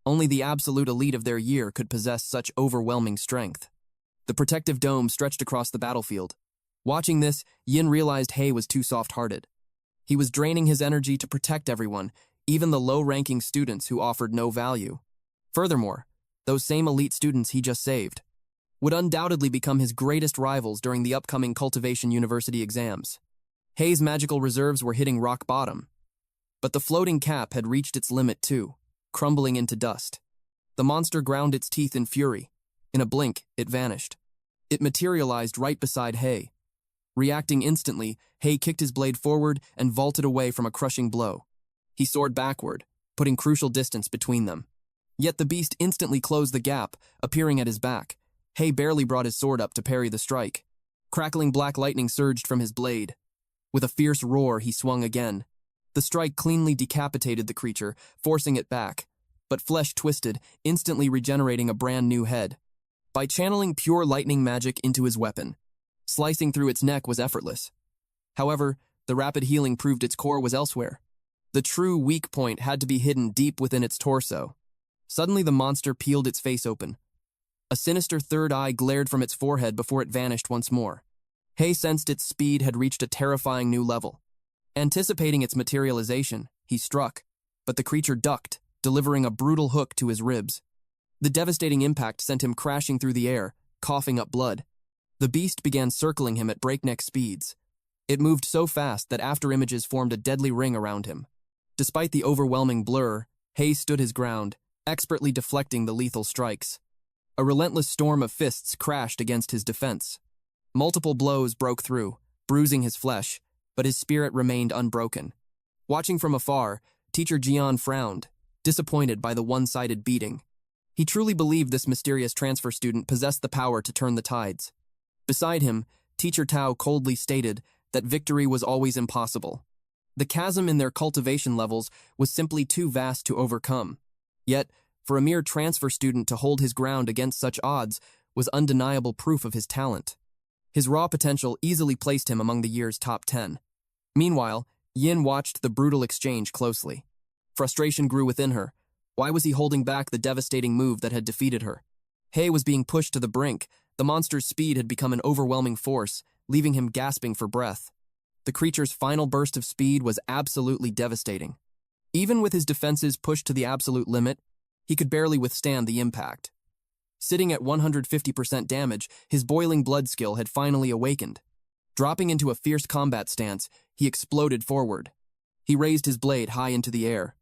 Only the absolute elite of their year could possess such overwhelming strength. The protective dome stretched across the battlefield. Watching this, Yin realized He was too soft-hearted. He was draining his energy to protect everyone, even the low-ranking students who offered no value. Furthermore, those same elite students he just saved would undoubtedly become his greatest rivals during the upcoming Cultivation University exams. He's magical reserves were hitting rock bottom. But the floating cap had reached its limit too, crumbling into dust. The monster ground its teeth in fury. In a blink, it vanished. It materialized right beside He. Reacting instantly, He kicked his blade forward and vaulted away from a crushing blow. He soared backward, putting crucial distance between them. Yet the beast instantly closed the gap, appearing at his back. He barely brought his sword up to parry the strike. Crackling black lightning surged from his blade. With a fierce roar, he swung again. The strike cleanly decapitated the creature, forcing it back. But flesh twisted, instantly regenerating a brand new head. By channeling pure lightning magic into his weapon, slicing through its neck was effortless. However, the rapid healing proved its core was elsewhere. The true weak point had to be hidden deep within its torso. Suddenly the monster peeled its face open. A sinister third eye glared from its forehead before it vanished once more. He sensed its speed had reached a terrifying new level. Anticipating its materialization, he struck, but the creature ducked, delivering a brutal hook to his ribs. The devastating impact sent him crashing through the air, coughing up blood. The beast began circling him at breakneck speeds. It moved so fast that afterimages formed a deadly ring around him. Despite the overwhelming blur, He stood his ground, expertly deflecting the lethal strikes. A relentless storm of fists crashed against his defense. Multiple blows broke through, bruising his flesh, but his spirit remained unbroken. Watching from afar, Teacher Jian frowned, disappointed by the one-sided beating. He truly believed this mysterious transfer student possessed the power to turn the tides. Beside him, Teacher Tao coldly stated that victory was always impossible. The chasm in their cultivation levels was simply too vast to overcome. Yet, for a mere transfer student to hold his ground against such odds was undeniable proof of his talent. His raw potential easily placed him among the year's top 10. Meanwhile, Yin watched the brutal exchange closely. Frustration grew within her. Why was he holding back the devastating move that had defeated her? Hei was being pushed to the brink. The monster's speed had become an overwhelming force, leaving him gasping for breath. The creature's final burst of speed was absolutely devastating. Even with his defenses pushed to the absolute limit, he could barely withstand the impact. Sitting at 150% damage, his boiling blood skill had finally awakened. Dropping into a fierce combat stance, he exploded forward. He raised his blade high into the air.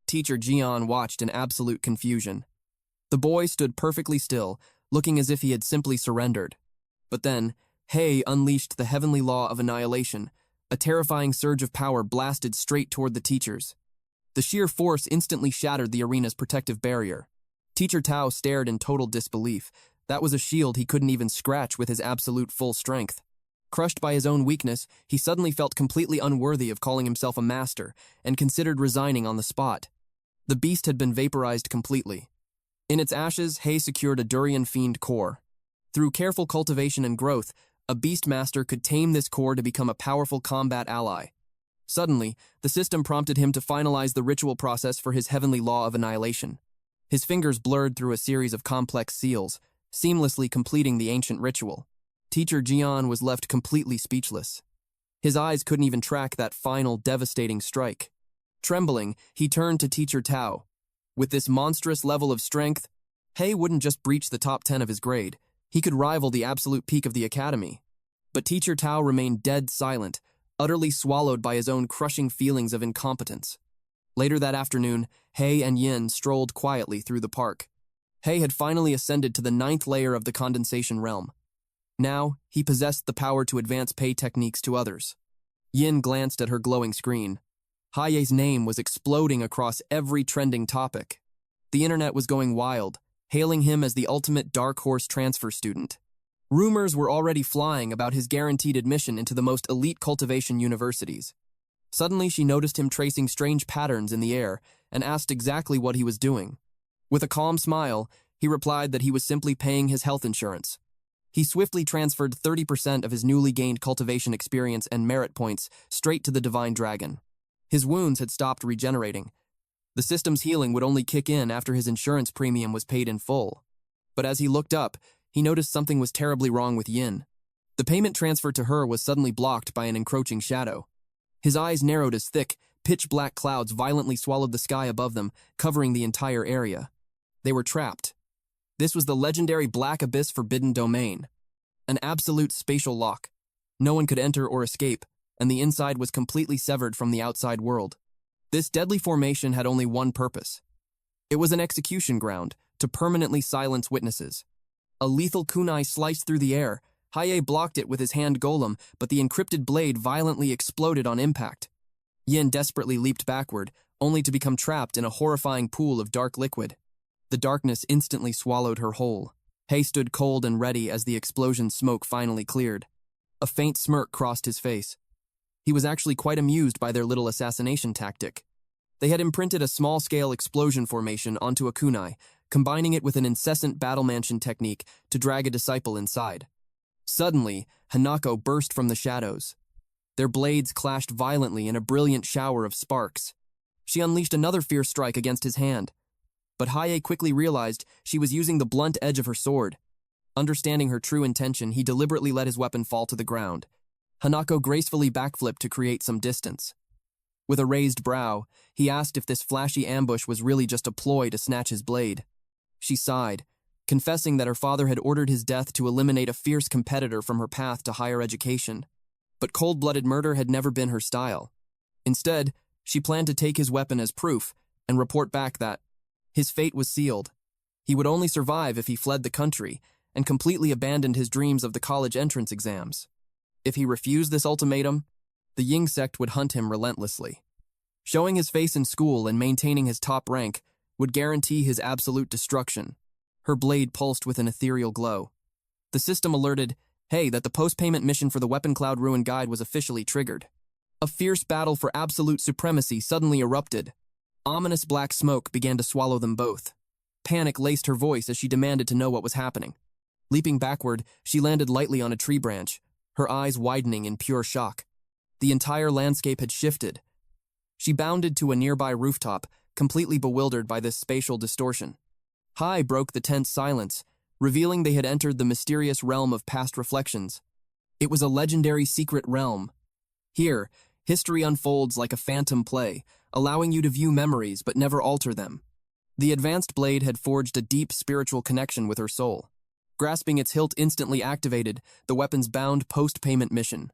Teacher Jian watched in absolute confusion. The boy stood perfectly still, looking as if he had simply surrendered. But then, Hei unleashed the heavenly law of annihilation. A terrifying surge of power blasted straight toward the teachers. The sheer force instantly shattered the arena's protective barrier. Teacher Tao stared in total disbelief. That was a shield he couldn't even scratch with his absolute full strength. Crushed by his own weakness, he suddenly felt completely unworthy of calling himself a master and considered resigning on the spot. The beast had been vaporized completely. In its ashes, Hei secured a durian fiend core. Through careful cultivation and growth, a beast master could tame this core to become a powerful combat ally. Suddenly, the system prompted him to finalize the ritual process for his heavenly law of annihilation. His fingers blurred through a series of complex seals, seamlessly completing the ancient ritual. Teacher Jian was left completely speechless. His eyes couldn't even track that final, devastating strike. Trembling, he turned to Teacher Tao. With this monstrous level of strength, Hei wouldn't just breach the top 10 of his grade, he could rival the absolute peak of the academy. But Teacher Tao remained dead silent, utterly swallowed by his own crushing feelings of incompetence. Later that afternoon, Hei and Yin strolled quietly through the park. Hei had finally ascended to the 9th layer of the condensation realm. Now, he possessed the power to advance pay techniques to others. Yin glanced at her glowing screen. Haye's name was exploding across every trending topic. The internet was going wild, hailing him as the ultimate dark horse transfer student. Rumors were already flying about his guaranteed admission into the most elite cultivation universities. Suddenly, she noticed him tracing strange patterns in the air and asked exactly what he was doing. With a calm smile, he replied that he was simply paying his health insurance. He swiftly transferred 30% of his newly gained cultivation experience and merit points straight to the divine dragon. His wounds had stopped regenerating. The system's healing would only kick in after his insurance premium was paid in full. But as he looked up, he noticed something was terribly wrong with Yin. The payment transfer to her was suddenly blocked by an encroaching shadow. His eyes narrowed as thick, pitch-black clouds violently swallowed the sky above them, covering the entire area. They were trapped. This was the legendary Black Abyss Forbidden Domain. An absolute spatial lock. No one could enter or escape, and the inside was completely severed from the outside world. This deadly formation had only one purpose. It was an execution ground, to permanently silence witnesses. A lethal kunai sliced through the air. Haye blocked it with his hand golem, but the encrypted blade violently exploded on impact. Yin desperately leaped backward, only to become trapped in a horrifying pool of dark liquid. The darkness instantly swallowed her whole. Hei stood cold and ready as the explosion smoke finally cleared. A faint smirk crossed his face. He was actually quite amused by their little assassination tactic. They had imprinted a small-scale explosion formation onto a kunai, combining it with an incessant battle mansion technique to drag a disciple inside. Suddenly, Hanako burst from the shadows. Their blades clashed violently in a brilliant shower of sparks. She unleashed another fierce strike against his hand. But Haye quickly realized she was using the blunt edge of her sword. Understanding her true intention, he deliberately let his weapon fall to the ground. Hanako gracefully backflipped to create some distance. With a raised brow, he asked if this flashy ambush was really just a ploy to snatch his blade. She sighed, confessing that her father had ordered his death to eliminate a fierce competitor from her path to higher education. But cold-blooded murder had never been her style. Instead, she planned to take his weapon as proof and report back that his fate was sealed. He would only survive if he fled the country and completely abandoned his dreams of the college entrance exams. If he refused this ultimatum, the Ying sect would hunt him relentlessly. Showing his face in school and maintaining his top rank, would guarantee his absolute destruction. Her blade pulsed with an ethereal glow. The system alerted, hey, that the post-payment mission for the Weapon Cloud Ruin Guide was officially triggered. A fierce battle for absolute supremacy suddenly erupted. Ominous black smoke began to swallow them both. Panic laced her voice as she demanded to know what was happening. Leaping backward, she landed lightly on a tree branch, her eyes widening in pure shock. The entire landscape had shifted. She bounded to a nearby rooftop, completely bewildered by this spatial distortion. Hi broke the tense silence, revealing they had entered the mysterious realm of past reflections. It was a legendary secret realm. Here, history unfolds like a phantom play, allowing you to view memories but never alter them. The advanced blade had forged a deep spiritual connection with her soul. Grasping its hilt instantly activated the weapon's bound post-payment mission.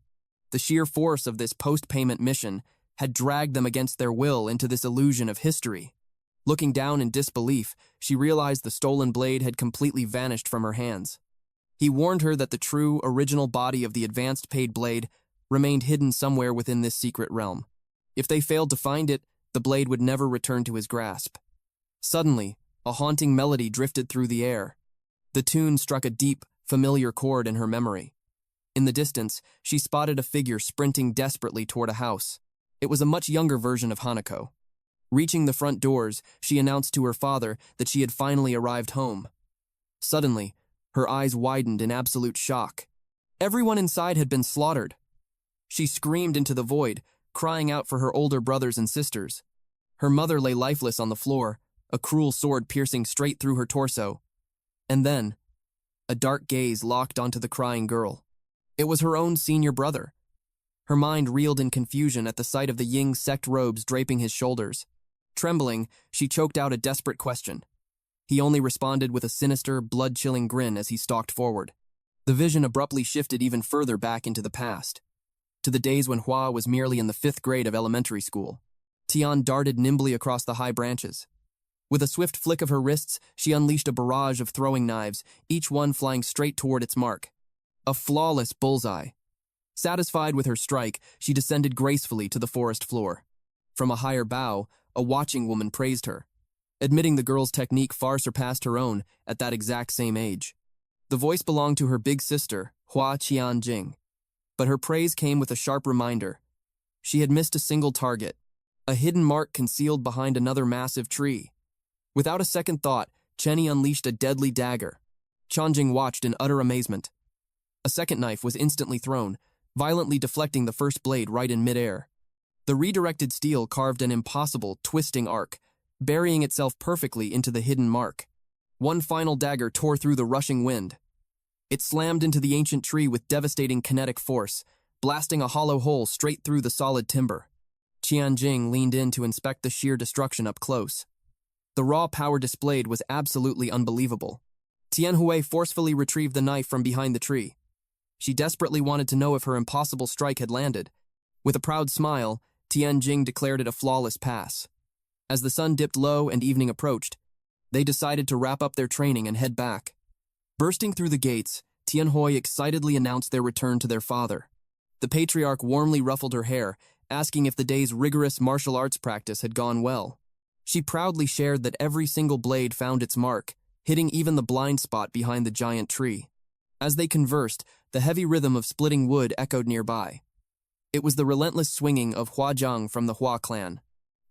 The sheer force of this post-payment mission had dragged them against their will into this illusion of history. Looking down in disbelief, she realized the stolen blade had completely vanished from her hands. He warned her that the true, original body of the advanced paid blade remained hidden somewhere within this secret realm. If they failed to find it, the blade would never return to his grasp. Suddenly, a haunting melody drifted through the air. The tune struck a deep, familiar chord in her memory. In the distance, she spotted a figure sprinting desperately toward a house. It was a much younger version of Hanako. Reaching the front doors, she announced to her father that she had finally arrived home. Suddenly, her eyes widened in absolute shock. Everyone inside had been slaughtered. She screamed into the void, crying out for her older brothers and sisters. Her mother lay lifeless on the floor, a cruel sword piercing straight through her torso. And then, a dark gaze locked onto the crying girl. It was her own senior brother. Her mind reeled in confusion at the sight of the Ying sect robes draping his shoulders. Trembling, she choked out a desperate question. He only responded with a sinister, blood-chilling grin as he stalked forward. The vision abruptly shifted even further back into the past, to the days when Hua was merely in the 5th grade of elementary school. Tian darted nimbly across the high branches. With a swift flick of her wrists, she unleashed a barrage of throwing knives, each one flying straight toward its mark. A flawless bullseye. Satisfied with her strike, she descended gracefully to the forest floor. From a higher bough, a watching woman praised her, admitting the girl's technique far surpassed her own at that exact same age. The voice belonged to her big sister, Hua Qianjing. But her praise came with a sharp reminder. She had missed a single target, a hidden mark concealed behind another massive tree. Without a second thought, Chenny unleashed a deadly dagger. Qianjing watched in utter amazement. A second knife was instantly thrown, violently deflecting the first blade right in midair. The redirected steel carved an impossible, twisting arc, burying itself perfectly into the hidden mark. One final dagger tore through the rushing wind. It slammed into the ancient tree with devastating kinetic force, blasting a hollow hole straight through the solid timber. Qianjing leaned in to inspect the sheer destruction up close. The raw power displayed was absolutely unbelievable. Tianhui forcefully retrieved the knife from behind the tree. She desperately wanted to know if her impossible strike had landed. With a proud smile, Tianjing declared it a flawless pass. As the sun dipped low and evening approached, they decided to wrap up their training and head back. Bursting through the gates, Tianhui excitedly announced their return to their father. The patriarch warmly ruffled her hair, asking if the day's rigorous martial arts practice had gone well. She proudly shared that every single blade found its mark, hitting even the blind spot behind the giant tree. As they conversed, the heavy rhythm of splitting wood echoed nearby. It was the relentless swinging of Hua Zhang from the Hua clan.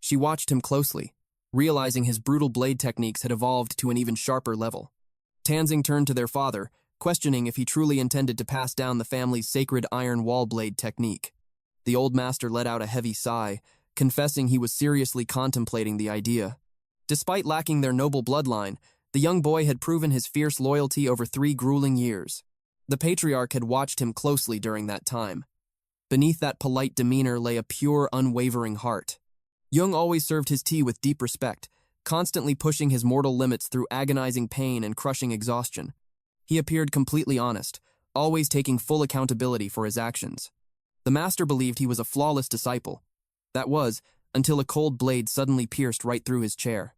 She watched him closely, realizing his brutal blade techniques had evolved to an even sharper level. Tanzing turned to their father, questioning if he truly intended to pass down the family's sacred iron wall blade technique. The old master let out a heavy sigh, confessing he was seriously contemplating the idea. Despite lacking their noble bloodline, the young boy had proven his fierce loyalty over 3 grueling years. The patriarch had watched him closely during that time. Beneath that polite demeanor lay a pure, unwavering heart. Jung always served his tea with deep respect, constantly pushing his mortal limits through agonizing pain and crushing exhaustion. He appeared completely honest, always taking full accountability for his actions. The master believed he was a flawless disciple. That was, until a cold blade suddenly pierced right through his chair.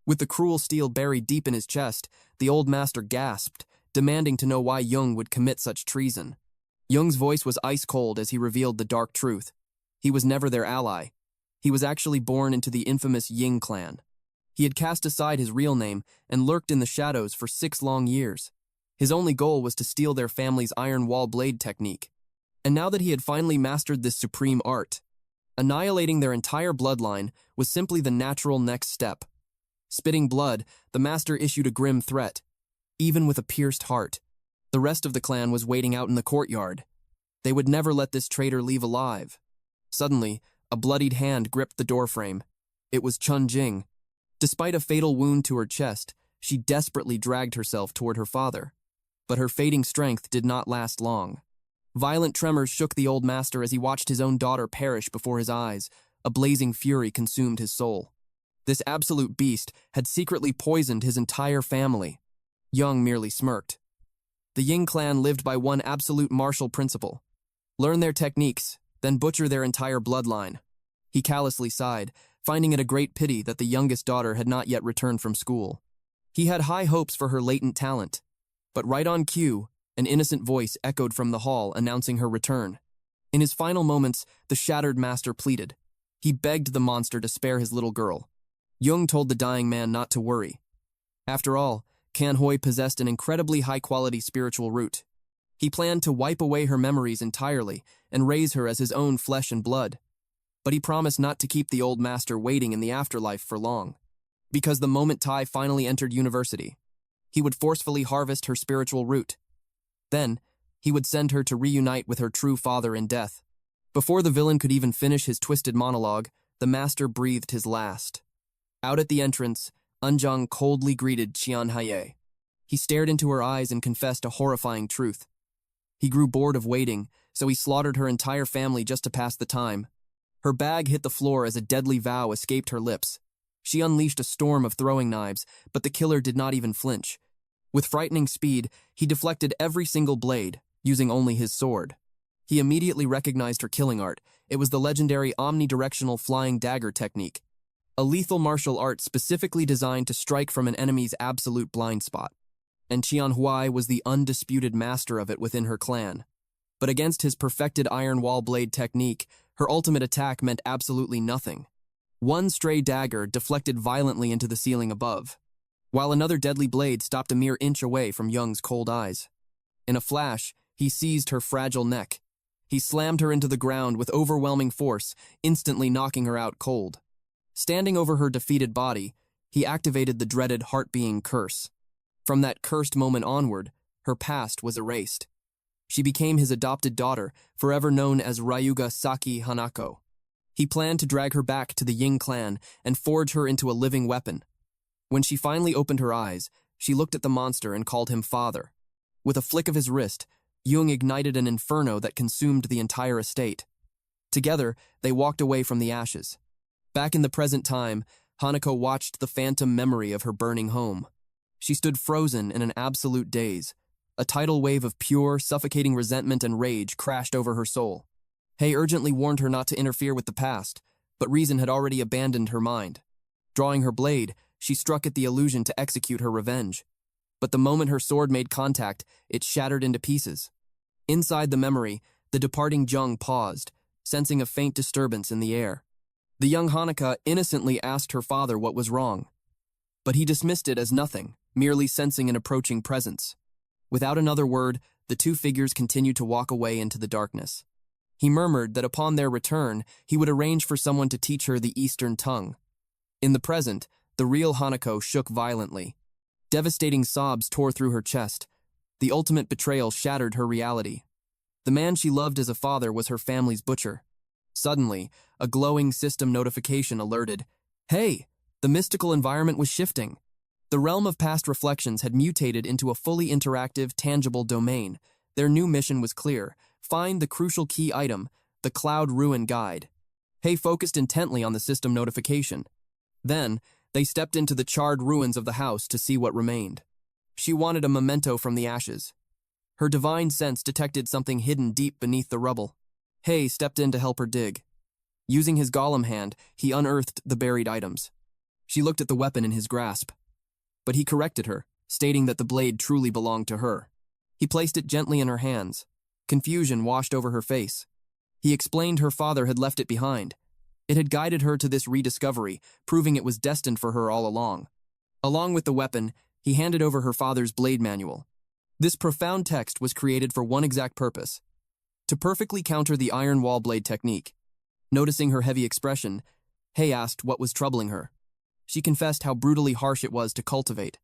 With the cruel steel buried deep in his chest, the old master gasped, demanding to know why Jung would commit such treason. Jung's voice was ice-cold as he revealed the dark truth. He was never their ally. He was actually born into the infamous Ying clan. He had cast aside his real name and lurked in the shadows for 6 long years. His only goal was to steal their family's iron wall blade technique. And now that he had finally mastered this supreme art, annihilating their entire bloodline was simply the natural next step. Spitting blood, the master issued a grim threat. Even with a pierced heart, the rest of the clan was waiting out in the courtyard. They would never let this traitor leave alive. Suddenly, a bloodied hand gripped the doorframe. It was Chun Jing. Despite a fatal wound to her chest, she desperately dragged herself toward her father. But her fading strength did not last long. Violent tremors shook the old master as he watched his own daughter perish before his eyes. A blazing fury consumed his soul. This absolute beast had secretly poisoned his entire family. Young merely smirked. The Ying clan lived by one absolute martial principle: learn their techniques, then butcher their entire bloodline. He callously sighed, finding it a great pity that the youngest daughter had not yet returned from school. He had high hopes for her latent talent. But right on cue, an innocent voice echoed from the hall announcing her return. In his final moments, the shattered master pleaded. He begged the monster to spare his little girl. Jung told the dying man not to worry. After all, Kanhoi possessed an incredibly high-quality spiritual root. He planned to wipe away her memories entirely and raise her as his own flesh and blood. But he promised not to keep the old master waiting in the afterlife for long. Because the moment Tai finally entered university, he would forcefully harvest her spiritual root. Then, he would send her to reunite with her true father in death. Before the villain could even finish his twisted monologue, the master breathed his last. Out at the entrance, Unjong coldly greeted Qian Haye. He stared into her eyes and confessed a horrifying truth. He grew bored of waiting, so he slaughtered her entire family just to pass the time. Her bag hit the floor as a deadly vow escaped her lips. She unleashed a storm of throwing knives, but the killer did not even flinch. With frightening speed, he deflected every single blade, using only his sword. He immediately recognized her killing art. It was the legendary omnidirectional flying dagger technique, a lethal martial art specifically designed to strike from an enemy's absolute blind spot. And Qian Huai was the undisputed master of it within her clan. But against his perfected iron wall blade technique, her ultimate attack meant absolutely nothing. One stray dagger deflected violently into the ceiling above, while another deadly blade stopped a mere inch away from Young's cold eyes. In a flash, he seized her fragile neck. He slammed her into the ground with overwhelming force, instantly knocking her out cold. Standing over her defeated body, he activated the dreaded heart-being curse. From that cursed moment onward, her past was erased. She became his adopted daughter, forever known as Ryuga Saki Hanako. He planned to drag her back to the Ying clan and forge her into a living weapon. When she finally opened her eyes, she looked at the monster and called him father. With a flick of his wrist, Jung ignited an inferno that consumed the entire estate. Together, they walked away from the ashes. Back in the present time, Hanako watched the phantom memory of her burning home. She stood frozen in an absolute daze. A tidal wave of pure, suffocating resentment and rage crashed over her soul. Hei urgently warned her not to interfere with the past, but reason had already abandoned her mind. Drawing her blade, she struck at the illusion to execute her revenge. But the moment her sword made contact, it shattered into pieces. Inside the memory, the departing Jung paused, sensing a faint disturbance in the air. The young Hanaka innocently asked her father what was wrong. But he dismissed it as nothing, merely sensing an approaching presence. Without another word, the two figures continued to walk away into the darkness. He murmured that upon their return, he would arrange for someone to teach her the Eastern tongue. In the present, the real Hanako shook violently. Devastating sobs tore through her chest. The ultimate betrayal shattered her reality. The man she loved as a father was her family's butcher. Suddenly, a glowing system notification alerted. Hey! The mystical environment was shifting. The realm of past reflections had mutated into a fully interactive, tangible domain. Their new mission was clear. Find the crucial key item, the Cloud Ruin Guide. Hei focused intently on the system notification. Then, they stepped into the charred ruins of the house to see what remained. She wanted a memento from the ashes. Her divine sense detected something hidden deep beneath the rubble. Hei stepped in to help her dig. Using his golem hand, he unearthed the buried items. She looked at the weapon in his grasp. But he corrected her, stating that the blade truly belonged to her. He placed it gently in her hands. Confusion washed over her face. He explained her father had left it behind. It had guided her to this rediscovery, proving it was destined for her all along. Along with the weapon, he handed over her father's blade manual. This profound text was created for one exact purpose: to perfectly counter the iron wall blade technique. Noticing her heavy expression, Hei asked what was troubling her. She confessed how brutally harsh it was to cultivate.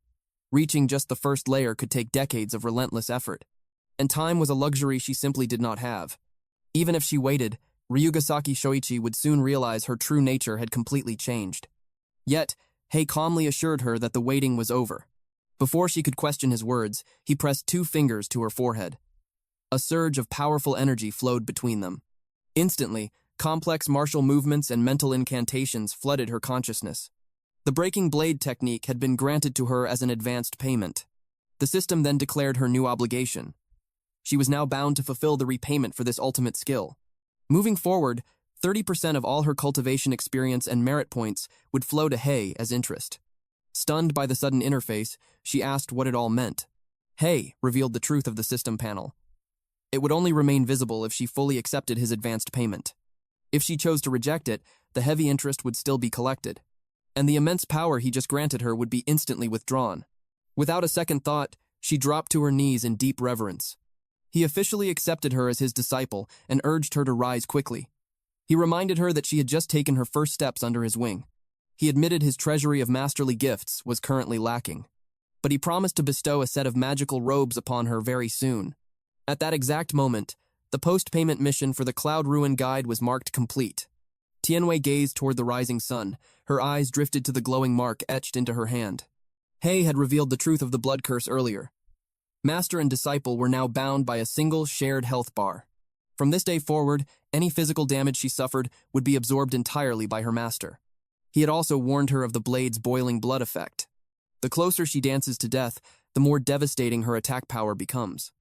Reaching just the first layer could take decades of relentless effort, and time was a luxury she simply did not have. Even if she waited, Ryugasaki Shoichi would soon realize her true nature had completely changed. Yet, Hei calmly assured her that the waiting was over. Before she could question his words, he pressed 2 fingers to her forehead. A surge of powerful energy flowed between them. Instantly, complex martial movements and mental incantations flooded her consciousness. The breaking blade technique had been granted to her as an advanced payment. The system then declared her new obligation. She was now bound to fulfill the repayment for this ultimate skill. Moving forward, 30% of all her cultivation experience and merit points would flow to Hei as interest. Stunned by the sudden interface, she asked what it all meant. Hei revealed the truth of the system panel. It would only remain visible if she fully accepted his advanced payment. If she chose to reject it, the heavy interest would still be collected, and the immense power he just granted her would be instantly withdrawn. Without a second thought, she dropped to her knees in deep reverence. He officially accepted her as his disciple and urged her to rise quickly. He reminded her that she had just taken her first steps under his wing. He admitted his treasury of masterly gifts was currently lacking, but he promised to bestow a set of magical robes upon her very soon. At that exact moment, the post-payment mission for the Cloud Ruin Guide was marked complete. Tianwei gazed toward the rising sun. Her eyes drifted to the glowing mark etched into her hand. Hei had revealed the truth of the blood curse earlier. Master and disciple were now bound by a single shared health bar. From this day forward, any physical damage she suffered would be absorbed entirely by her master. He had also warned her of the blade's boiling blood effect. The closer she dances to death, the more devastating her attack power becomes.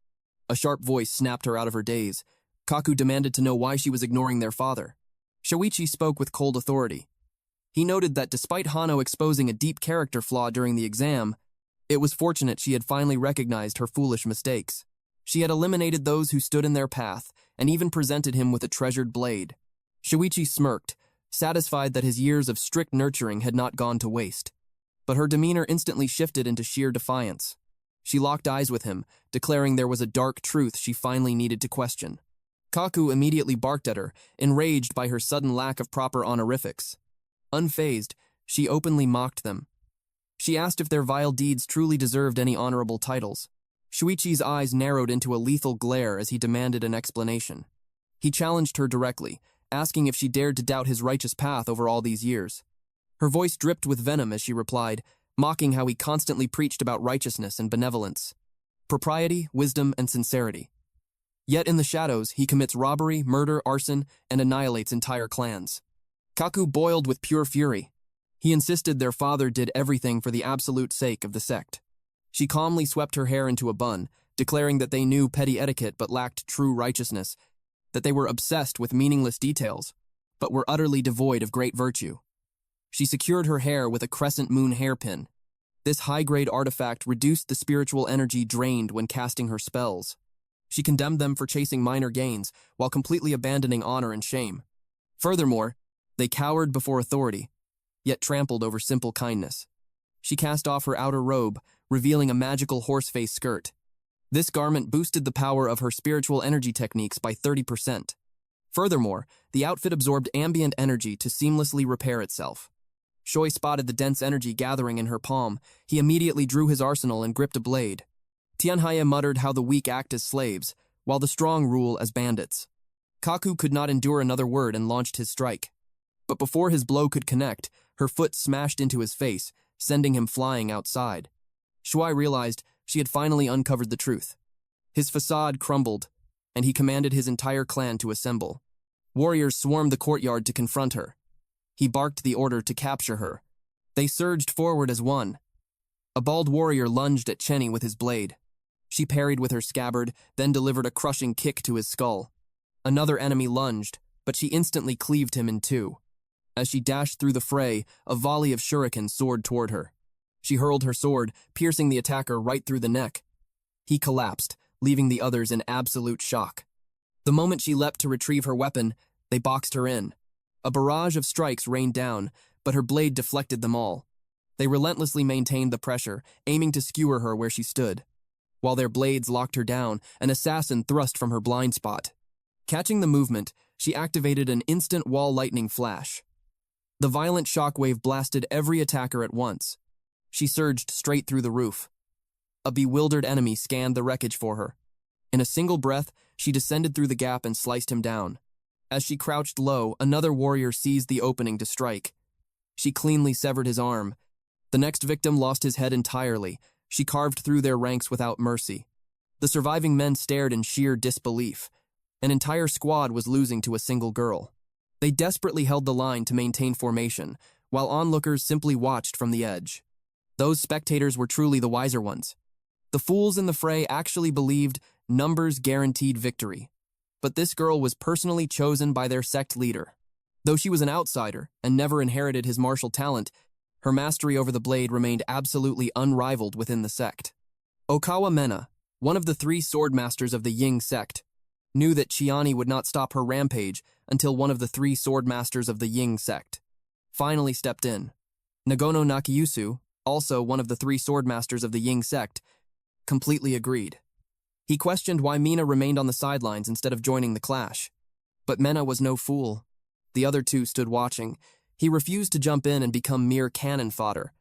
A sharp voice snapped her out of her daze. Kaku demanded to know why she was ignoring their father. Shoichi spoke with cold authority. He noted that despite Hano exposing a deep character flaw during the exam, it was fortunate she had finally recognized her foolish mistakes. She had eliminated those who stood in their path and even presented him with a treasured blade. Shoichi smirked, satisfied that his years of strict nurturing had not gone to waste. But her demeanor instantly shifted into sheer defiance. She locked eyes with him, declaring there was a dark truth she finally needed to question. Kaku immediately barked at her, enraged by her sudden lack of proper honorifics. Unfazed, she openly mocked them. She asked if their vile deeds truly deserved any honorable titles. Shuichi's eyes narrowed into a lethal glare as he demanded an explanation. He challenged her directly, asking if she dared to doubt his righteous path over all these years. Her voice dripped with venom as she replied, mocking how he constantly preached about righteousness and benevolence, propriety, wisdom, and sincerity. Yet in the shadows, he commits robbery, murder, arson, and annihilates entire clans. Kaku boiled with pure fury. He insisted their father did everything for the absolute sake of the sect. She calmly swept her hair into a bun, declaring that they knew petty etiquette but lacked true righteousness, that they were obsessed with meaningless details, but were utterly devoid of great virtue. She secured her hair with a crescent moon hairpin. This high-grade artifact reduced the spiritual energy drained when casting her spells. She condemned them for chasing minor gains while completely abandoning honor and shame. Furthermore, they cowered before authority, yet trampled over simple kindness. She cast off her outer robe, revealing a magical horse-face skirt. This garment boosted the power of her spiritual energy techniques by 30%. Furthermore, the outfit absorbed ambient energy to seamlessly repair itself. Shoi spotted the dense energy gathering in her palm. He immediately drew his arsenal and gripped a blade. Tianhaya muttered how the weak act as slaves, while the strong rule as bandits. Kaku could not endure another word and launched his strike. But before his blow could connect, her foot smashed into his face, sending him flying outside. Shuai realized she had finally uncovered the truth. His facade crumbled, and he commanded his entire clan to assemble. Warriors swarmed the courtyard to confront her. He barked the order to capture her. They surged forward as one. A bald warrior lunged at Chenny with his blade. She parried with her scabbard, then delivered a crushing kick to his skull. Another enemy lunged, but she instantly cleaved him in two. As she dashed through the fray, a volley of shurikens soared toward her. She hurled her sword, piercing the attacker right through the neck. He collapsed, leaving the others in absolute shock. The moment she leapt to retrieve her weapon, they boxed her in. A barrage of strikes rained down, but her blade deflected them all. They relentlessly maintained the pressure, aiming to skewer her where she stood. While their blades locked her down, an assassin thrust from her blind spot. Catching the movement, she activated an instant wall lightning flash. The violent shockwave blasted every attacker at once. She surged straight through the roof. A bewildered enemy scanned the wreckage for her. In a single breath, she descended through the gap and sliced him down. As she crouched low, another warrior seized the opening to strike. She cleanly severed his arm. The next victim lost his head entirely. She carved through their ranks without mercy. The surviving men stared in sheer disbelief. An entire squad was losing to a single girl. They desperately held the line to maintain formation, while onlookers simply watched from the edge. Those spectators were truly the wiser ones. The fools in the fray actually believed numbers guaranteed victory. But this girl was personally chosen by their sect leader. Though she was an outsider and never inherited his martial talent, her mastery over the blade remained absolutely unrivaled within the sect. Okawa Mena, one of the 3 sword masters of the Ying sect, knew that Chiani would not stop her rampage until one of the 3 sword masters of the Ying sect finally stepped in. Nagono Nakiyusu, also one of the 3 sword masters of the Ying sect, completely agreed. He questioned why Mina remained on the sidelines instead of joining the clash. But Mena was no fool. The other 2 stood watching. He refused to jump in and become mere cannon fodder.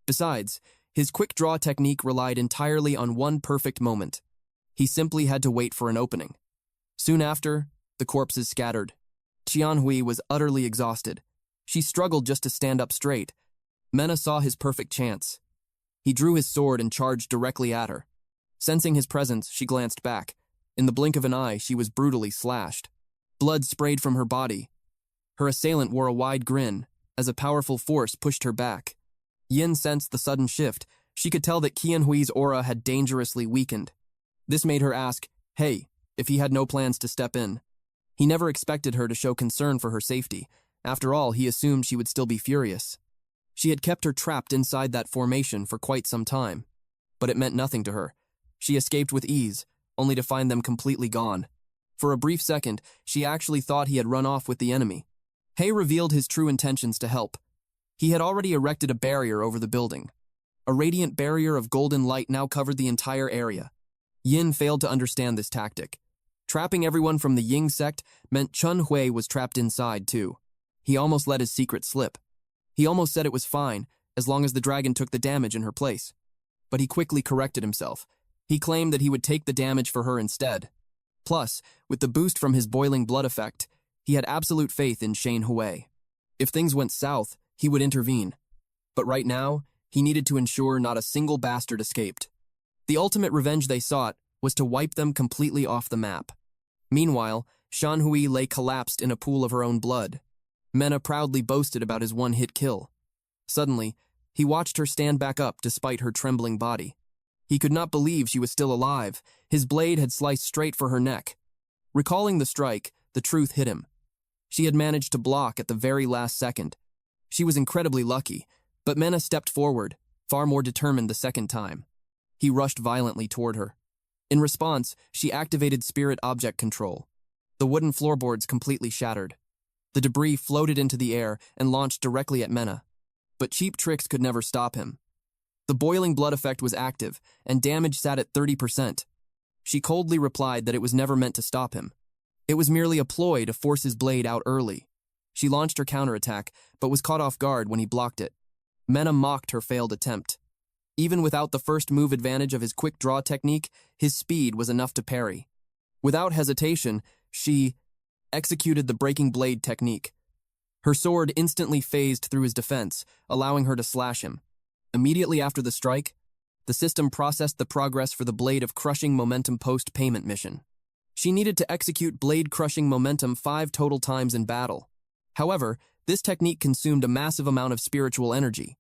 Besides, his quick draw technique relied entirely on one perfect moment. He simply had to wait for an opening. Soon after, the corpses scattered. Qianhui was utterly exhausted. She struggled just to stand up straight. Mena saw his perfect chance. He drew his sword and charged directly at her. Sensing his presence, she glanced back. In the blink of an eye, she was brutally slashed. Blood sprayed from her body. Her assailant wore a wide grin, as a powerful force pushed her back. Yin sensed the sudden shift. She could tell that Qianhui's aura had dangerously weakened. This made her ask, hey, if he had no plans to step in. He never expected her to show concern for her safety. After all, he assumed she would still be furious. She had kept her trapped inside that formation for quite some time. But it meant nothing to her. She escaped with ease, only to find them completely gone. For a brief second, she actually thought he had run off with the enemy. Hay revealed his true intentions to help. He had already erected a barrier over the building. A radiant barrier of golden light now covered the entire area. Yin failed to understand this tactic. Trapping everyone from the Ying sect meant Chun Hui was trapped inside too. He almost let his secret slip. He almost said it was fine, as long as the dragon took the damage in her place. But he quickly corrected himself. He claimed that he would take the damage for her instead. Plus, with the boost from his boiling blood effect, he had absolute faith in Shane Hui. If things went south, he would intervene. But right now, he needed to ensure not a single bastard escaped. The ultimate revenge they sought was to wipe them completely off the map. Meanwhile, Shan Hui lay collapsed in a pool of her own blood. Mena proudly boasted about his one-hit kill. Suddenly, he watched her stand back up despite her trembling body. He could not believe she was still alive. His blade had sliced straight for her neck. Recalling the strike, the truth hit him. She had managed to block at the very last second. She was incredibly lucky, but Mena stepped forward, far more determined the second time. He rushed violently toward her. In response, she activated spirit object control. The wooden floorboards completely shattered. The debris floated into the air and launched directly at Mena. But cheap tricks could never stop him. The boiling blood effect was active, and damage sat at 30%. She coldly replied that it was never meant to stop him. It was merely a ploy to force his blade out early. She launched her counterattack, but was caught off guard when he blocked it. Mena mocked her failed attempt. Even without the first move advantage of his quick draw technique, his speed was enough to parry. Without hesitation, she executed the breaking blade technique. Her sword instantly phased through his defense, allowing her to slash him. Immediately after the strike, the system processed the progress for the Blade of Crushing Momentum post-payment mission. She needed to execute Blade Crushing Momentum 5 total times in battle. However, this technique consumed a massive amount of spiritual energy.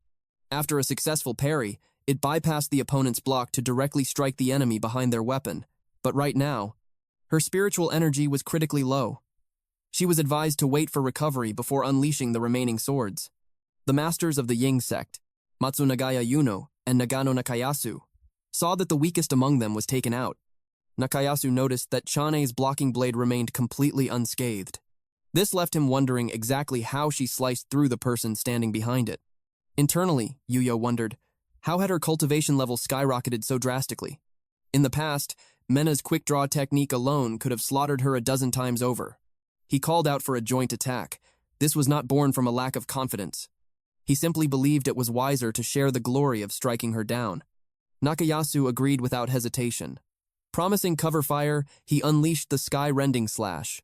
After a successful parry, it bypassed the opponent's block to directly strike the enemy behind their weapon. But right now, her spiritual energy was critically low. She was advised to wait for recovery before unleashing the remaining swords. The masters of the Ying sect, Matsunagaya Yuno and Nagano Nakayasu, saw that the weakest among them was taken out. Nakayasu noticed that Chane's blocking blade remained completely unscathed. This left him wondering exactly how she sliced through the person standing behind it. Internally, Yuyo wondered, how had her cultivation level skyrocketed so drastically? In the past, Mena's quick-draw technique alone could have slaughtered her a dozen times over. He called out for a joint attack. This was not born from a lack of confidence. He simply believed it was wiser to share the glory of striking her down. Nakayasu agreed without hesitation. Promising cover fire, he unleashed the sky-rending slash.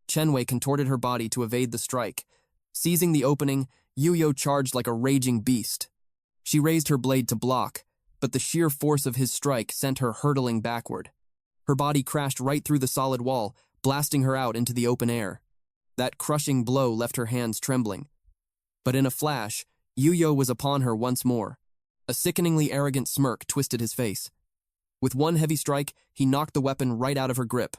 Chenwei contorted her body to evade the strike. Seizing the opening, Yuyo charged like a raging beast. She raised her blade to block, but the sheer force of his strike sent her hurtling backward. Her body crashed right through the solid wall, blasting her out into the open air. That crushing blow left her hands trembling. But in a flash, Yuyo was upon her once more. A sickeningly arrogant smirk twisted his face. With one heavy strike, he knocked the weapon right out of her grip.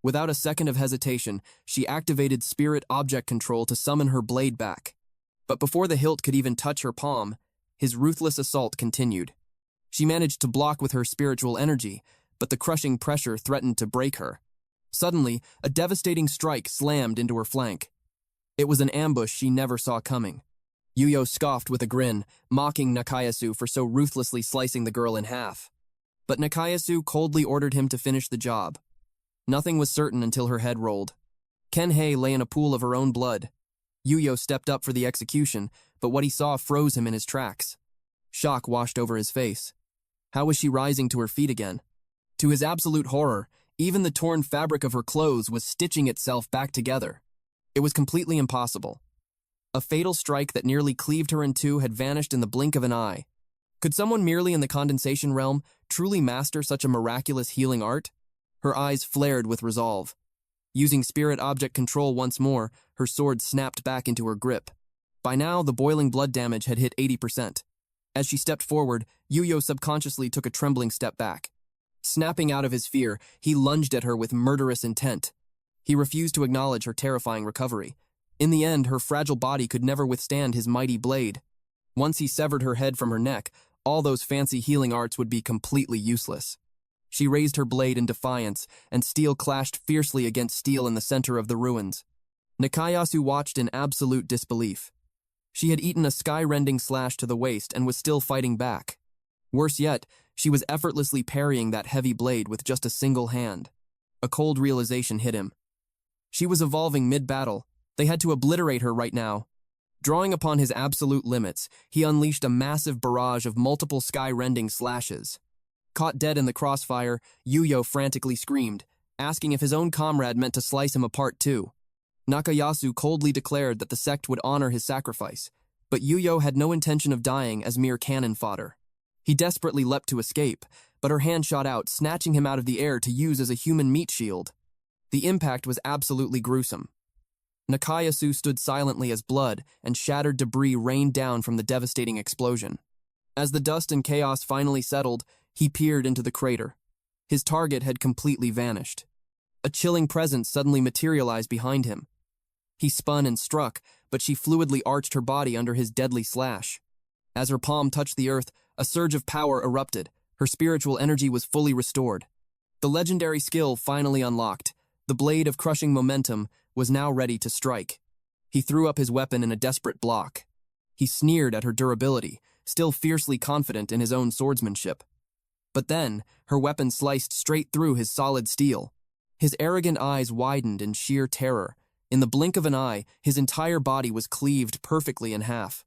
Without a second of hesitation, she activated spirit object control to summon her blade back. But before the hilt could even touch her palm, his ruthless assault continued. She managed to block with her spiritual energy, but the crushing pressure threatened to break her. Suddenly, a devastating strike slammed into her flank. It was an ambush she never saw coming. Yuyo scoffed with a grin, mocking Nakayasu for so ruthlessly slicing the girl in half. But Nakayasu coldly ordered him to finish the job. Nothing was certain until her head rolled. Kenhei lay in a pool of her own blood. Yuyo stepped up for the execution, but what he saw froze him in his tracks. Shock washed over his face. How was she rising to her feet again? To his absolute horror, even the torn fabric of her clothes was stitching itself back together. It was completely impossible. A fatal strike that nearly cleaved her in two had vanished in the blink of an eye. Could someone merely in the condensation realm truly master such a miraculous healing art? Her eyes flared with resolve. Using spirit object control once more, her sword snapped back into her grip. By now, the boiling blood damage had hit 80%. As she stepped forward, Yuyo subconsciously took a trembling step back. Snapping out of his fear, he lunged at her with murderous intent. He refused to acknowledge her terrifying recovery. In the end, her fragile body could never withstand his mighty blade. Once he severed her head from her neck, all those fancy healing arts would be completely useless. She raised her blade in defiance, and steel clashed fiercely against steel in the center of the ruins. Nakayasu watched in absolute disbelief. She had eaten a sky-rending slash to the waist and was still fighting back. Worse yet, she was effortlessly parrying that heavy blade with just a single hand. A cold realization hit him. She was evolving mid-battle. They had to obliterate her right now. Drawing upon his absolute limits, he unleashed a massive barrage of multiple sky-rending slashes. Caught dead in the crossfire, Yuyo frantically screamed, asking if his own comrade meant to slice him apart too. Nakayasu coldly declared that the sect would honor his sacrifice, but Yuyo had no intention of dying as mere cannon fodder. He desperately leapt to escape, but her hand shot out, snatching him out of the air to use as a human meat shield. The impact was absolutely gruesome. Nakayasu stood silently as blood and shattered debris rained down from the devastating explosion. As the dust and chaos finally settled, he peered into the crater. His target had completely vanished. A chilling presence suddenly materialized behind him. He spun and struck, but she fluidly arched her body under his deadly slash. As her palm touched the earth, a surge of power erupted. Her spiritual energy was fully restored. The legendary skill finally unlocked. The blade of crushing momentum was now ready to strike. He threw up his weapon in a desperate block. He sneered at her durability, still fiercely confident in his own swordsmanship. But then, her weapon sliced straight through his solid steel. His arrogant eyes widened in sheer terror. In the blink of an eye, his entire body was cleaved perfectly in half.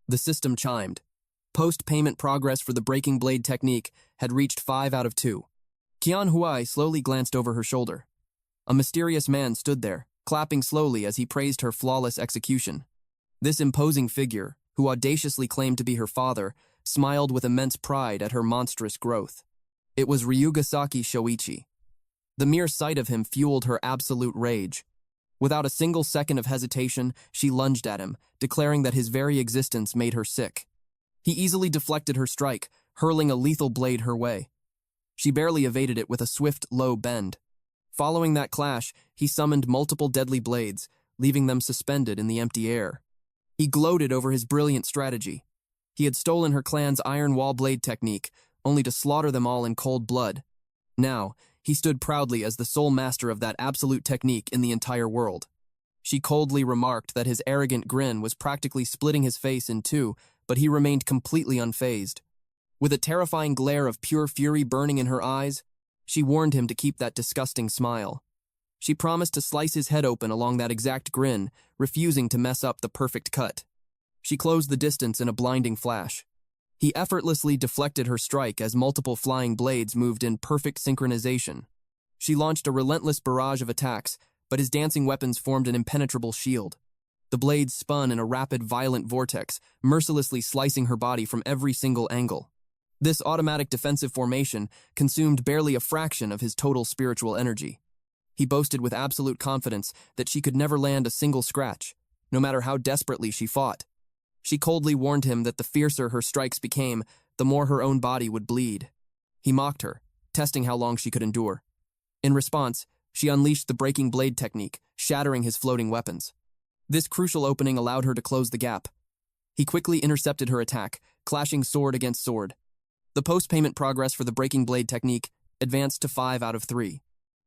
The system chimed. Post-payment progress for the breaking blade technique had reached 5 out of 2. Qian Huai slowly glanced over her shoulder. A mysterious man stood there, clapping slowly as he praised her flawless execution. This imposing figure, who audaciously claimed to be her father, smiled with immense pride at her monstrous growth. It was Ryugasaki Shoichi. The mere sight of him fueled her absolute rage. Without a single second of hesitation, she lunged at him, declaring that his very existence made her sick. He easily deflected her strike, hurling a lethal blade her way. She barely evaded it with a swift, low bend. Following that clash, he summoned multiple deadly blades, leaving them suspended in the empty air. He gloated over his brilliant strategy. He had stolen her clan's iron wall blade technique, only to slaughter them all in cold blood. Now, he stood proudly as the sole master of that absolute technique in the entire world. She coldly remarked that his arrogant grin was practically splitting his face in two, but he remained completely unfazed. With a terrifying glare of pure fury burning in her eyes, she warned him to keep that disgusting smile. She promised to slice his head open along that exact grin, refusing to mess up the perfect cut. She closed the distance in a blinding flash. He effortlessly deflected her strike as multiple flying blades moved in perfect synchronization. She launched a relentless barrage of attacks, but his dancing weapons formed an impenetrable shield. The blades spun in a rapid, violent vortex, mercilessly slicing her body from every single angle. This automatic defensive formation consumed barely a fraction of his total spiritual energy. He boasted with absolute confidence that she could never land a single scratch, no matter how desperately she fought. She coldly warned him that the fiercer her strikes became, the more her own body would bleed. He mocked her, testing how long she could endure. In response, she unleashed the breaking blade technique, shattering his floating weapons. This crucial opening allowed her to close the gap. He quickly intercepted her attack, clashing sword against sword. The post-payment progress for the breaking blade technique advanced to 5 out of 3.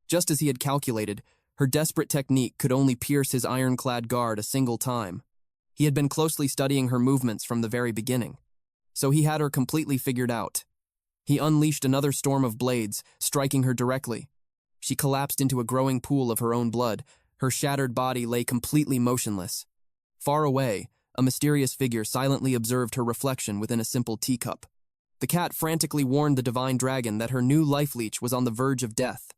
Just as he had calculated, her desperate technique could only pierce his ironclad guard a single time. He had been closely studying her movements from the very beginning, so he had her completely figured out. He unleashed another storm of blades, striking her directly. She collapsed into a growing pool of her own blood. Her shattered body lay completely motionless. Far away, a mysterious figure silently observed her reflection within a simple teacup. The cat frantically warned the divine dragon that her new life leech was on the verge of death.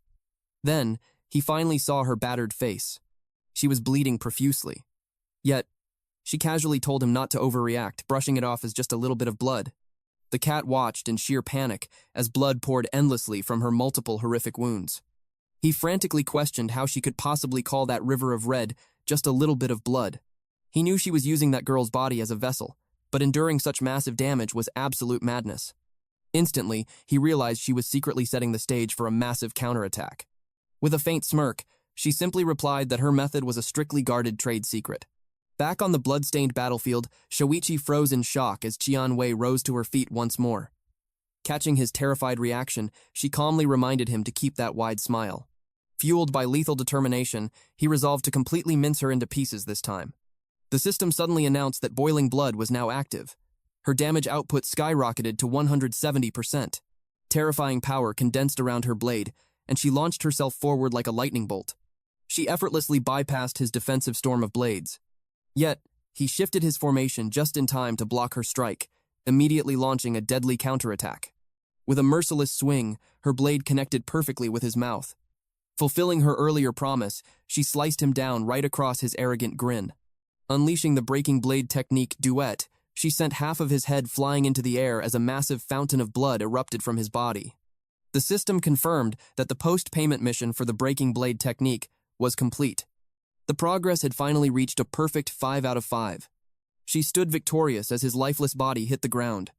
Then, he finally saw her battered face. She was bleeding profusely. Yet, she casually told him not to overreact, brushing it off as just a little bit of blood. The cat watched in sheer panic as blood poured endlessly from her multiple horrific wounds. He frantically questioned how she could possibly call that river of red just a little bit of blood. He knew she was using that girl's body as a vessel, but enduring such massive damage was absolute madness. Instantly, he realized she was secretly setting the stage for a massive counterattack. With a faint smirk, she simply replied that her method was a strictly guarded trade secret. Back on the blood-stained battlefield, Shoichi froze in shock as Qianwei rose to her feet once more. Catching his terrified reaction, she calmly reminded him to keep that wide smile. Fueled by lethal determination, he resolved to completely mince her into pieces this time. The system suddenly announced that boiling blood was now active. Her damage output skyrocketed to 170%. Terrifying power condensed around her blade, and she launched herself forward like a lightning bolt. She effortlessly bypassed his defensive storm of blades. Yet, he shifted his formation just in time to block her strike, immediately launching a deadly counterattack. With a merciless swing, her blade connected perfectly with his mouth. Fulfilling her earlier promise, she sliced him down right across his arrogant grin. Unleashing the breaking blade technique duet, she sent half of his head flying into the air as a massive fountain of blood erupted from his body. The system confirmed that the post-payment mission for the breaking blade technique was complete. The progress had finally reached a perfect 5 out of 5. She stood victorious as his lifeless body hit the ground.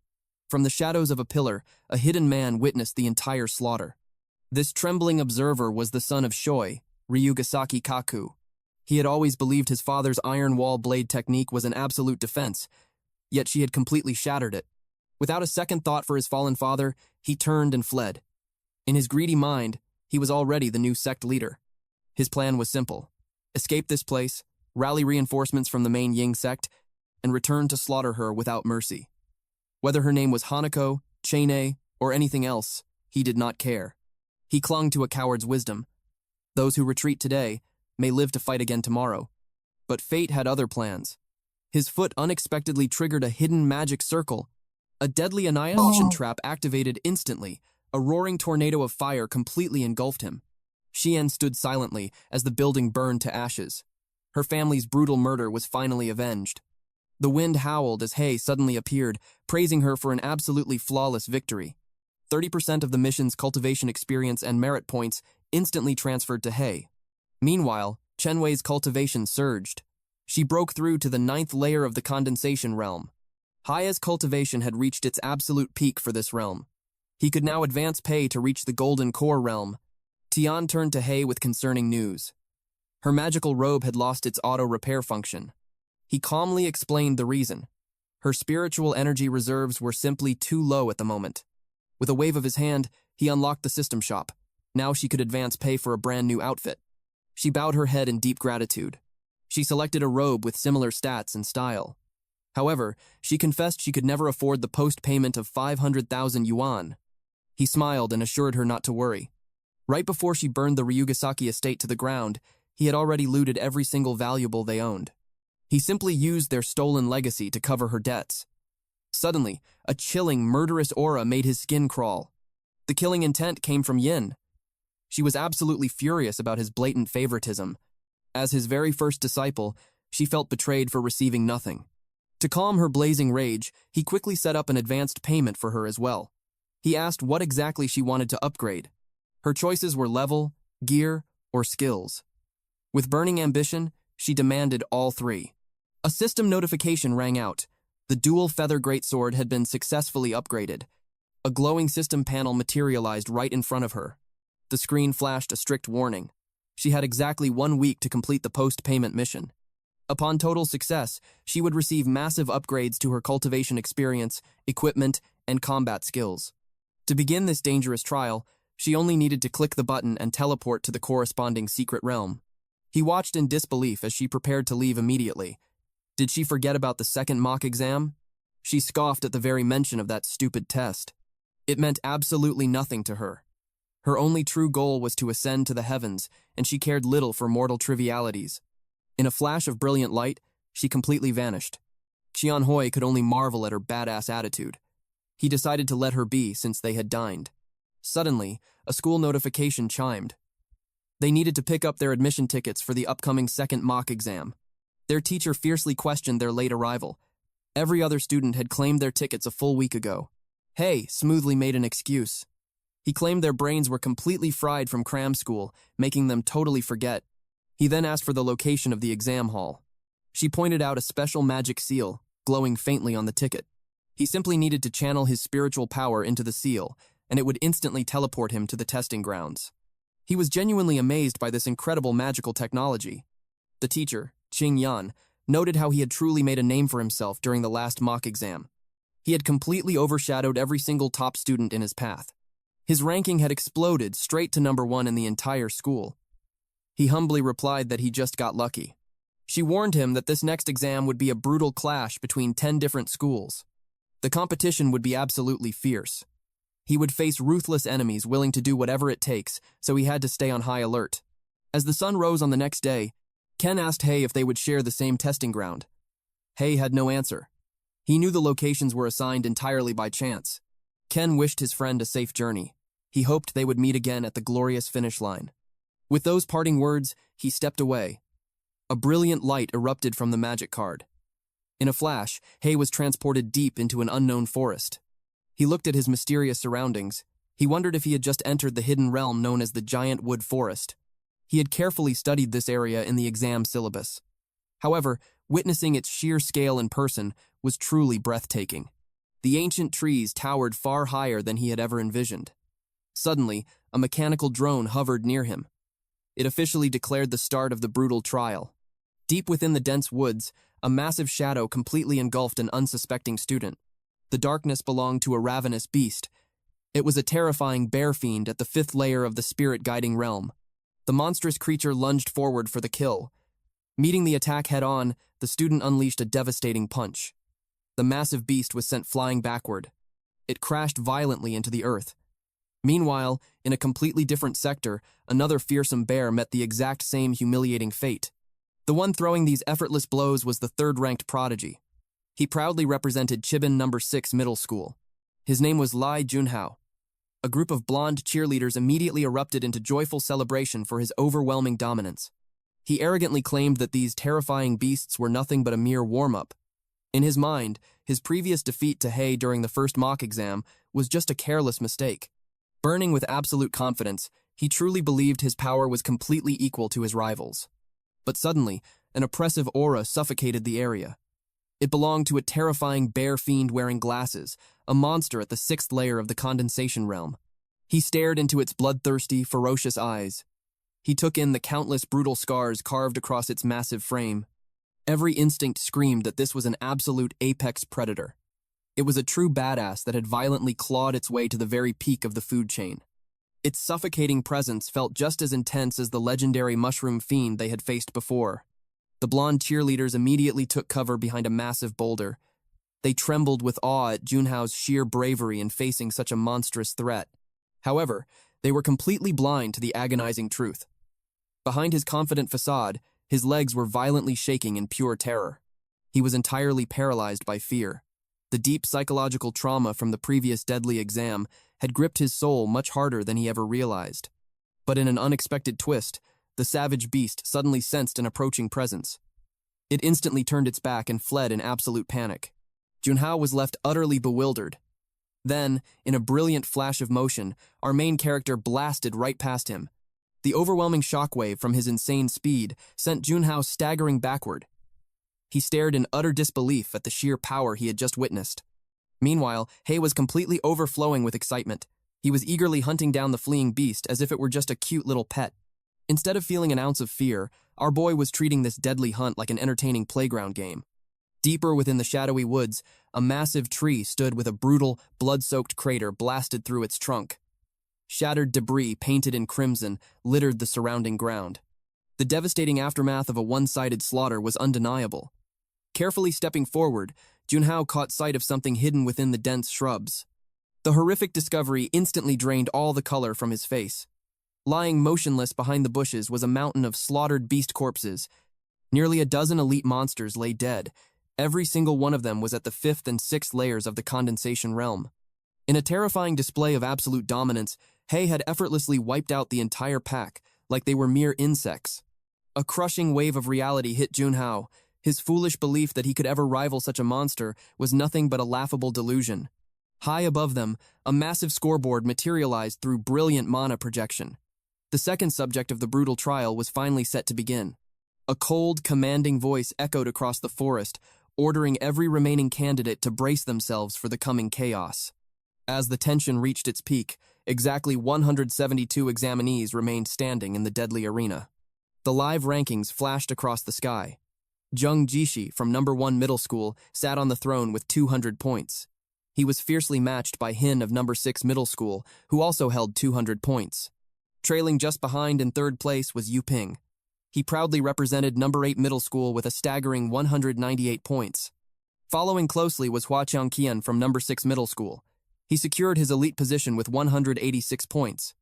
From the shadows of a pillar, a hidden man witnessed the entire slaughter. This trembling observer was the son of Shoi, Ryugasaki Kaku. He had always believed his father's iron wall blade technique was an absolute defense, yet she had completely shattered it. Without a second thought for his fallen father, he turned and fled. In his greedy mind, he was already the new sect leader. His plan was simple: escape this place, rally reinforcements from the main Ying sect, and return to slaughter her without mercy. Whether her name was Hanako, Chaine, or anything else, he did not care. He clung to a coward's wisdom. Those who retreat today may live to fight again tomorrow. But fate had other plans. His foot unexpectedly triggered a hidden magic circle. A deadly annihilation trap activated instantly. A roaring tornado of fire completely engulfed him. Xian stood silently as the building burned to ashes. Her family's brutal murder was finally avenged. The wind howled as Hei suddenly appeared, praising her for an absolutely flawless victory. 30% of the mission's cultivation experience and merit points instantly transferred to Hei. Meanwhile, Chenwei's cultivation surged. She broke through to the 9th layer of the condensation realm. Hai's cultivation had reached its absolute peak for this realm. He could now advance Pei to reach the golden core realm. Tian turned to Hei with concerning news. Her magical robe had lost its auto-repair function. He calmly explained the reason. Her spiritual energy reserves were simply too low at the moment. With a wave of his hand, he unlocked the system shop. Now she could advance Pei for a brand new outfit. She bowed her head in deep gratitude. She selected a robe with similar stats and style. However, she confessed she could never afford the post-payment of 500,000 yuan. He smiled and assured her not to worry. Right before she burned the Ryugasaki estate to the ground, he had already looted every single valuable they owned. He simply used their stolen legacy to cover her debts. Suddenly, a chilling, murderous aura made his skin crawl. The killing intent came from Yin. She was absolutely furious about his blatant favoritism. As his very first disciple, she felt betrayed for receiving nothing. To calm her blazing rage, he quickly set up an advanced payment for her as well. He asked what exactly she wanted to upgrade. Her choices were level, gear, or skills. With burning ambition, she demanded all three. A system notification rang out. The dual feather greatsword had been successfully upgraded. A glowing system panel materialized right in front of her. The screen flashed a strict warning. She had exactly 1 week to complete the post-payment mission. Upon total success, she would receive massive upgrades to her cultivation experience, equipment, and combat skills. To begin this dangerous trial, she only needed to click the button and teleport to the corresponding secret realm. He watched in disbelief as she prepared to leave immediately. Did she forget about the second mock exam? She scoffed at the very mention of that stupid test. It meant absolutely nothing to her. Her only true goal was to ascend to the heavens, and she cared little for mortal trivialities. In a flash of brilliant light, she completely vanished. Qianhui could only marvel at her badass attitude. He decided to let her be since they had dined. Suddenly, a school notification chimed. They needed to pick up their admission tickets for the upcoming second mock exam. Their teacher fiercely questioned their late arrival. Every other student had claimed their tickets a full week ago. Hey smoothly made an excuse. He claimed their brains were completely fried from cram school, making them totally forget. He then asked for the location of the exam hall. She pointed out a special magic seal, glowing faintly on the ticket. He simply needed to channel his spiritual power into the seal, and it would instantly teleport him to the testing grounds. He was genuinely amazed by this incredible magical technology. The teacher, Qing Yan, noted how he had truly made a name for himself during the last mock exam. He had completely overshadowed every single top student in his path. His ranking had exploded straight to number 1 in the entire school. He humbly replied that he just got lucky. She warned him that this next exam would be a brutal clash between 10 different schools. The competition would be absolutely fierce. He would face ruthless enemies willing to do whatever it takes, so he had to stay on high alert. As the sun rose on the next day, Ken asked Hei if they would share the same testing ground. Hei had no answer. He knew the locations were assigned entirely by chance. Ken wished his friend a safe journey. He hoped they would meet again at the glorious finish line. With those parting words, he stepped away. A brilliant light erupted from the magic card. In a flash, Hei was transported deep into an unknown forest. He looked at his mysterious surroundings. He wondered if he had just entered the hidden realm known as the Giant Wood Forest. He had carefully studied this area in the exam syllabus. However, witnessing its sheer scale in person was truly breathtaking. The ancient trees towered far higher than he had ever envisioned. Suddenly, a mechanical drone hovered near him. It officially declared the start of the brutal trial. Deep within the dense woods, a massive shadow completely engulfed an unsuspecting student. The darkness belonged to a ravenous beast. It was a terrifying bear fiend at the 5th layer of the spirit-guiding realm. The monstrous creature lunged forward for the kill. Meeting the attack head-on, the student unleashed a devastating punch. The massive beast was sent flying backward. It crashed violently into the earth. Meanwhile, in a completely different sector, another fearsome bear met the exact same humiliating fate. The one throwing these effortless blows was the 3rd-ranked prodigy. He proudly represented Chibin No. 6 Middle School. His name was Lai Junhao. A group of blonde cheerleaders immediately erupted into joyful celebration for his overwhelming dominance. He arrogantly claimed that these terrifying beasts were nothing but a mere warm-up. In his mind, his previous defeat to Hei during the first mock exam was just a careless mistake. Burning with absolute confidence, he truly believed his power was completely equal to his rivals. But suddenly, an oppressive aura suffocated the area. It belonged to a terrifying bear fiend wearing glasses, a monster at the 6th layer of the condensation realm. He stared into its bloodthirsty, ferocious eyes. He took in the countless brutal scars carved across its massive frame. Every instinct screamed that this was an absolute apex predator. It was a true badass that had violently clawed its way to the very peak of the food chain. Its suffocating presence felt just as intense as the legendary mushroom fiend they had faced before. The blonde cheerleaders immediately took cover behind a massive boulder. They trembled with awe at Junhao's sheer bravery in facing such a monstrous threat. However, they were completely blind to the agonizing truth. Behind his confident facade, his legs were violently shaking in pure terror. He was entirely paralyzed by fear. The deep psychological trauma from the previous deadly exam had gripped his soul much harder than he ever realized. But in an unexpected twist, the savage beast suddenly sensed an approaching presence. It instantly turned its back and fled in absolute panic. Junhao was left utterly bewildered. Then, in a brilliant flash of motion, our main character blasted right past him. The overwhelming shockwave from his insane speed sent Junhao staggering backward. He stared in utter disbelief at the sheer power he had just witnessed. Meanwhile, Hei was completely overflowing with excitement. He was eagerly hunting down the fleeing beast as if it were just a cute little pet. Instead of feeling an ounce of fear, our boy was treating this deadly hunt like an entertaining playground game. Deeper within the shadowy woods, a massive tree stood with a brutal, blood-soaked crater blasted through its trunk. Shattered debris, painted in crimson, littered the surrounding ground. The devastating aftermath of a one-sided slaughter was undeniable. Carefully stepping forward, Junhao caught sight of something hidden within the dense shrubs. The horrific discovery instantly drained all the color from his face. Lying motionless behind the bushes was a mountain of slaughtered beast corpses. Nearly a dozen elite monsters lay dead. Every single one of them was at the 5th and 6th layers of the condensation realm. In a terrifying display of absolute dominance, Hei had effortlessly wiped out the entire pack, like they were mere insects. A crushing wave of reality hit Junhao. His foolish belief that he could ever rival such a monster was nothing but a laughable delusion. High above them, a massive scoreboard materialized through brilliant mana projection. The second subject of the brutal trial was finally set to begin. A cold, commanding voice echoed across the forest, ordering every remaining candidate to brace themselves for the coming chaos. As the tension reached its peak, exactly 172 examinees remained standing in the deadly arena. The live rankings flashed across the sky. Jung Jishi from No. 1 Middle School sat on the throne with 200 points. He was fiercely matched by Hin of No. 6 Middle School, who also held 200 points. Trailing just behind in third place was Yu Ping. He proudly represented No. 8 Middle School with a staggering 198 points. Following closely was Hua Changqian from No. 6 Middle School. He secured his elite position with 186 points.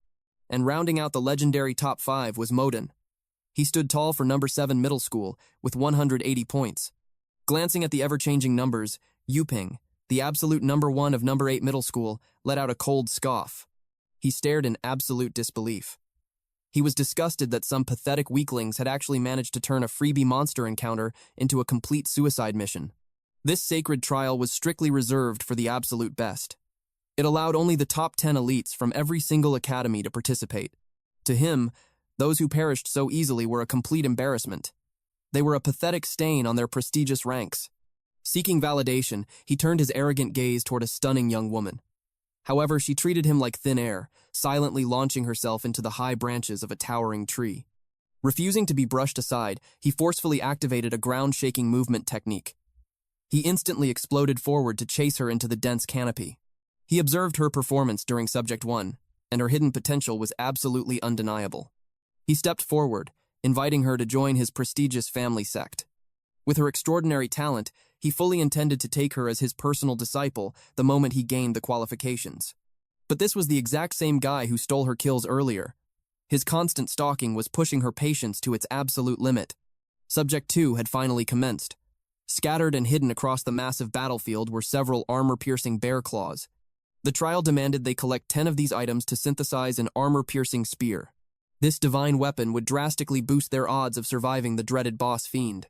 And rounding out the legendary top 5 was Moden. He stood tall for No. 7 Middle School with 180 points. Glancing at the ever-changing numbers, Yu Ping, the absolute No. 1 of No. 8 Middle School, let out a cold scoff. He stared in absolute disbelief. He was disgusted that some pathetic weaklings had actually managed to turn a freebie monster encounter into a complete suicide mission. This sacred trial was strictly reserved for the absolute best. It allowed only the top 10 elites from every single academy to participate. To him, those who perished so easily were a complete embarrassment. They were a pathetic stain on their prestigious ranks. Seeking validation, he turned his arrogant gaze toward a stunning young woman. However, she treated him like thin air, silently launching herself into the high branches of a towering tree. Refusing to be brushed aside, he forcefully activated a ground-shaking movement technique. He instantly exploded forward to chase her into the dense canopy. He observed her performance during Subject 1, and her hidden potential was absolutely undeniable. He stepped forward, inviting her to join his prestigious family sect. With her extraordinary talent, he fully intended to take her as his personal disciple the moment he gained the qualifications. But this was the exact same guy who stole her kills earlier. His constant stalking was pushing her patience to its absolute limit. Subject 2 had finally commenced. Scattered and hidden across the massive battlefield were several armor-piercing bear claws. The trial demanded they collect 10 of these items to synthesize an armor-piercing spear. This divine weapon would drastically boost their odds of surviving the dreaded boss fiend.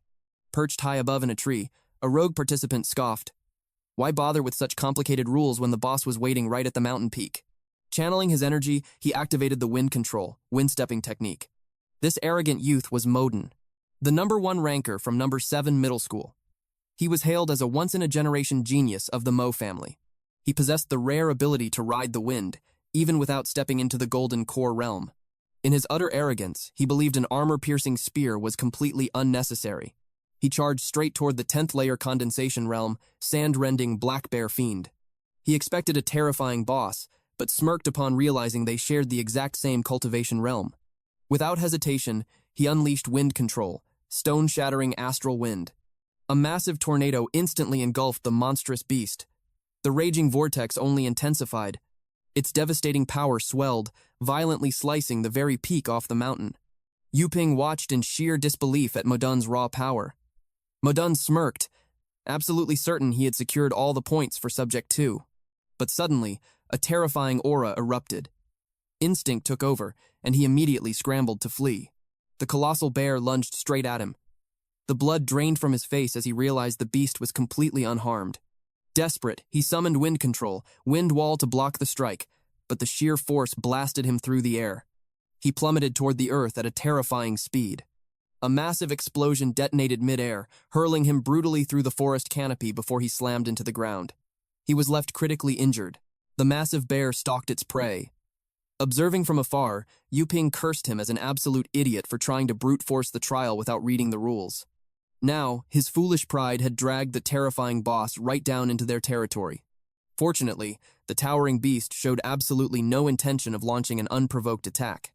Perched high above in a tree, a rogue participant scoffed. Why bother with such complicated rules when the boss was waiting right at the mountain peak? Channeling his energy, he activated the wind control, wind-stepping technique. This arrogant youth was Moden, the No. 1 ranker from No. 7 Middle School. He was hailed as a once-in-a-generation genius of the Mo family. He possessed the rare ability to ride the wind, even without stepping into the golden core realm. In his utter arrogance, he believed an armor-piercing spear was completely unnecessary. He charged straight toward the 10th layer condensation realm, sand-rending black bear fiend. He expected a terrifying boss, but smirked upon realizing they shared the exact same cultivation realm. Without hesitation, he unleashed wind control, stone-shattering astral wind. A massive tornado instantly engulfed the monstrous beast. The raging vortex only intensified. Its devastating power swelled, violently slicing the very peak off the mountain. Yuping watched in sheer disbelief at Modun's raw power. Modun smirked, absolutely certain he had secured all the points for Subject 2. But suddenly, a terrifying aura erupted. Instinct took over, and he immediately scrambled to flee. The colossal bear lunged straight at him. The blood drained from his face as he realized the beast was completely unharmed. Desperate, he summoned wind control, wind wall to block the strike, but the sheer force blasted him through the air. He plummeted toward the earth at a terrifying speed. A massive explosion detonated mid-air, hurling him brutally through the forest canopy before he slammed into the ground. He was left critically injured. The massive bear stalked its prey. Observing from afar, Yuping cursed him as an absolute idiot for trying to brute force the trial without reading the rules. Now, his foolish pride had dragged the terrifying boss right down into their territory. Fortunately, the towering beast showed absolutely no intention of launching an unprovoked attack.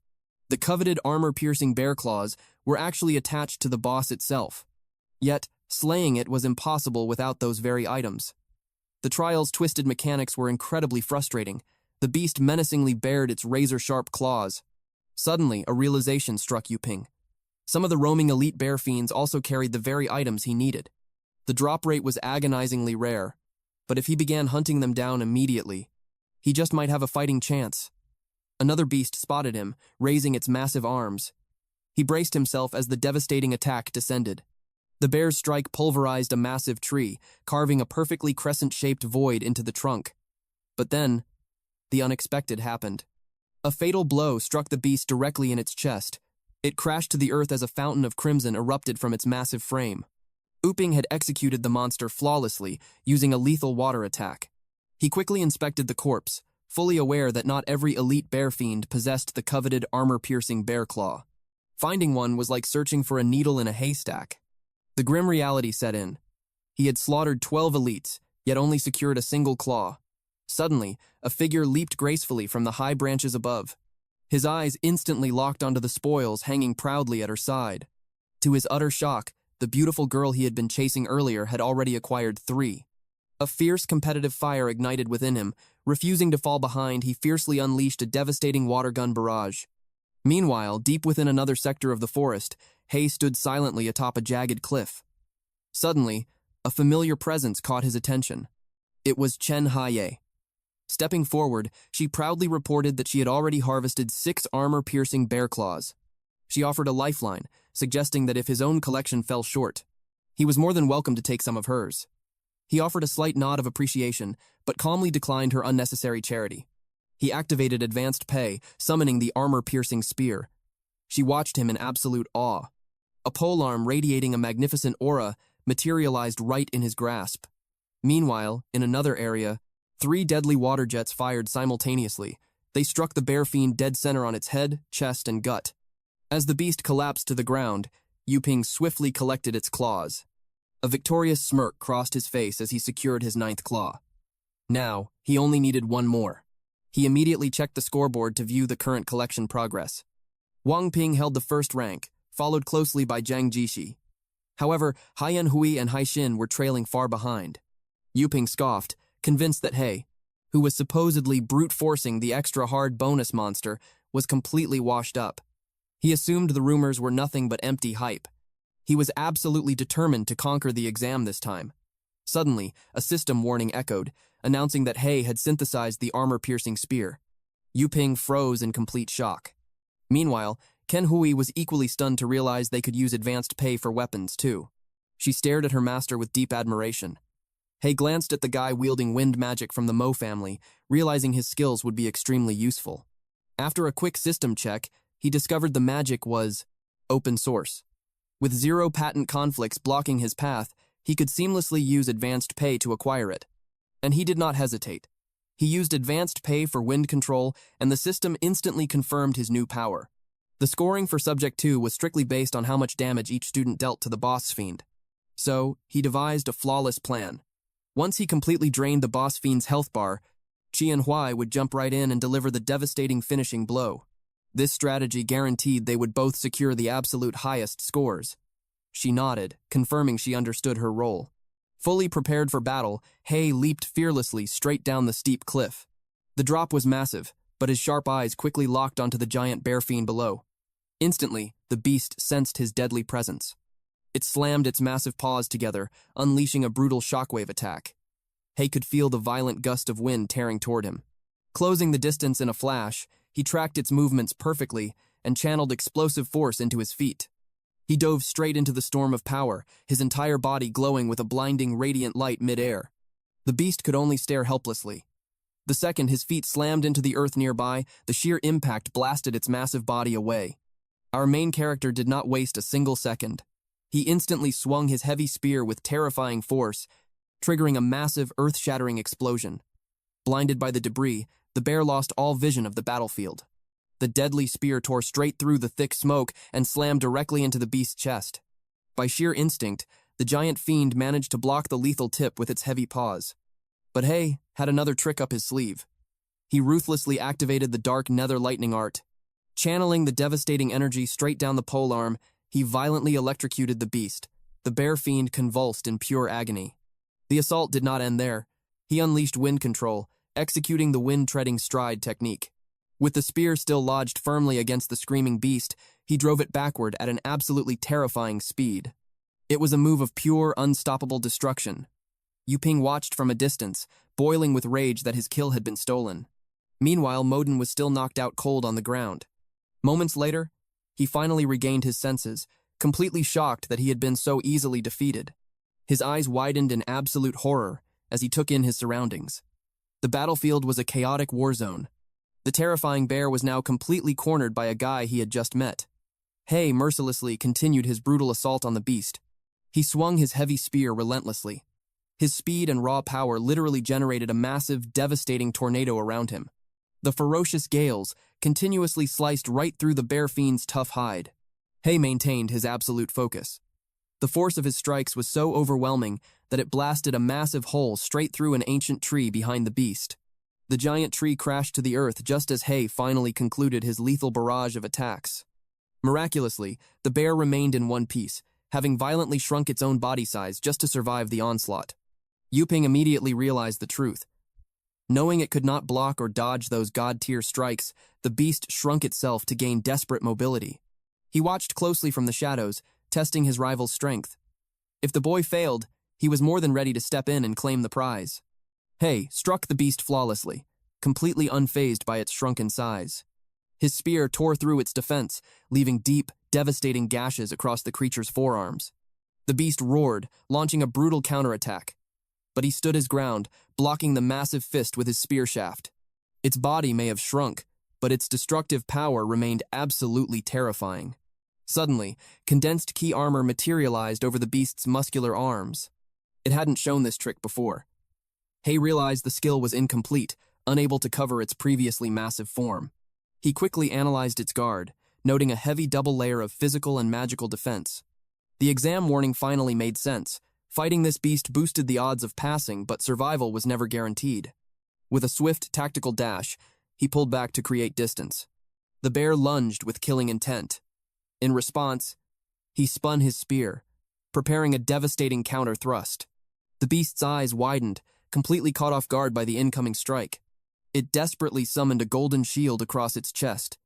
The coveted armor-piercing bear claws were actually attached to the boss itself. Yet, slaying it was impossible without those very items. The trial's twisted mechanics were incredibly frustrating. The beast menacingly bared its razor-sharp claws. Suddenly, a realization struck Yuping. Some of the roaming elite bear fiends also carried the very items he needed. The drop rate was agonizingly rare, but if he began hunting them down immediately, he just might have a fighting chance. Another beast spotted him, raising its massive arms. He braced himself as the devastating attack descended. The bear's strike pulverized a massive tree, carving a perfectly crescent-shaped void into the trunk. But then, the unexpected happened. A fatal blow struck the beast directly in its chest. It crashed to the earth as a fountain of crimson erupted from its massive frame. Yuping had executed the monster flawlessly, using a lethal water attack. He quickly inspected the corpse, fully aware that not every elite bear fiend possessed the coveted armor-piercing bear claw. Finding one was like searching for a needle in a haystack. The grim reality set in. He had slaughtered 12 elites, yet only secured a single claw. Suddenly, a figure leaped gracefully from the high branches above. His eyes instantly locked onto the spoils hanging proudly at her side. To his utter shock, the beautiful girl he had been chasing earlier had already acquired 3. A fierce competitive fire ignited within him. Refusing to fall behind, he fiercely unleashed a devastating water gun barrage. Meanwhile, deep within another sector of the forest, Hei stood silently atop a jagged cliff. Suddenly, a familiar presence caught his attention. It was Chen Haye. Stepping forward, she proudly reported that she had already harvested 6 armor-piercing bear claws. She offered a lifeline, suggesting that if his own collection fell short, he was more than welcome to take some of hers. He offered a slight nod of appreciation, but calmly declined her unnecessary charity. He activated advanced pay, summoning the armor-piercing spear. She watched him in absolute awe. A polearm radiating a magnificent aura materialized right in his grasp. Meanwhile, in another area, 3 deadly water jets fired simultaneously. They struck the bear fiend dead center on its head, chest, and gut. As the beast collapsed to the ground, Yuping swiftly collected its claws. A victorious smirk crossed his face as he secured his 9th claw. Now, he only needed 1 more. He immediately checked the scoreboard to view the current collection progress. Wang Ping held the first rank, followed closely by Zhang Jishi. However, Haiyan Hui and Haixin were trailing far behind. Yuping scoffed, convinced that Hei, who was supposedly brute-forcing the extra-hard bonus monster, was completely washed up. He assumed the rumors were nothing but empty hype. He was absolutely determined to conquer the exam this time. Suddenly, a system warning echoed, announcing that Hei had synthesized the armor-piercing spear. Yuping froze in complete shock. Meanwhile, Ken Hui was equally stunned to realize they could use advanced pay for weapons, too. She stared at her master with deep admiration. Hei glanced at the guy wielding wind magic from the Mo family, realizing his skills would be extremely useful. After a quick system check, he discovered the magic was open source. With 0 patent conflicts blocking his path, he could seamlessly use advanced pay to acquire it. And he did not hesitate. He used advanced pay for wind control, and the system instantly confirmed his new power. The scoring for Subject 2 was strictly based on how much damage each student dealt to the boss fiend. So, he devised a flawless plan. Once he completely drained the boss fiend's health bar, Qian Huai would jump right in and deliver the devastating finishing blow. This strategy guaranteed they would both secure the absolute highest scores. She nodded, confirming she understood her role. Fully prepared for battle, Hay leaped fearlessly straight down the steep cliff. The drop was massive, but his sharp eyes quickly locked onto the giant bear fiend below. Instantly, the beast sensed his deadly presence. It slammed its massive paws together, unleashing a brutal shockwave attack. Hay could feel the violent gust of wind tearing toward him. Closing the distance in a flash, he tracked its movements perfectly and channeled explosive force into his feet. He dove straight into the storm of power, his entire body glowing with a blinding, radiant light mid-air. The beast could only stare helplessly. The second his feet slammed into the earth nearby, the sheer impact blasted its massive body away. Our main character did not waste a single second. He instantly swung his heavy spear with terrifying force, triggering a massive, earth-shattering explosion. Blinded by the debris, the bear lost all vision of the battlefield. The deadly spear tore straight through the thick smoke and slammed directly into the beast's chest. By sheer instinct, the giant fiend managed to block the lethal tip with its heavy paws. But Hay had another trick up his sleeve. He ruthlessly activated the dark nether lightning art. Channeling the devastating energy straight down the polearm, he violently electrocuted the beast. The bear fiend convulsed in pure agony. The assault did not end there. He unleashed wind control, executing the wind-treading stride technique. With the spear still lodged firmly against the screaming beast, he drove it backward at an absolutely terrifying speed. It was a move of pure, unstoppable destruction. Yuping watched from a distance, boiling with rage that his kill had been stolen. Meanwhile, Modin was still knocked out cold on the ground. Moments later, he finally regained his senses, completely shocked that he had been so easily defeated. His eyes widened in absolute horror as he took in his surroundings. The battlefield was a chaotic war zone. The terrifying bear was now completely cornered by a guy he had just met. Hay mercilessly continued his brutal assault on the beast. He swung his heavy spear relentlessly. His speed and raw power literally generated a massive, devastating tornado around him. The ferocious gales continuously sliced right through the bear fiend's tough hide. Hay maintained his absolute focus. The force of his strikes was so overwhelming that it blasted a massive hole straight through an ancient tree behind the beast. The giant tree crashed to the earth just as Hay finally concluded his lethal barrage of attacks. Miraculously, the bear remained in one piece, having violently shrunk its own body size just to survive the onslaught. Yuping immediately realized the truth. Knowing it could not block or dodge those god-tier strikes, the beast shrunk itself to gain desperate mobility. He watched closely from the shadows, testing his rival's strength. If the boy failed, he was more than ready to step in and claim the prize. Hay struck the beast flawlessly, completely unfazed by its shrunken size. His spear tore through its defense, leaving deep, devastating gashes across the creature's forearms. The beast roared, launching a brutal counterattack. But he stood his ground, blocking the massive fist with his spear shaft. Its body may have shrunk, but its destructive power remained absolutely terrifying. Suddenly, condensed key armor materialized over the beast's muscular arms. It hadn't shown this trick before. Hay realized the skill was incomplete, unable to cover its previously massive form. He quickly analyzed its guard, noting a heavy double layer of physical and magical defense. The exam warning finally made sense. Fighting this beast boosted the odds of passing, but survival was never guaranteed. With a swift, tactical dash, he pulled back to create distance. The bear lunged with killing intent. In response, he spun his spear, preparing a devastating counter-thrust. The beast's eyes widened, completely caught off guard by the incoming strike. It desperately summoned a golden shield across its chest.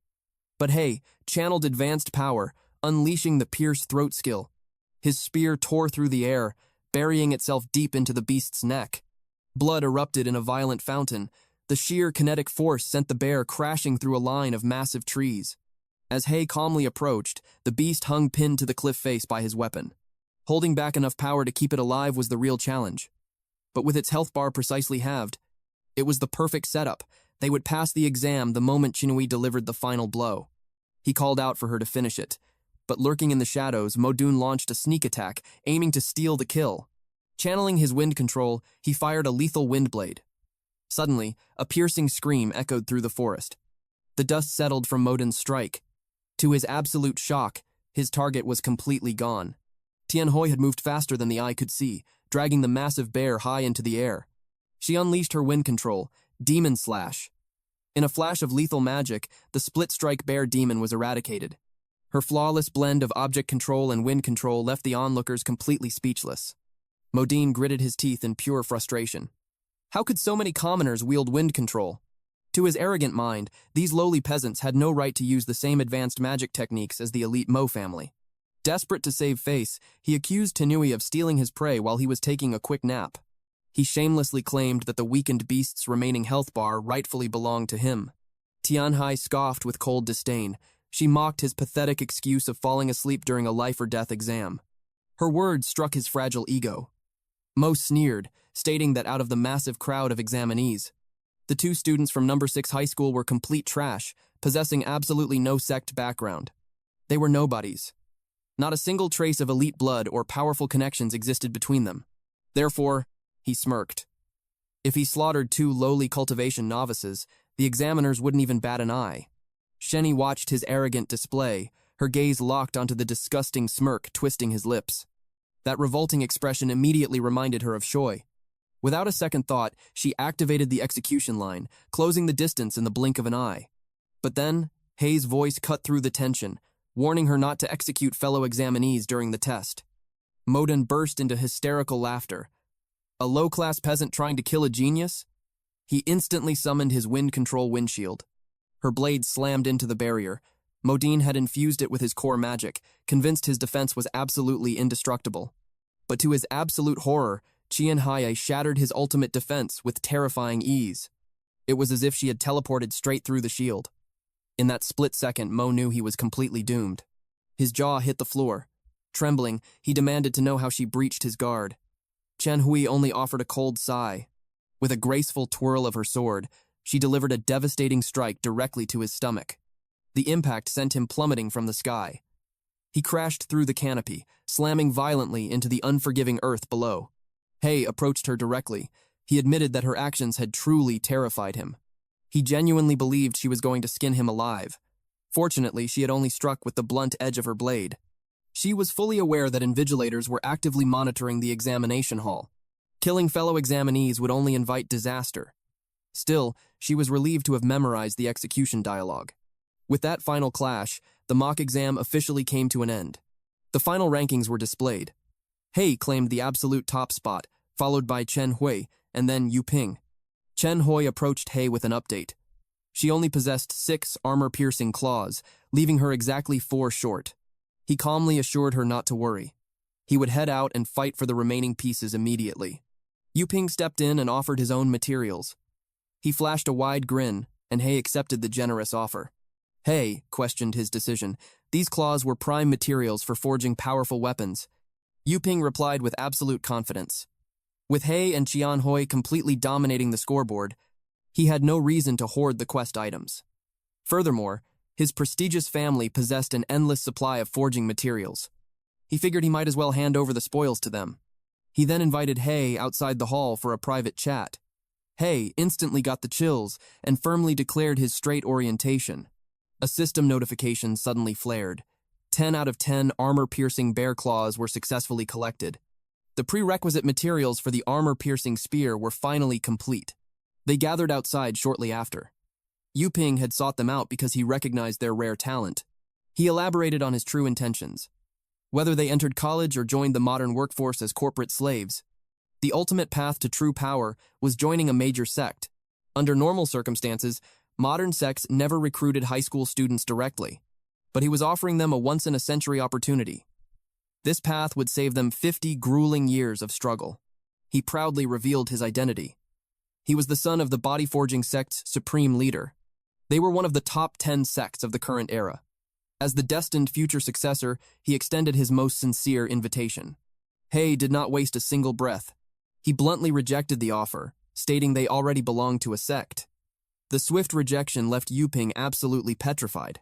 But Hay channeled advanced power, unleashing the pierce throat skill. His spear tore through the air, burying itself deep into the beast's neck. Blood erupted in a violent fountain. The sheer kinetic force sent the bear crashing through a line of massive trees. As Hay calmly approached, the beast hung pinned to the cliff face by his weapon. Holding back enough power to keep it alive was the real challenge. But with its health bar precisely halved, it was the perfect setup. They would pass the exam the moment Chinui delivered the final blow. He called out for her to finish it. But lurking in the shadows, Modun launched a sneak attack, aiming to steal the kill. Channeling his wind control, he fired a lethal wind blade. Suddenly, a piercing scream echoed through the forest. The dust settled from Modun's strike. To his absolute shock, his target was completely gone. Tianhui had moved faster than the eye could see, dragging the massive bear high into the air. She unleashed her wind control, Demon Slash. In a flash of lethal magic, the split-strike bear demon was eradicated. Her flawless blend of object control and wind control left the onlookers completely speechless. Modine gritted his teeth in pure frustration. How could so many commoners wield wind control? To his arrogant mind, these lowly peasants had no right to use the same advanced magic techniques as the elite Mo family. Desperate to save face, he accused Tenui of stealing his prey while he was taking a quick nap. He shamelessly claimed that the weakened beast's remaining health bar rightfully belonged to him. Tianhai scoffed with cold disdain. She mocked his pathetic excuse of falling asleep during a life-or-death exam. Her words struck his fragile ego. Mo sneered, stating that out of the massive crowd of examinees, the 2 students from No. 6 high school were complete trash, possessing absolutely no sect background. They were nobodies. Not a single trace of elite blood or powerful connections existed between them. Therefore, he smirked. If he slaughtered 2 lowly cultivation novices, the examiners wouldn't even bat an eye. Sheni watched his arrogant display, her gaze locked onto the disgusting smirk twisting his lips. That revolting expression immediately reminded her of Shoy. Without a second thought, she activated the execution line, closing the distance in the blink of an eye. But then, Hei's voice cut through the tension, warning her not to execute fellow examinees during the test. Modin burst into hysterical laughter. A low-class peasant trying to kill a genius? He instantly summoned his wind control windshield. Her blade slammed into the barrier. Modine had infused it with his core magic, convinced his defense was absolutely indestructible. But to his absolute horror, Tianhai shattered his ultimate defense with terrifying ease. It was as if she had teleported straight through the shield. In that split second, Mo knew he was completely doomed. His jaw hit the floor. Trembling, he demanded to know how she breached his guard. Chen Hui only offered a cold sigh. With a graceful twirl of her sword, she delivered a devastating strike directly to his stomach. The impact sent him plummeting from the sky. He crashed through the canopy, slamming violently into the unforgiving earth below. Hei approached her directly. He admitted that her actions had truly terrified him. He genuinely believed she was going to skin him alive. Fortunately, she had only struck with the blunt edge of her blade. She was fully aware that invigilators were actively monitoring the examination hall. Killing fellow examinees would only invite disaster. Still, she was relieved to have memorized the execution dialogue. With that final clash, the mock exam officially came to an end. The final rankings were displayed. Hei claimed the absolute top spot, followed by Chen Hui, and then Yu Ping. Chen Hui approached Hei with an update. She only possessed 6 armor-piercing claws, leaving her exactly 4 short. He calmly assured her not to worry. He would head out and fight for the remaining pieces immediately. Yu Ping stepped in and offered his own materials. He flashed a wide grin, and Hei accepted the generous offer. Hei questioned his decision. These claws were prime materials for forging powerful weapons. Yu Ping replied with absolute confidence. With Hei and Qian Hui completely dominating the scoreboard, he had no reason to hoard the quest items. Furthermore, his prestigious family possessed an endless supply of forging materials. He figured he might as well hand over the spoils to them. He then invited Hei outside the hall for a private chat. Hei instantly got the chills and firmly declared his straight orientation. A system notification suddenly flared. 10 out of 10 armor-piercing bear claws were successfully collected. The prerequisite materials for the armor-piercing spear were finally complete. They gathered outside shortly after. Yu Ping had sought them out because he recognized their rare talent. He elaborated on his true intentions. Whether they entered college or joined the modern workforce as corporate slaves, the ultimate path to true power was joining a major sect. Under normal circumstances, modern sects never recruited high school students directly, but he was offering them a once-in-a-century opportunity. This path would save them 50 grueling years of struggle. He proudly revealed his identity. He was the son of the body-forging sect's supreme leader. They were one of the top 10 sects of the current era. As the destined future successor, he extended his most sincere invitation. Hei did not waste a single breath. He bluntly rejected the offer, stating they already belonged to a sect. The swift rejection left Yu Ping absolutely petrified.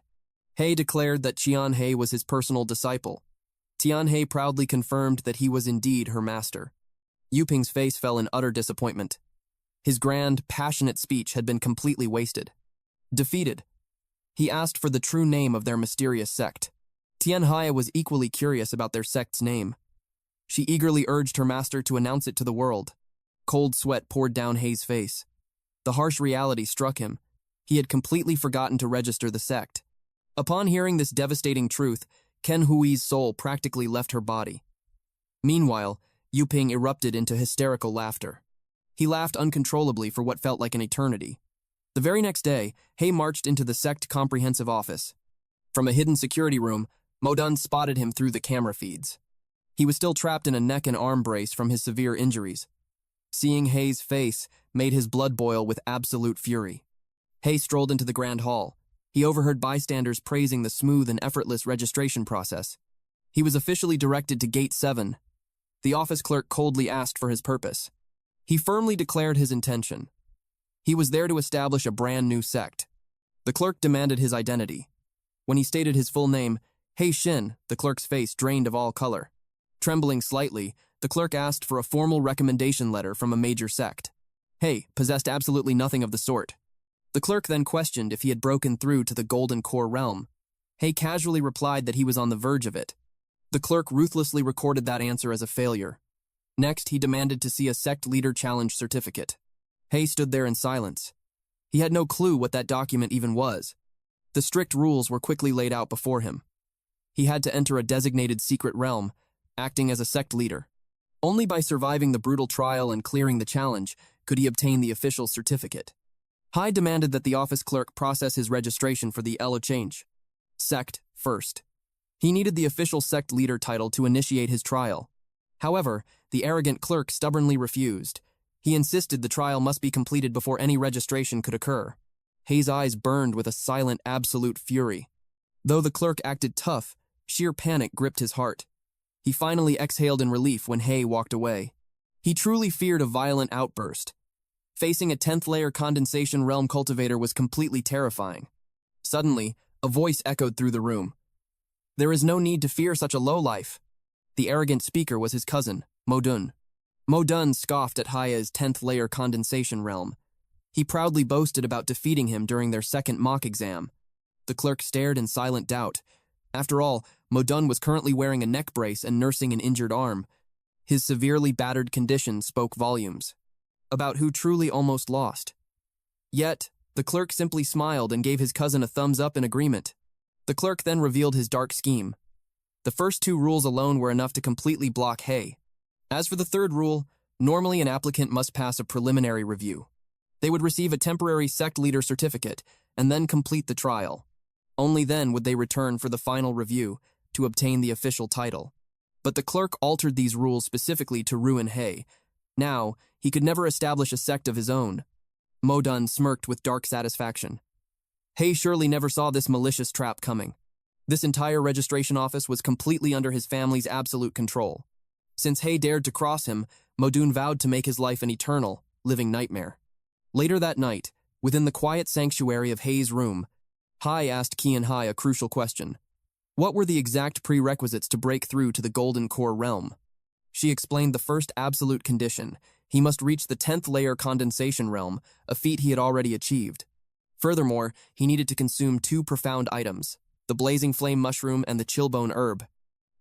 Hei declared that Qian Hei was his personal disciple. Tian Hei proudly confirmed that he was indeed her master. Yu Ping's face fell in utter disappointment. His grand, passionate speech had been completely wasted. Defeated, he asked for the true name of their mysterious sect. Tianhai was equally curious about their sect's name. She eagerly urged her master to announce it to the world. Cold sweat poured down Hei's face. The harsh reality struck him. He had completely forgotten to register the sect. Upon hearing this devastating truth, Ken Hui's soul practically left her body. Meanwhile, Yuping erupted into hysterical laughter. He laughed uncontrollably for what felt like an eternity. The very next day, He marched into the sect comprehensive office. From a hidden security room, Modun spotted him through the camera feeds. He was still trapped in a neck and arm brace from his severe injuries. Seeing He's face made his blood boil with absolute fury. He strolled into the grand hall. He overheard bystanders praising the smooth and effortless registration process. He was officially directed to Gate 7. The office clerk coldly asked for his purpose. He firmly declared his intention. He was there to establish a brand new sect. The clerk demanded his identity. When he stated his full name, He Shin, the clerk's face drained of all color. Trembling slightly, the clerk asked for a formal recommendation letter from a major sect. He possessed absolutely nothing of the sort. The clerk then questioned if he had broken through to the Golden Core realm. He casually replied that he was on the verge of it. The clerk ruthlessly recorded that answer as a failure. Next, he demanded to see a sect leader challenge certificate. He stood there in silence. He had no clue what that document even was. The strict rules were quickly laid out before him. He had to enter a designated secret realm, acting as a sect leader. Only by surviving the brutal trial and clearing the challenge could he obtain the official certificate. He demanded that the office clerk process his registration for the Elo change. Sect first. He needed the official sect leader title to initiate his trial. However, the arrogant clerk stubbornly refused. He insisted the trial must be completed before any registration could occur. He's eyes burned with a silent, absolute fury. Though the clerk acted tough, sheer panic gripped his heart. He finally exhaled in relief when He walked away. He truly feared a violent outburst. Facing a 10th layer condensation realm cultivator was completely terrifying. Suddenly, a voice echoed through the room. There is no need to fear such a lowlife. The arrogant speaker was his cousin, Modun. Modun scoffed at Haya's 10th layer condensation realm. He proudly boasted about defeating him during their second mock exam. The clerk stared in silent doubt. After all, Modun was currently wearing a neck brace and nursing an injured arm. His severely battered condition spoke volumes about who truly almost lost. Yet, the clerk simply smiled and gave his cousin a thumbs up in agreement. The clerk then revealed his dark scheme. The first 2 rules alone were enough to completely block He. As for the third rule, normally an applicant must pass a preliminary review. They would receive a temporary sect leader certificate and then complete the trial. Only then would they return for the final review to obtain the official title. But the clerk altered these rules specifically to ruin He. Now, he could never establish a sect of his own. Modun smirked with dark satisfaction. He surely never saw this malicious trap coming. This entire registration office was completely under his family's absolute control. Since He dared to cross him, Modun vowed to make his life an eternal, living nightmare. Later that night, within the quiet sanctuary of He's room, He asked Qian Hai a crucial question. What were the exact prerequisites to break through to the Golden Core realm? She explained the first absolute condition. He must reach the 10th layer condensation realm, a feat he had already achieved. Furthermore, he needed to consume 2 profound items, the blazing flame mushroom and the chillbone herb.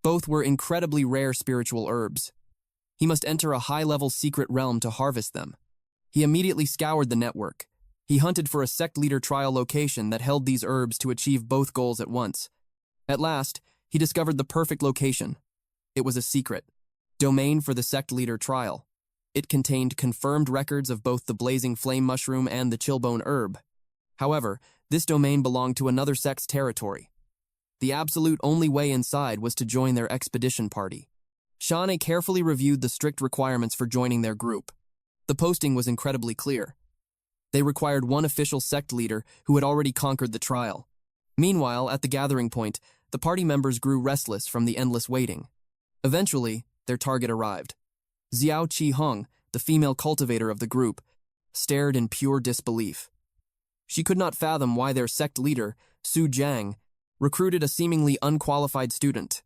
Both were incredibly rare spiritual herbs. He must enter a high-level secret realm to harvest them. He immediately scoured the network. He hunted for a sect leader trial location that held these herbs to achieve both goals at once. At last, he discovered the perfect location. It was a secret domain for the sect leader trial. It contained confirmed records of both the blazing flame mushroom and the chillbone herb. However, this domain belonged to another sect's territory. The absolute only way inside was to join their expedition party. Shane carefully reviewed the strict requirements for joining their group. The posting was incredibly clear. They required 1 official sect leader who had already conquered the trial. Meanwhile, at the gathering point, the party members grew restless from the endless waiting. Eventually, their target arrived. Xiao Qi Hong, the female cultivator of the group, stared in pure disbelief. She could not fathom why their sect leader, Su Jiang, recruited a seemingly unqualified student.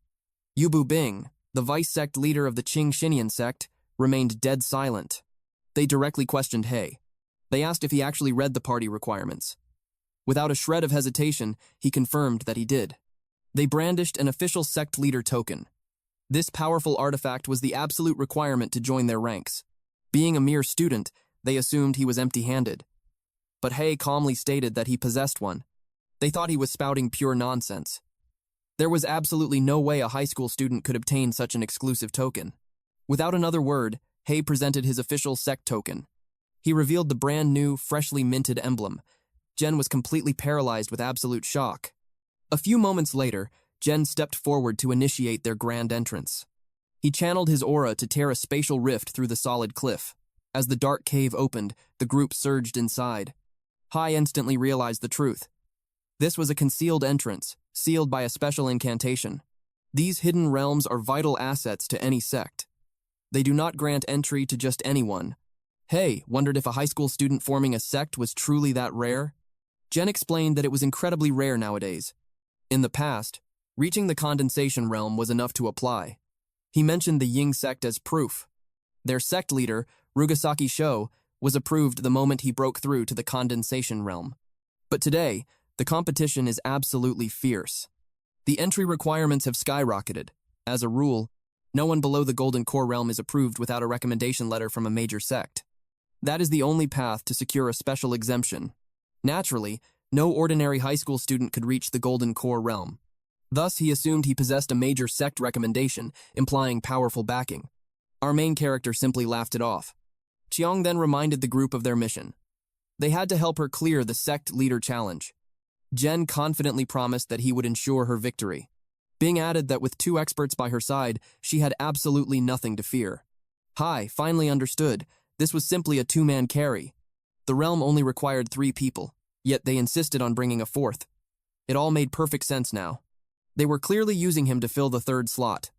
Yubu Bing, the vice-sect leader of the Qing Xinyan sect, remained dead silent. They directly questioned He. They asked if he actually read the party requirements. Without a shred of hesitation, he confirmed that he did. They brandished an official sect leader token. This powerful artifact was the absolute requirement to join their ranks. Being a mere student, they assumed he was empty-handed. But He calmly stated that he possessed one. They thought he was spouting pure nonsense. There was absolutely no way a high school student could obtain such an exclusive token. Without another word, Hay presented his official sect token. He revealed the brand new, freshly minted emblem. Jen was completely paralyzed with absolute shock. A few moments later, Jen stepped forward to initiate their grand entrance. He channeled his aura to tear a spatial rift through the solid cliff. As the dark cave opened, the group surged inside. Hai instantly realized the truth. This was a concealed entrance, sealed by a special incantation. These hidden realms are vital assets to any sect. They do not grant entry to just anyone. Hay wondered if a high school student forming a sect was truly that rare. Jen explained that it was incredibly rare nowadays. In the past, reaching the condensation realm was enough to apply. He mentioned the Ying sect as proof. Their sect leader, Rugasaki Sho, was approved the moment he broke through to the condensation realm. But today, the competition is absolutely fierce. The entry requirements have skyrocketed. As a rule, no one below the Golden Core realm is approved without a recommendation letter from a major sect. That is the only path to secure a special exemption. Naturally, no ordinary high school student could reach the Golden Core realm. Thus, he assumed he possessed a major sect recommendation, implying powerful backing. Our main character simply laughed it off. Chiang then reminded the group of their mission. They had to help her clear the sect leader challenge. Jen confidently promised that he would ensure her victory. Bing added that with 2 experts by her side, she had absolutely nothing to fear. Hai finally understood. This was simply a 2-man carry. The realm only required 3 people, yet they insisted on bringing a 4th. It all made perfect sense now. They were clearly using him to fill the 3rd slot.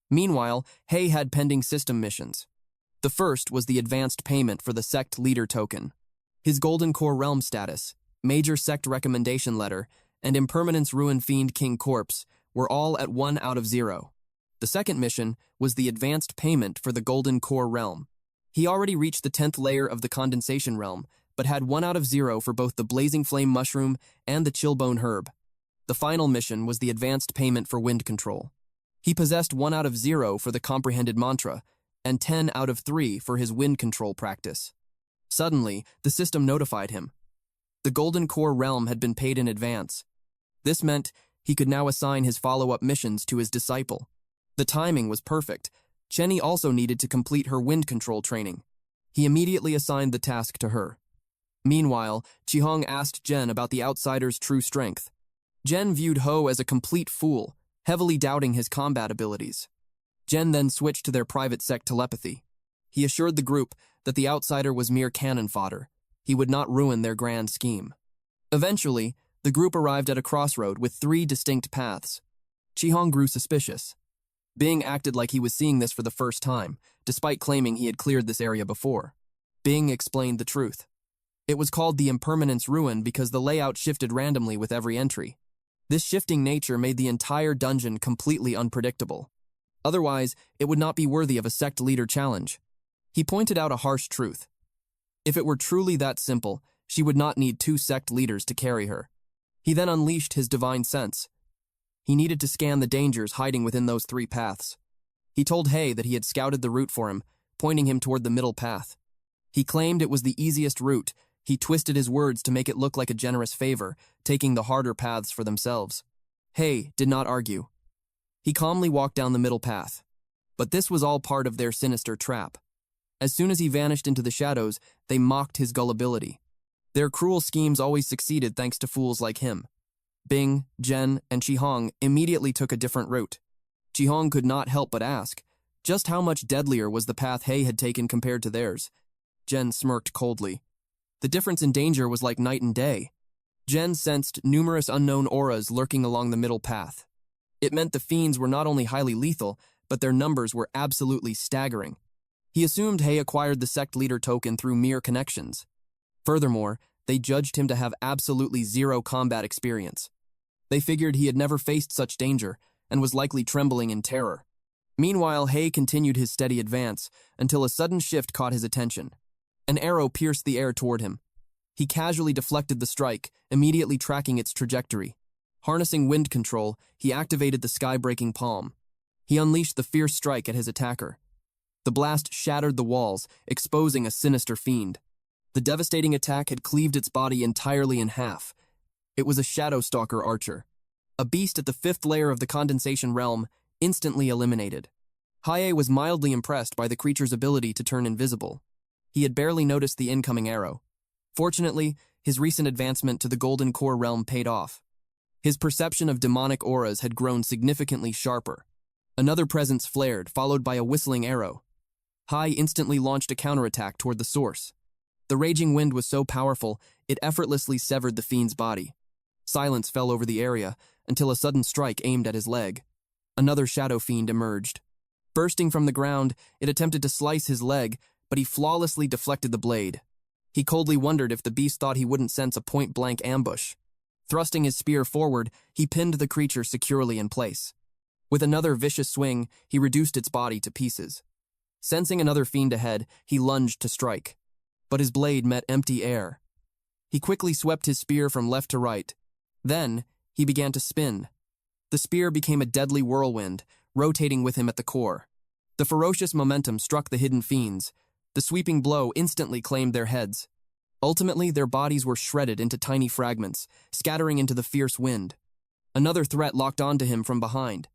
Meanwhile, Hay had pending system missions. The first was the advanced payment for the sect leader token. His Golden Core realm status, major sect recommendation letter, and Impermanence Ruin Fiend King Corpse were all at 1 out of 0. The second mission was the advanced payment for the Golden Core realm. He already reached the 10th layer of the condensation realm, but had 1 out of 0 for both the Blazing Flame Mushroom and the Chillbone Herb. The final mission was the advanced payment for wind control. He possessed 1 out of 0 for the comprehended mantra, and 10 out of 3 for his wind control practice. Suddenly, the system notified him. The Golden Core realm had been paid in advance. This meant he could now assign his follow-up missions to his disciple. The timing was perfect. Chenny also needed to complete her wind control training. He immediately assigned the task to her. Meanwhile, Chihong asked Jen about the outsider's true strength. Jen viewed Ho as a complete fool, heavily doubting his combat abilities. Jen then switched to their private sect telepathy. He assured the group that the outsider was mere cannon fodder. He would not ruin their grand scheme. Eventually, the group arrived at a crossroad with 3 distinct paths. Chihong grew suspicious. Bing acted like he was seeing this for the first time, despite claiming he had cleared this area before. Bing explained the truth. It was called the Impermanence Ruin because the layout shifted randomly with every entry. This shifting nature made the entire dungeon completely unpredictable. Otherwise, it would not be worthy of a sect leader challenge. He pointed out a harsh truth. If it were truly that simple, she would not need 2 sect leaders to carry her. He then unleashed his divine sense. He needed to scan the dangers hiding within those 3 paths. He told Hay that he had scouted the route for him, pointing him toward the middle path. He claimed it was the easiest route. He twisted his words to make it look like a generous favor, taking the harder paths for themselves. Hay did not argue. He calmly walked down the middle path. But this was all part of their sinister trap. As soon as he vanished into the shadows, they mocked his gullibility. Their cruel schemes always succeeded thanks to fools like him. Bing, Jen, and Chihong immediately took a different route. Chihong could not help but ask, just how much deadlier was the path Hay had taken compared to theirs? Jen smirked coldly. The difference in danger was like night and day. Jen sensed numerous unknown auras lurking along the middle path. It meant the fiends were not only highly lethal, but their numbers were absolutely staggering. He assumed Hay acquired the sect leader token through mere connections. Furthermore, they judged him to have absolutely 0 combat experience. They figured he had never faced such danger and was likely trembling in terror. Meanwhile, Hay continued his steady advance until a sudden shift caught his attention. An arrow pierced the air toward him. He casually deflected the strike, immediately tracking its trajectory. Harnessing wind control, he activated the sky-breaking palm. He unleashed the fierce strike at his attacker. The blast shattered the walls, exposing a sinister fiend. The devastating attack had cleaved its body entirely in half. It was a shadow stalker archer, a beast at the fifth layer of the condensation realm, instantly eliminated. Haye was mildly impressed by the creature's ability to turn invisible. He had barely noticed the incoming arrow. Fortunately, his recent advancement to the Golden Core realm paid off. His perception of demonic auras had grown significantly sharper. Another presence flared, followed by a whistling arrow. Haye instantly launched a counterattack toward the source. The raging wind was so powerful, it effortlessly severed the fiend's body. Silence fell over the area until a sudden strike aimed at his leg. Another shadow fiend emerged. Bursting from the ground, it attempted to slice his leg, but he flawlessly deflected the blade. He coldly wondered if the beast thought he wouldn't sense a point-blank ambush. Thrusting his spear forward, he pinned the creature securely in place. With another vicious swing, he reduced its body to pieces. Sensing another fiend ahead, he lunged to strike. But his blade met empty air. He quickly swept his spear from left to right. Then, he began to spin. The spear became a deadly whirlwind, rotating with him at the core. The ferocious momentum struck the hidden fiends. The sweeping blow instantly claimed their heads. Ultimately, their bodies were shredded into tiny fragments, scattering into the fierce wind. Another threat locked onto him from behind.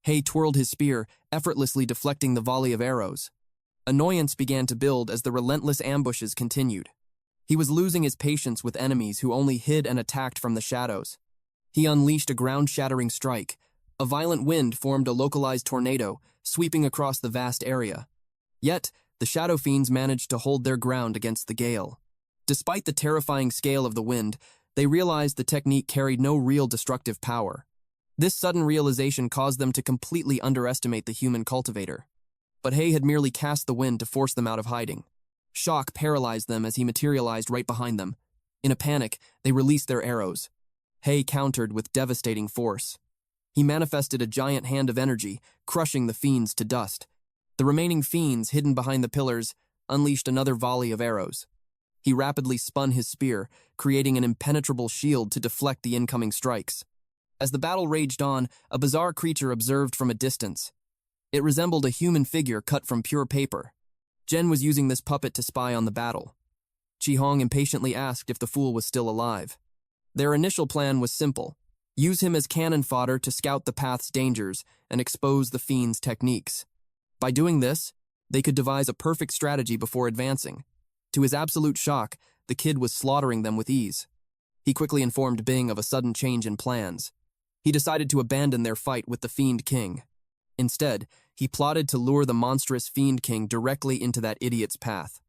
Haye twirled his spear, effortlessly deflecting the volley of arrows. Annoyance began to build as the relentless ambushes continued. He was losing his patience with enemies who only hid and attacked from the shadows. He unleashed a ground-shattering strike. A violent wind formed a localized tornado, sweeping across the vast area. Yet, the shadow fiends managed to hold their ground against the gale. Despite the terrifying scale of the wind, they realized the technique carried no real destructive power. This sudden realization caused them to completely underestimate the human cultivator. But Haye had merely cast the wind to force them out of hiding. Shock paralyzed them as he materialized right behind them. In a panic, they released their arrows. Haye countered with devastating force. He manifested a giant hand of energy, crushing the fiends to dust. The remaining fiends, hidden behind the pillars, unleashed another volley of arrows. He rapidly spun his spear, creating an impenetrable shield to deflect the incoming strikes. As the battle raged on, a bizarre creature observed from a distance. It resembled a human figure cut from pure paper. Jen was using this puppet to spy on the battle. Chi-Hong impatiently asked if the fool was still alive. Their initial plan was simple: use him as cannon fodder to scout the path's dangers and expose the fiend's techniques. By doing this, they could devise a perfect strategy before advancing. To his absolute shock, the kid was slaughtering them with ease. He quickly informed Bing of a sudden change in plans. He decided to abandon their fight with the Fiend King. Instead, he plotted to lure the monstrous Fiend King directly into that idiot's path.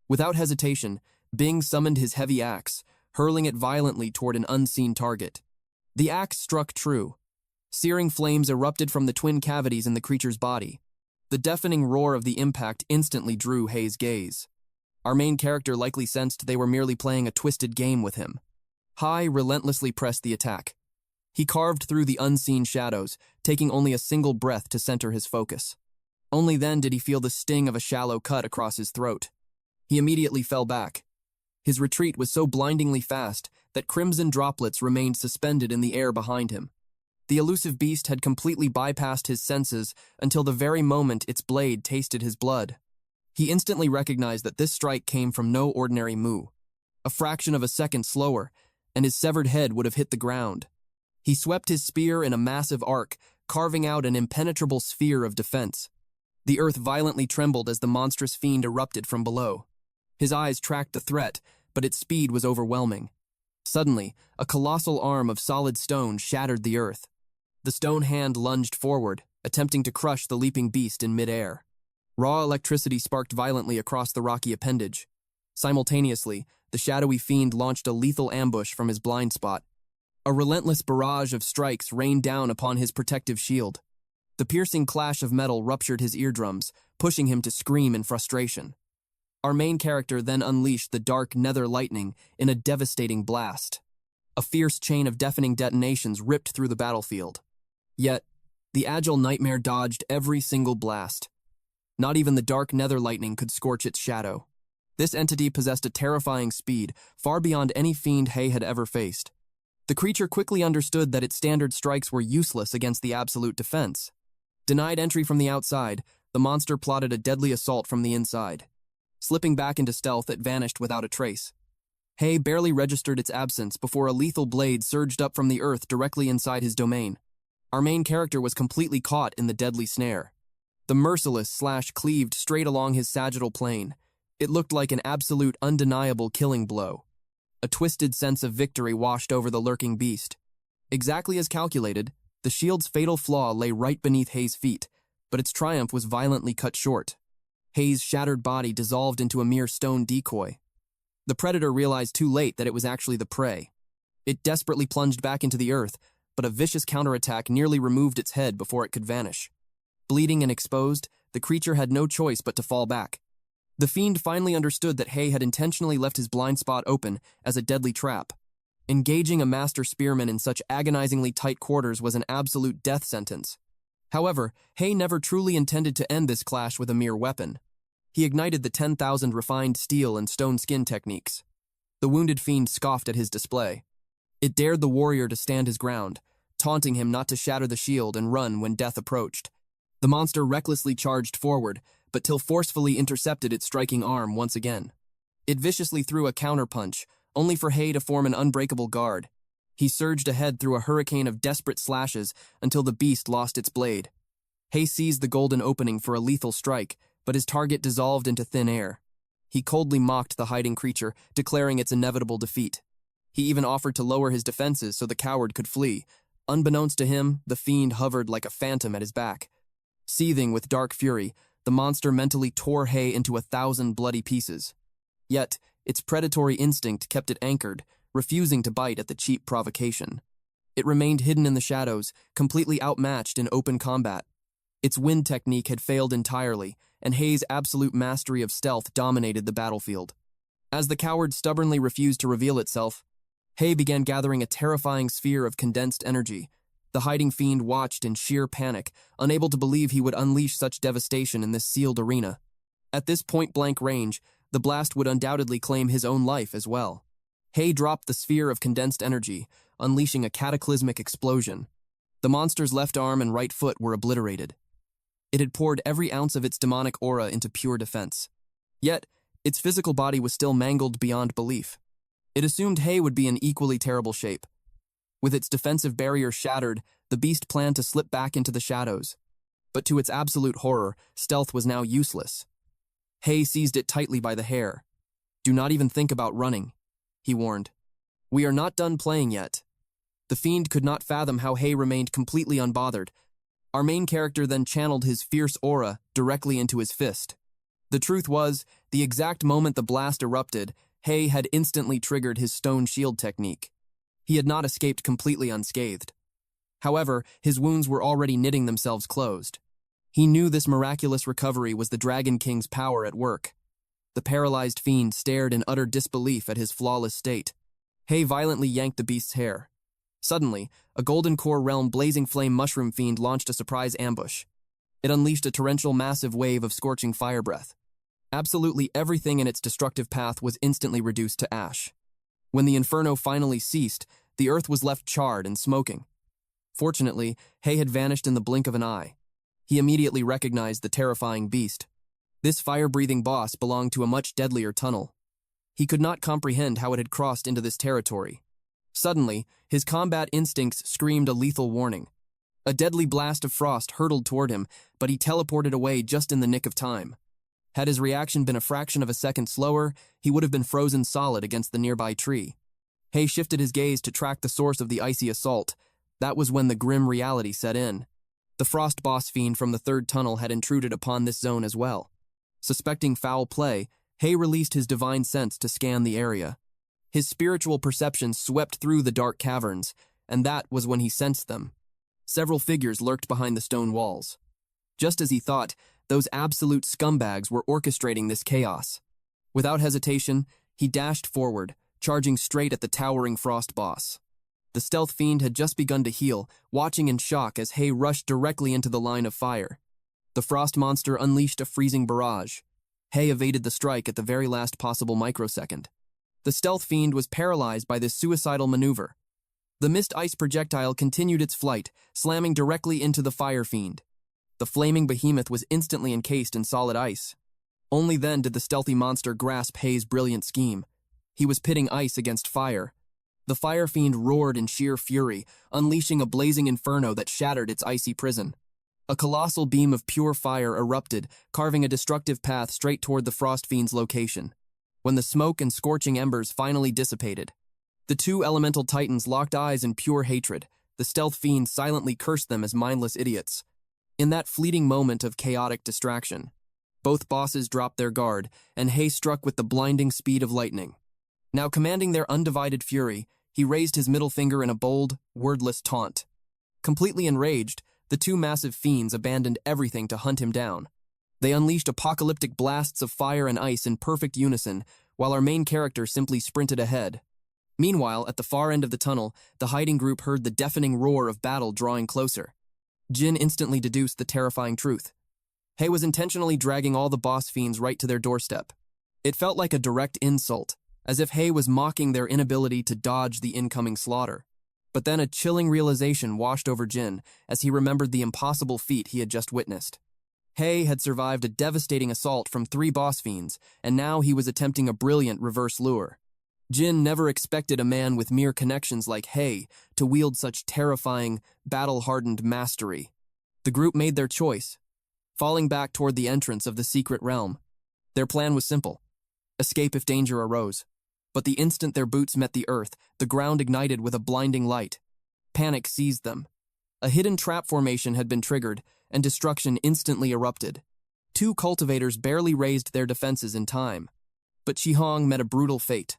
Without hesitation, Bing summoned his heavy axe, hurling it violently toward an unseen target. The axe struck true. Searing flames erupted from the twin cavities in the creature's body. The deafening roar of the impact instantly drew Haye's gaze. Our main character likely sensed they were merely playing a twisted game with him. Haye relentlessly pressed the attack. He carved through the unseen shadows, taking only a single breath to center his focus. Only then did he feel the sting of a shallow cut across his throat. He immediately fell back. His retreat was so blindingly fast that crimson droplets remained suspended in the air behind him. The elusive beast had completely bypassed his senses until the very moment its blade tasted his blood. He instantly recognized that this strike came from no ordinary moo. A fraction of a second slower, and his severed head would have hit the ground. He swept his spear in a massive arc, carving out an impenetrable sphere of defense. The earth violently trembled as the monstrous fiend erupted from below. His eyes tracked the threat, but its speed was overwhelming. Suddenly, a colossal arm of solid stone shattered the earth. The stone hand lunged forward, attempting to crush the leaping beast in midair. Raw electricity sparked violently across the rocky appendage. Simultaneously, the shadowy fiend launched a lethal ambush from his blind spot. A relentless barrage of strikes rained down upon his protective shield. The piercing clash of metal ruptured his eardrums, pushing him to scream in frustration. Our main character then unleashed the dark nether lightning in a devastating blast. A fierce chain of deafening detonations ripped through the battlefield. Yet, the agile nightmare dodged every single blast. Not even the dark nether lightning could scorch its shadow. This entity possessed a terrifying speed, far beyond any fiend Haye had ever faced. The creature quickly understood that its standard strikes were useless against the absolute defense. Denied entry from the outside, the monster plotted a deadly assault from the inside. Slipping back into stealth, it vanished without a trace. Hay barely registered its absence before a lethal blade surged up from the earth directly inside his domain. Our main character was completely caught in the deadly snare. The merciless slash cleaved straight along his sagittal plane. It looked like an absolute, undeniable killing blow. A twisted sense of victory washed over the lurking beast. Exactly as calculated, the shield's fatal flaw lay right beneath Hay's feet, but its triumph was violently cut short. Hay's shattered body dissolved into a mere stone decoy. The predator realized too late that it was actually the prey. It desperately plunged back into the earth, but a vicious counterattack nearly removed its head before it could vanish. Bleeding and exposed, the creature had no choice but to fall back. The fiend finally understood that Hay had intentionally left his blind spot open as a deadly trap. Engaging a master spearman in such agonizingly tight quarters was an absolute death sentence. However, Hay never truly intended to end this clash with a mere weapon. He ignited the 10,000 refined steel and stone skin techniques. The wounded fiend scoffed at his display. It dared the warrior to stand his ground, taunting him not to shatter the shield and run when death approached. The monster recklessly charged forward, but Till forcefully intercepted its striking arm once again. It viciously threw a counterpunch, only for Hay to form an unbreakable guard. He surged ahead through a hurricane of desperate slashes until the beast lost its blade. Hay seized the golden opening for a lethal strike, but his target dissolved into thin air. He coldly mocked the hiding creature, declaring its inevitable defeat. He even offered to lower his defenses so the coward could flee. Unbeknownst to him, the fiend hovered like a phantom at his back. Seething with dark fury, the monster mentally tore Hay into 1,000 bloody pieces. Yet, its predatory instinct kept it anchored, refusing to bite at the cheap provocation. It remained hidden in the shadows, completely outmatched in open combat. Its wind technique had failed entirely, and Hay's absolute mastery of stealth dominated the battlefield. As the coward stubbornly refused to reveal itself, Hay began gathering a terrifying sphere of condensed energy. The hiding fiend watched in sheer panic, unable to believe he would unleash such devastation in this sealed arena. At this point-blank range, the blast would undoubtedly claim his own life as well. Hay dropped the sphere of condensed energy, unleashing a cataclysmic explosion. The monster's left arm and right foot were obliterated. It had poured every ounce of its demonic aura into pure defense. Yet, its physical body was still mangled beyond belief. It assumed Hay would be in equally terrible shape. With its defensive barrier shattered, the beast planned to slip back into the shadows. But to its absolute horror, stealth was now useless. Hay seized it tightly by the hair. "Do not even think about running," he warned. "We are not done playing yet." The fiend could not fathom how Hay remained completely unbothered. Our main character then channeled his fierce aura directly into his fist. The truth was, the exact moment the blast erupted, Hay had instantly triggered his stone shield technique. He had not escaped completely unscathed. However, his wounds were already knitting themselves closed. He knew this miraculous recovery was the Dragon King's power at work. The paralyzed fiend stared in utter disbelief at his flawless state. Hay violently yanked the beast's hair. Suddenly, a golden core realm blazing flame mushroom fiend launched a surprise ambush. It unleashed a torrential massive wave of scorching fire breath. Absolutely everything in its destructive path was instantly reduced to ash. When the inferno finally ceased, the earth was left charred and smoking. Fortunately, Hay had vanished in the blink of an eye. He immediately recognized the terrifying beast. This fire-breathing boss belonged to a much deadlier tunnel. He could not comprehend how it had crossed into this territory. Suddenly, his combat instincts screamed a lethal warning. A deadly blast of frost hurtled toward him, but he teleported away just in the nick of time. Had his reaction been a fraction of a second slower, he would have been frozen solid against the nearby tree. Hay shifted his gaze to track the source of the icy assault. That was when the grim reality set in. The frost boss fiend from the third tunnel had intruded upon this zone as well. Suspecting foul play, Hay released his divine sense to scan the area. His spiritual perception swept through the dark caverns, and that was when he sensed them. Several figures lurked behind the stone walls. Just as he thought, those absolute scumbags were orchestrating this chaos. Without hesitation, he dashed forward, charging straight at the towering frost boss. The stealth fiend had just begun to heal, watching in shock as Hay rushed directly into the line of fire. The frost monster unleashed a freezing barrage. Hay evaded the strike at the very last possible microsecond. The stealth fiend was paralyzed by this suicidal maneuver. The mist ice projectile continued its flight, slamming directly into the fire fiend. The flaming behemoth was instantly encased in solid ice. Only then did the stealthy monster grasp Hay's brilliant scheme. He was pitting ice against fire. The fire fiend roared in sheer fury, unleashing a blazing inferno that shattered its icy prison. A colossal beam of pure fire erupted, carving a destructive path straight toward the frost fiend's location. When the smoke and scorching embers finally dissipated, the two elemental titans locked eyes in pure hatred. The stealth fiend silently cursed them as mindless idiots. In that fleeting moment of chaotic distraction, both bosses dropped their guard, and Hei struck with the blinding speed of lightning. Now commanding their undivided fury, he raised his middle finger in a bold, wordless taunt. Completely enraged, the two massive fiends abandoned everything to hunt him down. They unleashed apocalyptic blasts of fire and ice in perfect unison, while our main character simply sprinted ahead. Meanwhile, at the far end of the tunnel, the hiding group heard the deafening roar of battle drawing closer. Jin instantly deduced the terrifying truth. Hei was intentionally dragging all the boss fiends right to their doorstep. It felt like a direct insult, as if Hei was mocking their inability to dodge the incoming slaughter. But then a chilling realization washed over Jin as he remembered the impossible feat he had just witnessed. Hei had survived a devastating assault from 3 boss fiends, and now he was attempting a brilliant reverse lure. Jin never expected a man with mere connections like Hei to wield such terrifying, battle-hardened mastery. The group made their choice, falling back toward the entrance of the secret realm. Their plan was simple: escape if danger arose. But the instant their boots met the earth, the ground ignited with a blinding light. Panic seized them. A hidden trap formation had been triggered, and destruction instantly erupted. 2 cultivators barely raised their defenses in time. But Chihong met a brutal fate.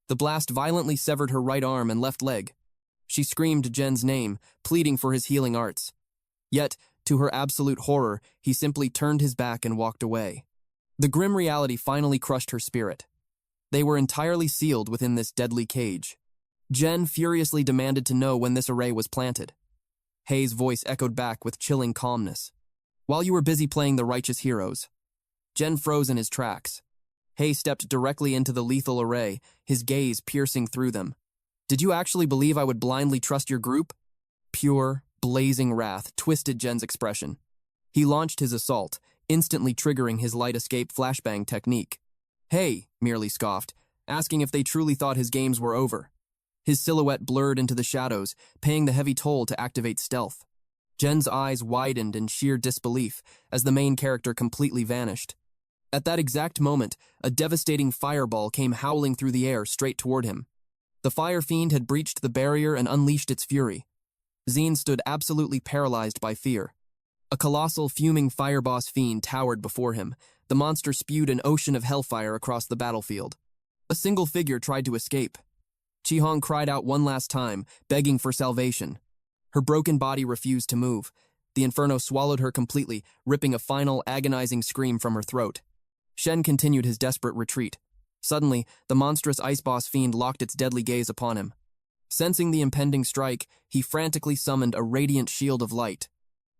The blast violently severed her right arm and left leg. She screamed Jen's name, pleading for his healing arts. Yet, to her absolute horror, he simply turned his back and walked away. The grim reality finally crushed her spirit. They were entirely sealed within this deadly cage. Jen furiously demanded to know when this array was planted. Hei's voice echoed back with chilling calmness. While you were busy playing the righteous heroes. Jen froze in his tracks. Hei stepped directly into the lethal array, his gaze piercing through them. Did you actually believe I would blindly trust your group? Pure, blazing wrath twisted Jen's expression. He launched his assault, instantly triggering his light escape flashbang technique. Hei merely scoffed, asking if they truly thought his games were over. His silhouette blurred into the shadows, paying the heavy toll to activate stealth. Jen's eyes widened in sheer disbelief as the main character completely vanished. At that exact moment, a devastating fireball came howling through the air straight toward him. The fire fiend had breached the barrier and unleashed its fury. Zine stood absolutely paralyzed by fear. A colossal, fuming fireboss fiend towered before him. The monster spewed an ocean of hellfire across the battlefield. A single figure tried to escape. Chihong cried out one last time, begging for salvation. Her broken body refused to move. The inferno swallowed her completely, ripping a final, agonizing scream from her throat. Shen continued his desperate retreat. Suddenly, the monstrous ice boss fiend locked its deadly gaze upon him. Sensing the impending strike, he frantically summoned a radiant shield of light.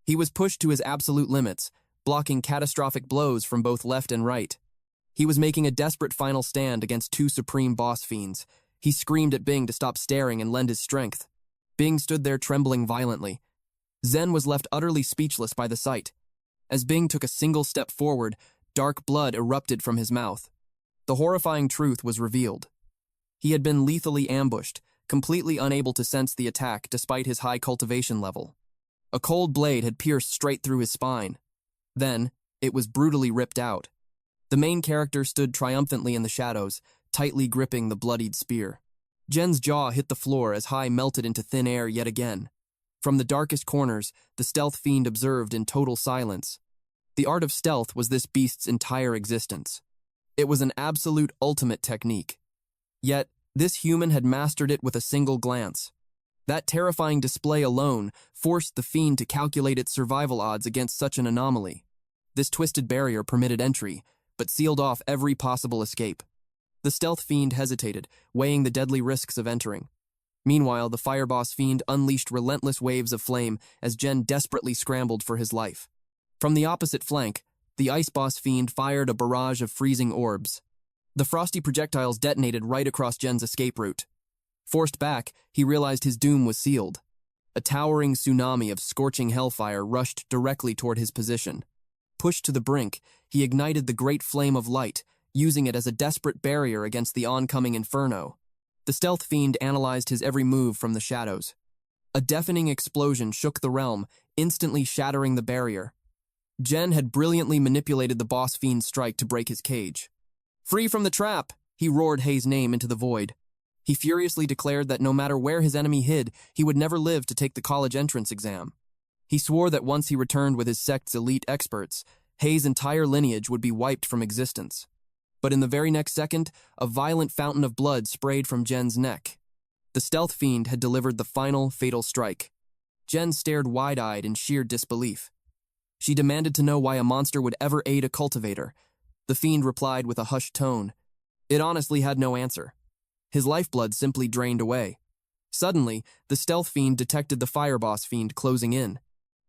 He was pushed to his absolute limits, blocking catastrophic blows from both left and right. He was making a desperate final stand against 2 supreme boss fiends. He screamed at Bing to stop staring and lend his strength. Bing stood there trembling violently. Zen was left utterly speechless by the sight. As Bing took a single step forward, dark blood erupted from his mouth. The horrifying truth was revealed. He had been lethally ambushed, completely unable to sense the attack despite his high cultivation level. A cold blade had pierced straight through his spine. Then, it was brutally ripped out. The main character stood triumphantly in the shadows, tightly gripping the bloodied spear. Jen's jaw hit the floor as Hai melted into thin air yet again. From the darkest corners, the stealth fiend observed in total silence. The art of stealth was this beast's entire existence. It was an absolute ultimate technique. Yet, this human had mastered it with a single glance. That terrifying display alone forced the fiend to calculate its survival odds against such an anomaly. This twisted barrier permitted entry, but sealed off every possible escape. The stealth fiend hesitated, weighing the deadly risks of entering. Meanwhile, the fireboss fiend unleashed relentless waves of flame as Jen desperately scrambled for his life. From the opposite flank, the ice boss fiend fired a barrage of freezing orbs. The frosty projectiles detonated right across Jen's escape route. Forced back, he realized his doom was sealed. A towering tsunami of scorching hellfire rushed directly toward his position. Pushed to the brink, he ignited the great flame of light, using it as a desperate barrier against the oncoming inferno. The stealth fiend analyzed his every move from the shadows. A deafening explosion shook the realm, instantly shattering the barrier. Jen had brilliantly manipulated the boss fiend's strike to break his cage. "Free from the trap!" he roared Hei's name into the void. He furiously declared that no matter where his enemy hid, he would never live to take the college entrance exam. He swore that once he returned with his sect's elite experts, Hei's entire lineage would be wiped from existence. But in the very next second, a violent fountain of blood sprayed from Jen's neck. The stealth fiend had delivered the final, fatal strike. Jen stared wide-eyed in sheer disbelief. She demanded to know why a monster would ever aid a cultivator. The fiend replied with a hushed tone. It honestly had no answer. His lifeblood simply drained away. Suddenly, the stealth fiend detected the fireboss fiend closing in.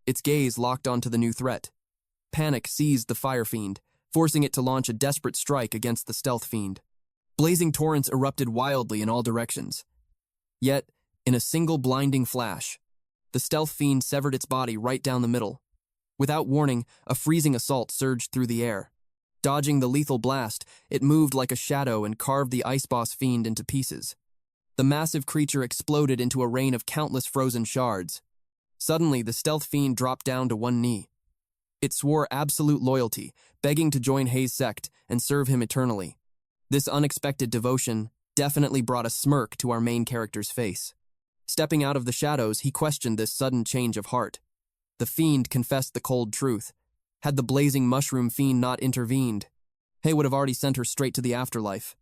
Its gaze locked onto the new threat. Panic seized the fire fiend, forcing it to launch a desperate strike against the stealth fiend. Blazing torrents erupted wildly in all directions. Yet, in a single blinding flash, the stealth fiend severed its body right down the middle. Without warning, a freezing assault surged through the air. Dodging the lethal blast, it moved like a shadow and carved the ice boss fiend into pieces. The massive creature exploded into a rain of countless frozen shards. Suddenly, the stealth fiend dropped down to one knee. It swore absolute loyalty, begging to join Hei's sect and serve him eternally. This unexpected devotion definitely brought a smirk to our main character's face. Stepping out of the shadows, he questioned this sudden change of heart. The fiend confessed the cold truth. Had the blazing mushroom fiend not intervened, Hei would have already sent her straight to the afterlife.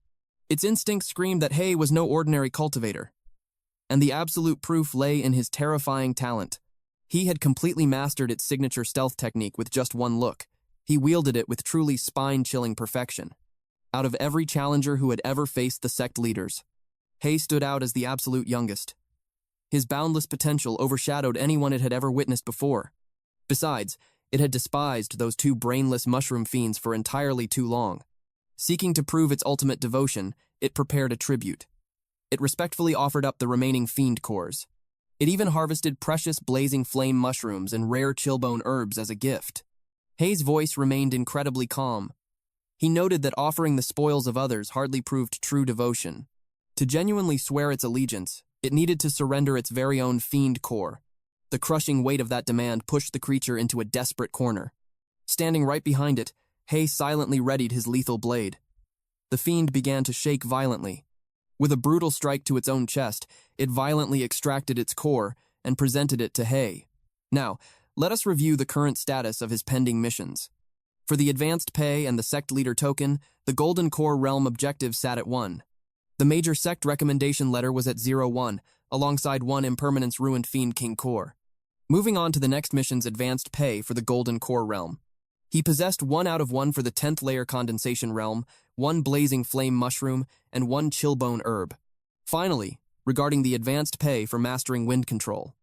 Its instinct screamed that Hei was no ordinary cultivator. And the absolute proof lay in his terrifying talent. He had completely mastered its signature stealth technique with just one look. He wielded it with truly spine-chilling perfection. Out of every challenger who had ever faced the sect leaders, Hei stood out as the absolute youngest. His boundless potential overshadowed anyone it had ever witnessed before. Besides, it had despised those two brainless mushroom fiends for entirely too long. Seeking to prove its ultimate devotion, it prepared a tribute. It respectfully offered up the remaining fiend cores. It even harvested precious blazing flame mushrooms and rare chillbone herbs as a gift. Hei's voice remained incredibly calm. He noted that offering the spoils of others hardly proved true devotion. To genuinely swear its allegiance, it needed to surrender its very own fiend core. The crushing weight of that demand pushed the creature into a desperate corner. Standing right behind it, Hei silently readied his lethal blade. The fiend began to shake violently. With a brutal strike to its own chest, it violently extracted its core and presented it to Hei. Now, let us review the current status of his pending missions. For the advanced pay and the sect leader token, the Golden Core Realm objective sat at 1. The major sect recommendation letter was at 0-1, alongside 1 Impermanence Ruined Fiend King Core. Moving on to the next mission's advanced pay for the Golden Core Realm. He possessed 1 out of 1 for the 10th layer Condensation Realm, 1 Blazing Flame Mushroom, and 1 Chillbone Herb. Finally, regarding the advanced pay for mastering Wind Control.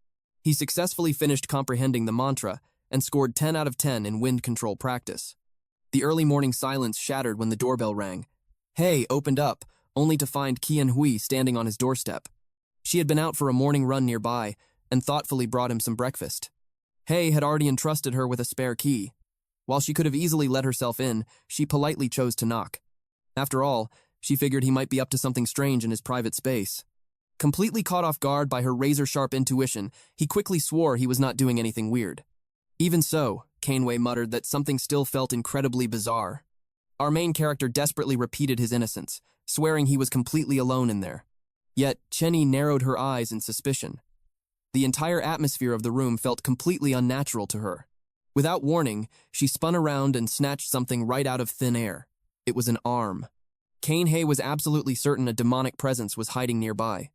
He successfully finished comprehending the mantra and scored 10 out of 10 in Wind Control practice. The early morning silence shattered when the doorbell rang. Hei opened up, only to find Qian Hui standing on his doorstep. She had been out for a morning run nearby and thoughtfully brought him some breakfast. Hei had already entrusted her with a spare key. While she could have easily let herself in, she politely chose to knock. After all, she figured he might be up to something strange in his private space. Completely caught off guard by her razor-sharp intuition, he quickly swore he was not doing anything weird. Even so, Caneway muttered that something still felt incredibly bizarre. Our main character desperately repeated his innocence, swearing he was completely alone in there. Yet, Chenny narrowed her eyes in suspicion. The entire atmosphere of the room felt completely unnatural to her. Without warning, she spun around and snatched something right out of thin air. It was an arm. Hei was absolutely certain a demonic presence was hiding nearby.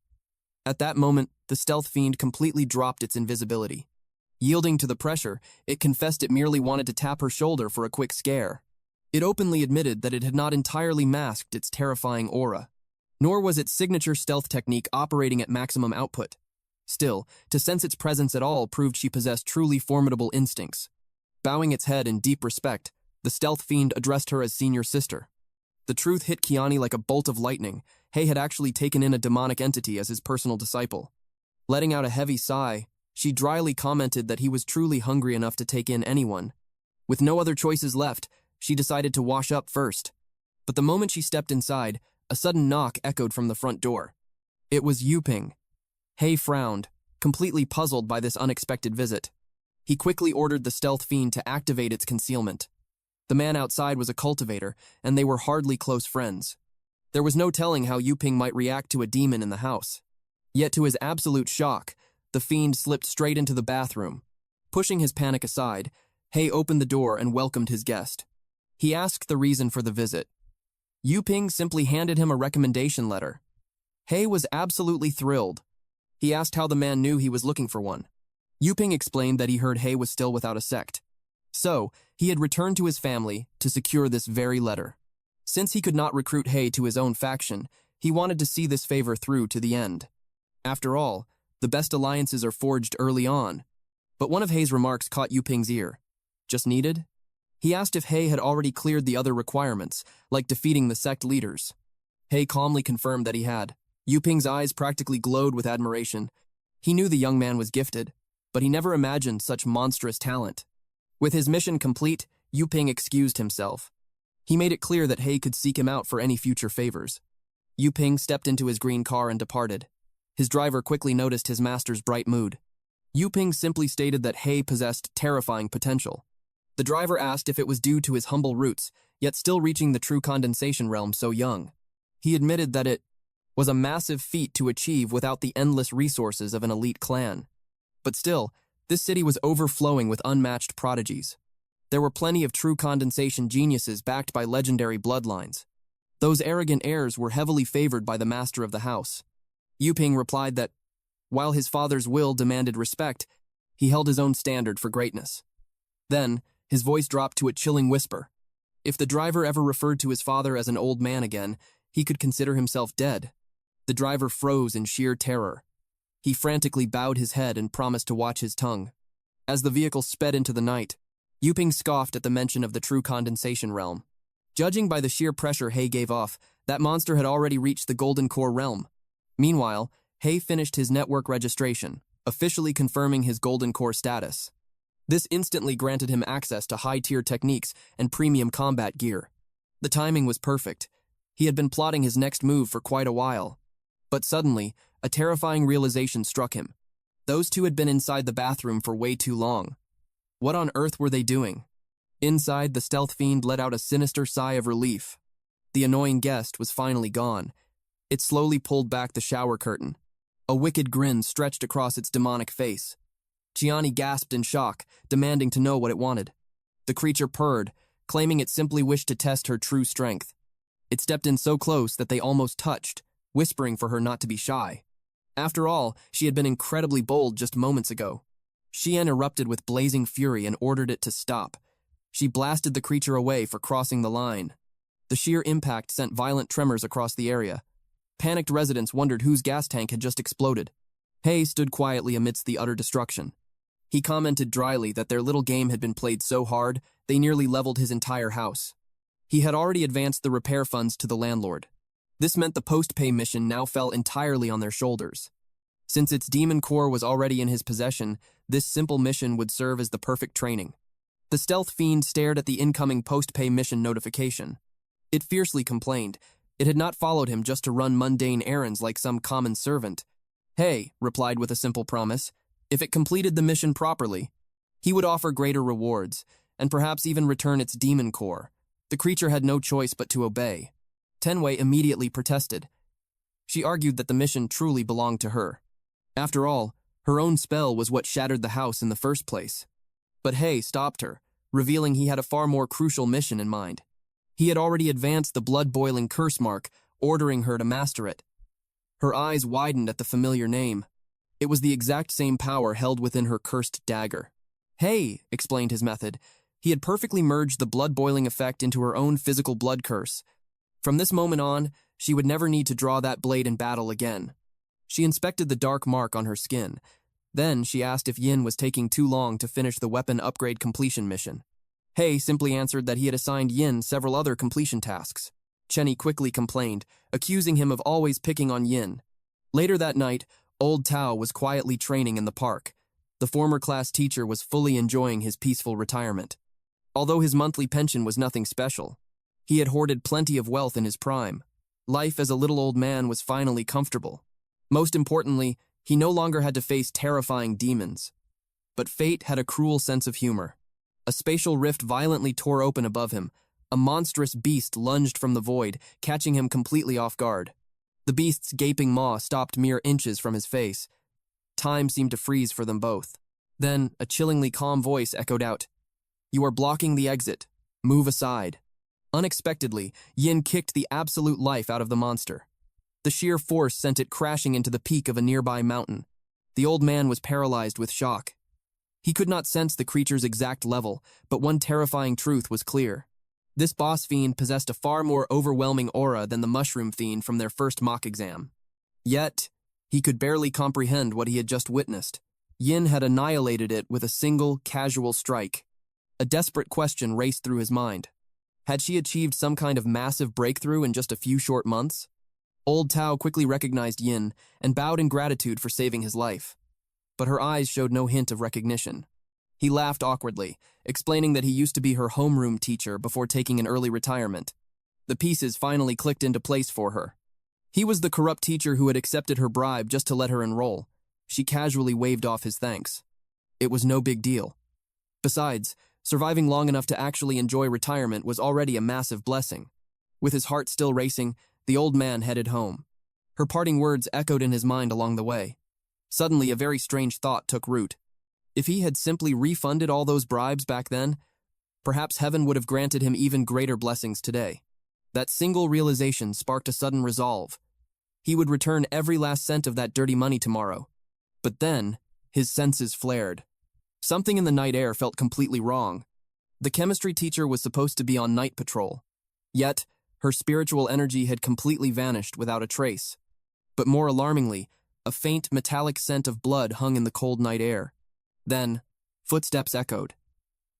At that moment, the stealth fiend completely dropped its invisibility. Yielding to the pressure, it confessed it merely wanted to tap her shoulder for a quick scare. It openly admitted that it had not entirely masked its terrifying aura. Nor was its signature stealth technique operating at maximum output. Still, to sense its presence at all proved she possessed truly formidable instincts. Bowing its head in deep respect, the stealth fiend addressed her as senior sister. The truth hit Kiani like a bolt of lightning. Hei had actually taken in a demonic entity as his personal disciple. Letting out a heavy sigh, she dryly commented that he was truly hungry enough to take in anyone. With no other choices left, she decided to wash up first. But the moment she stepped inside, a sudden knock echoed from the front door. It was Yuping. Hei frowned, completely puzzled by this unexpected visit. He quickly ordered the stealth fiend to activate its concealment. The man outside was a cultivator, and they were hardly close friends. There was no telling how Yuping might react to a demon in the house. Yet to his absolute shock, the fiend slipped straight into the bathroom. Pushing his panic aside, Hei opened the door and welcomed his guest. He asked the reason for the visit. Yuping simply handed him a recommendation letter. Hei was absolutely thrilled. He asked how the man knew he was looking for one. Yuping explained that he heard Hei was still without a sect. So, he had returned to his family to secure this very letter. Since he could not recruit Hei to his own faction, he wanted to see this favor through to the end. After all, the best alliances are forged early on. But one of Hei's remarks caught Yuping's ear. Just needed? He asked if Hei had already cleared the other requirements, like defeating the sect leaders. Hei calmly confirmed that he had. Yuping's eyes practically glowed with admiration. He knew the young man was gifted, but he never imagined such monstrous talent. With his mission complete, Yuping excused himself. He made it clear that Hei could seek him out for any future favors. Yuping stepped into his green car and departed. His driver quickly noticed his master's bright mood. Yuping simply stated that Hei possessed terrifying potential. The driver asked if it was due to his humble roots, yet still reaching the true condensation realm so young. He admitted that it was a massive feat to achieve without the endless resources of an elite clan. But still, this city was overflowing with unmatched prodigies. There were plenty of true condensation geniuses backed by legendary bloodlines. Those arrogant heirs were heavily favored by the master of the house. Yuping replied that, while his father's will demanded respect, he held his own standard for greatness. Then, his voice dropped to a chilling whisper. If the driver ever referred to his father as an old man again, he could consider himself dead. The driver froze in sheer terror. He frantically bowed his head and promised to watch his tongue. As the vehicle sped into the night, Yuping scoffed at the mention of the true condensation realm. Judging by the sheer pressure Hei gave off, that monster had already reached the golden core realm. Meanwhile, Hei finished his network registration, officially confirming his golden core status. This instantly granted him access to high-tier techniques and premium combat gear. The timing was perfect. He had been plotting his next move for quite a while. But suddenly, a terrifying realization struck him. Those two had been inside the bathroom for way too long. What on earth were they doing? Inside, the stealth fiend let out a sinister sigh of relief. The annoying guest was finally gone. It slowly pulled back the shower curtain. A wicked grin stretched across its demonic face. Chiani gasped in shock, demanding to know what it wanted. The creature purred, claiming it simply wished to test her true strength. It stepped in so close that they almost touched, whispering for her not to be shy. After all, she had been incredibly bold just moments ago. Xian erupted with blazing fury and ordered it to stop. She blasted the creature away for crossing the line. The sheer impact sent violent tremors across the area. Panicked residents wondered whose gas tank had just exploded. Hei stood quietly amidst the utter destruction. He commented dryly that their little game had been played so hard, they nearly leveled his entire house. He had already advanced the repair funds to the landlord. This meant the post-pay mission now fell entirely on their shoulders. Since its demon core was already in his possession, this simple mission would serve as the perfect training. The stealth fiend stared at the incoming post-pay mission notification. It fiercely complained. It had not followed him just to run mundane errands like some common servant. Hei replied with a simple promise. If it completed the mission properly, he would offer greater rewards, and perhaps even return its demon core. The creature had no choice but to obey. Tenwei immediately protested. She argued that the mission truly belonged to her. After all, her own spell was what shattered the house in the first place. But Hei stopped her, revealing he had a far more crucial mission in mind. He had already advanced the blood-boiling curse mark, ordering her to master it. Her eyes widened at the familiar name. It was the exact same power held within her cursed dagger. Hei explained his method. He had perfectly merged the blood-boiling effect into her own physical blood curse. From this moment on, she would never need to draw that blade in battle again. She inspected the dark mark on her skin. Then she asked if Yin was taking too long to finish the weapon upgrade completion mission. Hei simply answered that he had assigned Yin several other completion tasks. Chenny quickly complained, accusing him of always picking on Yin. Later that night, old Tao was quietly training in the park. The former class teacher was fully enjoying his peaceful retirement. Although his monthly pension was nothing special, He had hoarded plenty of wealth in his prime. Life as a little old man was finally comfortable. Most importantly, he no longer had to face terrifying demons. But fate had a cruel sense of humor. A spatial rift violently tore open above him. A monstrous beast lunged from the void, catching him completely off guard. The beast's gaping maw stopped mere inches from his face. Time seemed to freeze for them both. Then, a chillingly calm voice echoed out, "You are blocking the exit. Move aside." Unexpectedly, Yin kicked the absolute life out of the monster. The sheer force sent it crashing into the peak of a nearby mountain. The old man was paralyzed with shock. He could not sense the creature's exact level, but one terrifying truth was clear. This boss fiend possessed a far more overwhelming aura than the mushroom fiend from their first mock exam. Yet, he could barely comprehend what he had just witnessed. Yin had annihilated it with a single, casual strike. A desperate question raced through his mind. Had she achieved some kind of massive breakthrough in just a few short months? Old Tao quickly recognized Yin and bowed in gratitude for saving his life. But her eyes showed no hint of recognition. He laughed awkwardly, explaining that he used to be her homeroom teacher before taking an early retirement. The pieces finally clicked into place for her. He was the corrupt teacher who had accepted her bribe just to let her enroll. She casually waved off his thanks. It was no big deal. Besides, surviving long enough to actually enjoy retirement was already a massive blessing. With his heart still racing, the old man headed home. Her parting words echoed in his mind along the way. Suddenly, a very strange thought took root. If he had simply refunded all those bribes back then, perhaps heaven would have granted him even greater blessings today. That single realization sparked a sudden resolve. He would return every last cent of that dirty money tomorrow. But then, his senses flared. Something in the night air felt completely wrong. The chemistry teacher was supposed to be on night patrol. Yet, her spiritual energy had completely vanished without a trace. But more alarmingly, a faint metallic scent of blood hung in the cold night air. Then, footsteps echoed.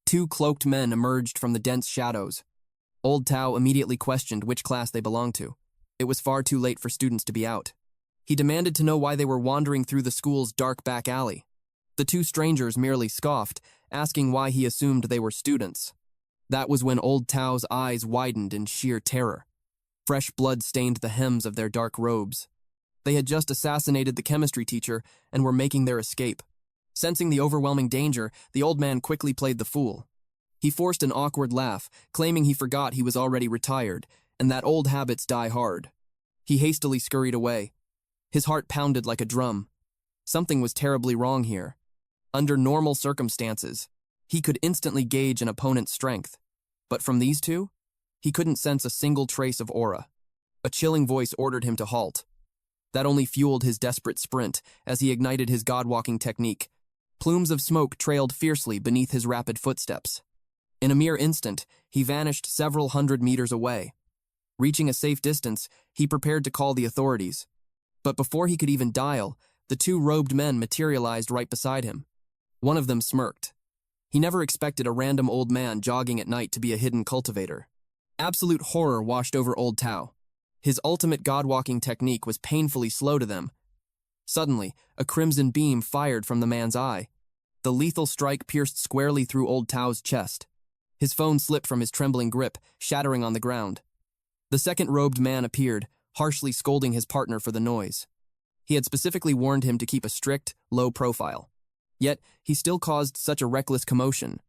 Two cloaked men emerged from the dense shadows. Old Tao immediately questioned which class they belonged to. It was far too late for students to be out. He demanded to know why they were wandering through the school's dark back alley. The two strangers merely scoffed, asking why he assumed they were students. That was when Old Tao's eyes widened in sheer terror. Fresh blood stained the hems of their dark robes. They had just assassinated the chemistry teacher and were making their escape. Sensing the overwhelming danger, the old man quickly played the fool. He forced an awkward laugh, claiming he forgot he was already retired, and that old habits die hard. He hastily scurried away. His heart pounded like a drum. Something was terribly wrong here. Under normal circumstances, he could instantly gauge an opponent's strength. But from these two, he couldn't sense a single trace of aura. A chilling voice ordered him to halt. That only fueled his desperate sprint as he ignited his god-walking technique. Plumes of smoke trailed fiercely beneath his rapid footsteps. In a mere instant, he vanished several hundred meters away. Reaching a safe distance, he prepared to call the authorities. But before he could even dial, the two robed men materialized right beside him. One of them smirked. He never expected a random old man jogging at night to be a hidden cultivator. Absolute horror washed over Old Tao. His ultimate god-walking technique was painfully slow to them. Suddenly, a crimson beam fired from the man's eye. The lethal strike pierced squarely through Old Tao's chest. His phone slipped from his trembling grip, shattering on the ground. The second robed man appeared, harshly scolding his partner for the noise. He had specifically warned him to keep a strict, low profile. Yet, he still caused such a reckless commotion.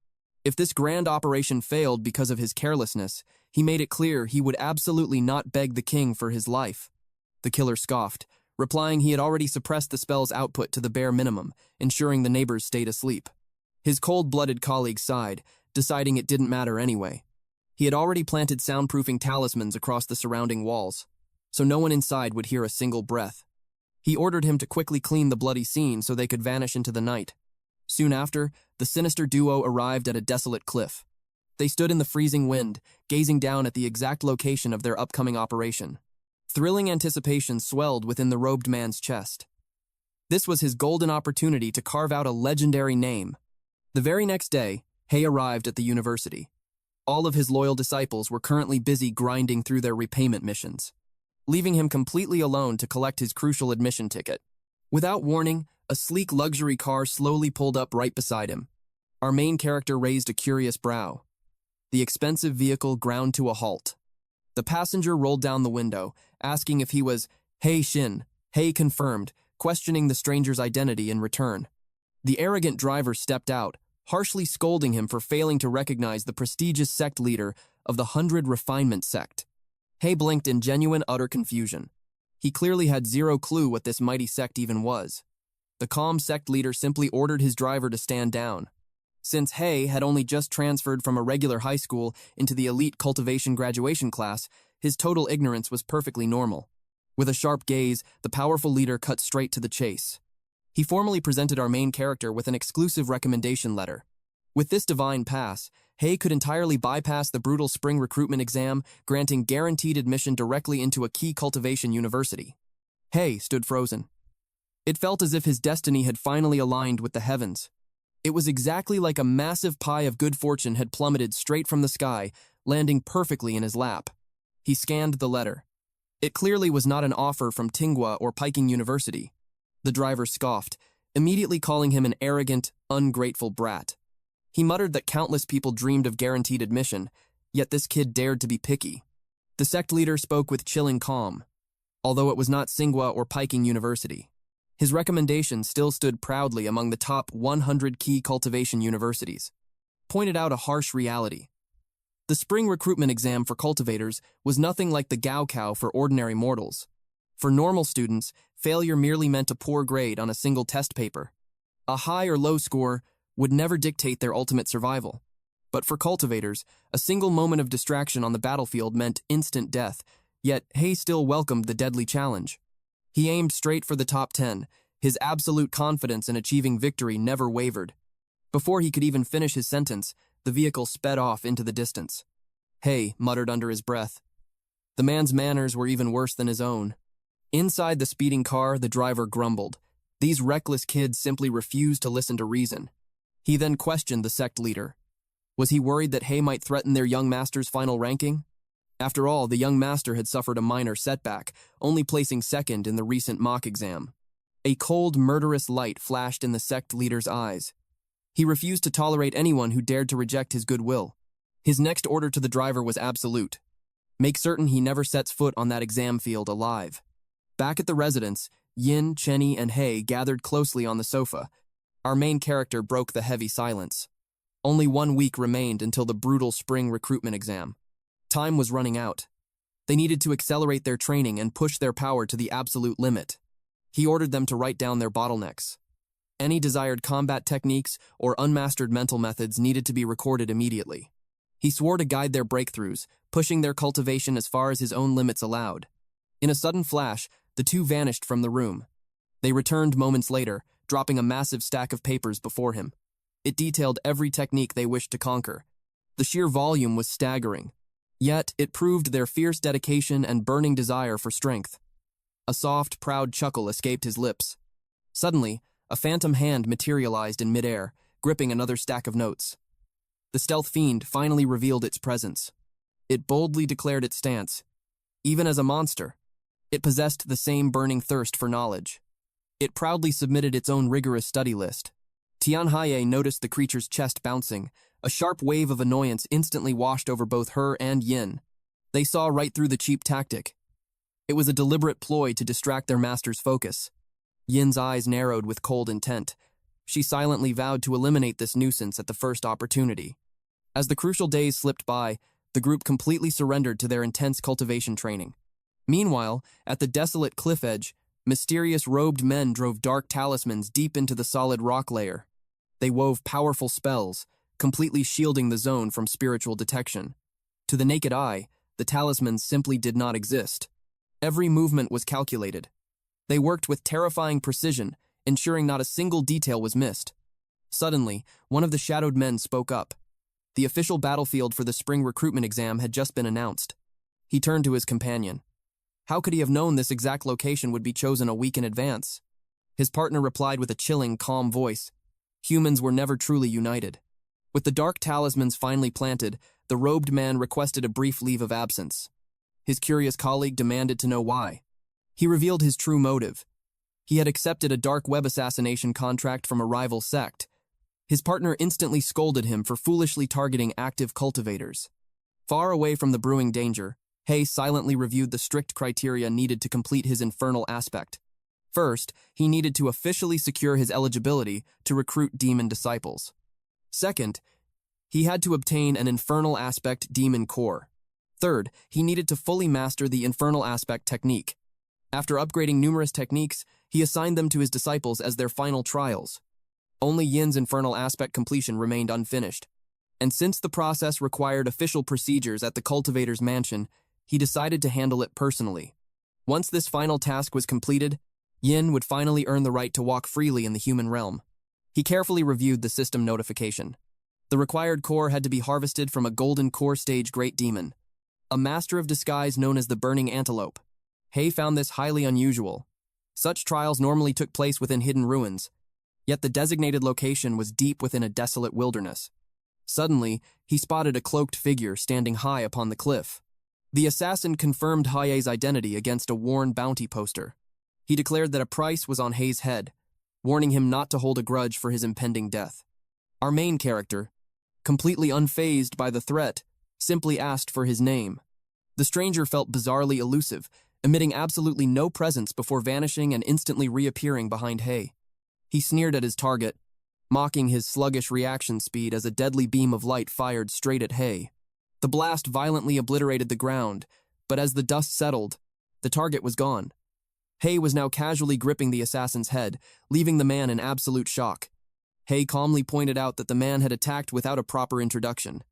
If this grand operation failed because of his carelessness, he made it clear he would absolutely not beg the king for his life. The killer scoffed, replying he had already suppressed the spell's output to the bare minimum, ensuring the neighbors stayed asleep. His cold-blooded colleague sighed, deciding it didn't matter anyway. He had already planted soundproofing talismans across the surrounding walls, so no one inside would hear a single breath. He ordered him to quickly clean the bloody scene so they could vanish into the night. Soon after, the sinister duo arrived at a desolate cliff. They stood in the freezing wind, gazing down at the exact location of their upcoming operation. Thrilling anticipation swelled within the robed man's chest. This was his golden opportunity to carve out a legendary name. The very next day, Hay arrived at the university. All of his loyal disciples were currently busy grinding through their repayment missions, leaving him completely alone to collect his crucial admission ticket. Without warning, a sleek luxury car slowly pulled up right beside him. Our main character raised a curious brow. The expensive vehicle ground to a halt. The passenger rolled down the window, asking if he was Hei Shin, Hei confirmed, questioning the stranger's identity in return. The arrogant driver stepped out, harshly scolding him for failing to recognize the prestigious sect leader of the 100 Refinement sect. Hei blinked in genuine utter confusion. He clearly had zero clue what this mighty sect even was. The calm sect leader simply ordered his driver to stand down. Since Hei had only just transferred from a regular high school into the elite cultivation graduation class, his total ignorance was perfectly normal. With a sharp gaze, the powerful leader cut straight to the chase. He formally presented our main character with an exclusive recommendation letter. With this divine pass, Hei could entirely bypass the brutal spring recruitment exam, granting guaranteed admission directly into a key cultivation university. Hei stood frozen. It felt as if his destiny had finally aligned with the heavens. It was exactly like a massive pie of good fortune had plummeted straight from the sky, landing perfectly in his lap. He scanned the letter. It clearly was not an offer from Tinghua or Peking University. The driver scoffed, immediately calling him an arrogant, ungrateful brat. He muttered that countless people dreamed of guaranteed admission, yet this kid dared to be picky. The sect leader spoke with chilling calm, although it was not Tsinghua or Peking University. His recommendation still stood proudly among the top 100 key cultivation universities, pointed out a harsh reality. The spring recruitment exam for cultivators was nothing like the Gaokao for ordinary mortals. For normal students, failure merely meant a poor grade on a single test paper. A high or low score would never dictate their ultimate survival. But for cultivators, a single moment of distraction on the battlefield meant instant death, yet Hei still welcomed the deadly challenge. He aimed straight for the top 10. His absolute confidence in achieving victory never wavered. Before he could even finish his sentence, the vehicle sped off into the distance. Hei muttered under his breath. The man's manners were even worse than his own. Inside the speeding car, the driver grumbled. These reckless kids simply refused to listen to reason. He then questioned the sect leader. Was he worried that Hei might threaten their young master's final ranking? After all, the young master had suffered a minor setback, only placing second in the recent mock exam. A cold, murderous light flashed in the sect leader's eyes. He refused to tolerate anyone who dared to reject his goodwill. His next order to the driver was absolute. Make certain he never sets foot on that exam field alive. Back at the residence, Yin, Chenny, and Hei gathered closely on the sofa. Our main character broke the heavy silence. Only 1 week remained until the brutal spring recruitment exam. Time was running out. They needed to accelerate their training and push their power to the absolute limit. He ordered them to write down their bottlenecks. Any desired combat techniques or unmastered mental methods needed to be recorded immediately. He swore to guide their breakthroughs, pushing their cultivation as far as his own limits allowed. In a sudden flash, the two vanished from the room. They returned moments later, dropping a massive stack of papers before him. It detailed every technique they wished to conquer. The sheer volume was staggering. Yet, it proved their fierce dedication and burning desire for strength. A soft, proud chuckle escaped his lips. Suddenly, a phantom hand materialized in midair, gripping another stack of notes. The stealth fiend finally revealed its presence. It boldly declared its stance. Even as a monster, it possessed the same burning thirst for knowledge. It proudly submitted its own rigorous study list. Tianhaye noticed the creature's chest bouncing. A sharp wave of annoyance instantly washed over both her and Yin. They saw right through the cheap tactic. It was a deliberate ploy to distract their master's focus. Yin's eyes narrowed with cold intent. She silently vowed to eliminate this nuisance at the first opportunity. As the crucial days slipped by, the group completely surrendered to their intense cultivation training. Meanwhile, at the desolate cliff edge, mysterious robed men drove dark talismans deep into the solid rock layer. They wove powerful spells, completely shielding the zone from spiritual detection. To the naked eye, the talismans simply did not exist. Every movement was calculated. They worked with terrifying precision, ensuring not a single detail was missed. Suddenly, one of the shadowed men spoke up. The official battlefield for the spring recruitment exam had just been announced. He turned to his companion. How could he have known this exact location would be chosen a week in advance? His partner replied with a chilling, calm voice. Humans were never truly united. With the dark talismans finally planted, the robed man requested a brief leave of absence. His curious colleague demanded to know why. He revealed his true motive. He had accepted a dark web assassination contract from a rival sect. His partner instantly scolded him for foolishly targeting active cultivators. Far away from the brewing danger, Hay silently reviewed the strict criteria needed to complete his infernal aspect. First, he needed to officially secure his eligibility to recruit demon disciples. Second, he had to obtain an infernal aspect demon core. Third, he needed to fully master the infernal aspect technique. After upgrading numerous techniques, he assigned them to his disciples as their final trials. Only Yin's infernal aspect completion remained unfinished, and since the process required official procedures at the cultivator's mansion, he decided to handle it personally. Once this final task was completed, Yin would finally earn the right to walk freely in the human realm. He carefully reviewed the system notification. The required core had to be harvested from a golden core stage great demon, a master of disguise known as the Burning Antelope. Hay found this highly unusual. Such trials normally took place within hidden ruins, yet the designated location was deep within a desolate wilderness. Suddenly, he spotted a cloaked figure standing high upon the cliff. The assassin confirmed Hay's identity against a worn bounty poster. He declared that a price was on Hay's head, warning him not to hold a grudge for his impending death. Our main character, completely unfazed by the threat, simply asked for his name. The stranger felt bizarrely elusive, emitting absolutely no presence before vanishing and instantly reappearing behind Hay. He sneered at his target, mocking his sluggish reaction speed as a deadly beam of light fired straight at Hay. The blast violently obliterated the ground, but as the dust settled, the target was gone. Hay was now casually gripping the assassin's head, leaving the man in absolute shock. Hay calmly pointed out that the man had attacked without a proper introduction.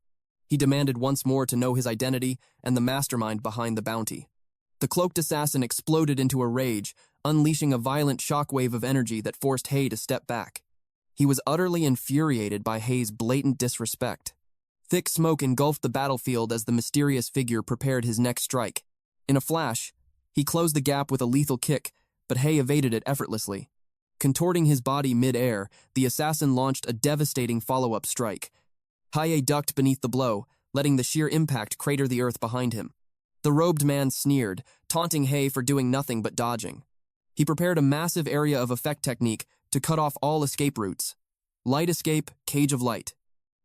He demanded once more to know his identity and the mastermind behind the bounty. The cloaked assassin exploded into a rage, unleashing a violent shockwave of energy that forced Hay to step back. He was utterly infuriated by Hay's blatant disrespect. Thick smoke engulfed the battlefield as the mysterious figure prepared his next strike. In a flash, he closed the gap with a lethal kick, but Hay evaded it effortlessly. Contorting his body mid-air, the assassin launched a devastating follow-up strike. Hay ducked beneath the blow, letting the sheer impact crater the earth behind him. The robed man sneered, taunting Hay for doing nothing but dodging. He prepared a massive area of effect technique to cut off all escape routes. Light escape, cage of light.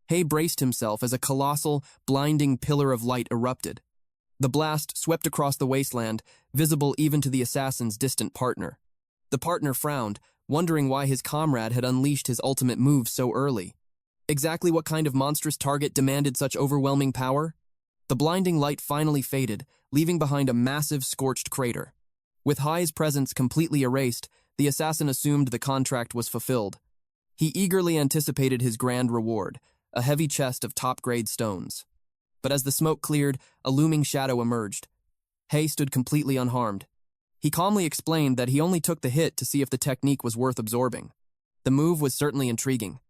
Hay braced himself as a colossal, blinding pillar of light erupted. The blast swept across the wasteland, visible even to the assassin's distant partner. The partner frowned, wondering why his comrade had unleashed his ultimate move so early. Exactly what kind of monstrous target demanded such overwhelming power? The blinding light finally faded, leaving behind a massive scorched crater. With Hay's presence completely erased, the assassin assumed the contract was fulfilled. He eagerly anticipated his grand reward, a heavy chest of top-grade stones. But as the smoke cleared, a looming shadow emerged. Hay stood completely unharmed. He calmly explained that he only took the hit to see if the technique was worth absorbing. The move was certainly intriguing,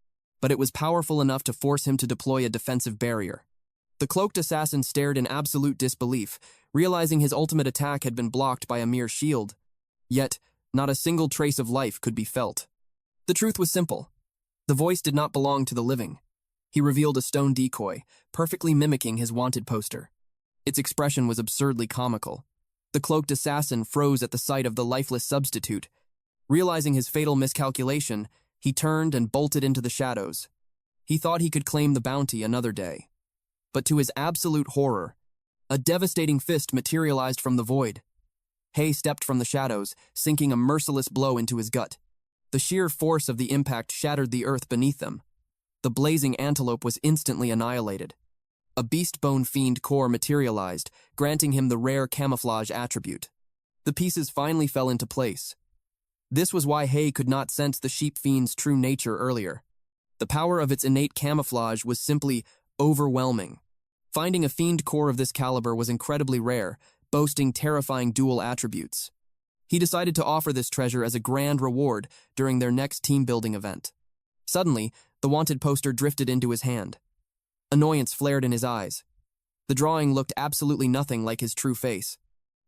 but it was powerful enough to force him to deploy a defensive barrier. The cloaked assassin stared in absolute disbelief, realizing his ultimate attack had been blocked by a mere shield. Yet, not a single trace of life could be felt. The truth was simple. The voice did not belong to the living. He revealed a stone decoy, perfectly mimicking his wanted poster. Its expression was absurdly comical. The cloaked assassin froze at the sight of the lifeless substitute. Realizing his fatal miscalculation, he turned and bolted into the shadows. He thought he could claim the bounty another day. But to his absolute horror, a devastating fist materialized from the void. Hay stepped from the shadows, sinking a merciless blow into his gut. The sheer force of the impact shattered the earth beneath them. The blazing antelope was instantly annihilated. A beast-bone fiend core materialized, granting him the rare camouflage attribute. The pieces finally fell into place. This was why Hay could not sense the sheep fiend's true nature earlier. The power of its innate camouflage was simply overwhelming. Finding a fiend core of this caliber was incredibly rare, boasting terrifying dual attributes. He decided to offer this treasure as a grand reward during their next team-building event. Suddenly, the wanted poster drifted into his hand. Annoyance flared in his eyes. The drawing looked absolutely nothing like his true face.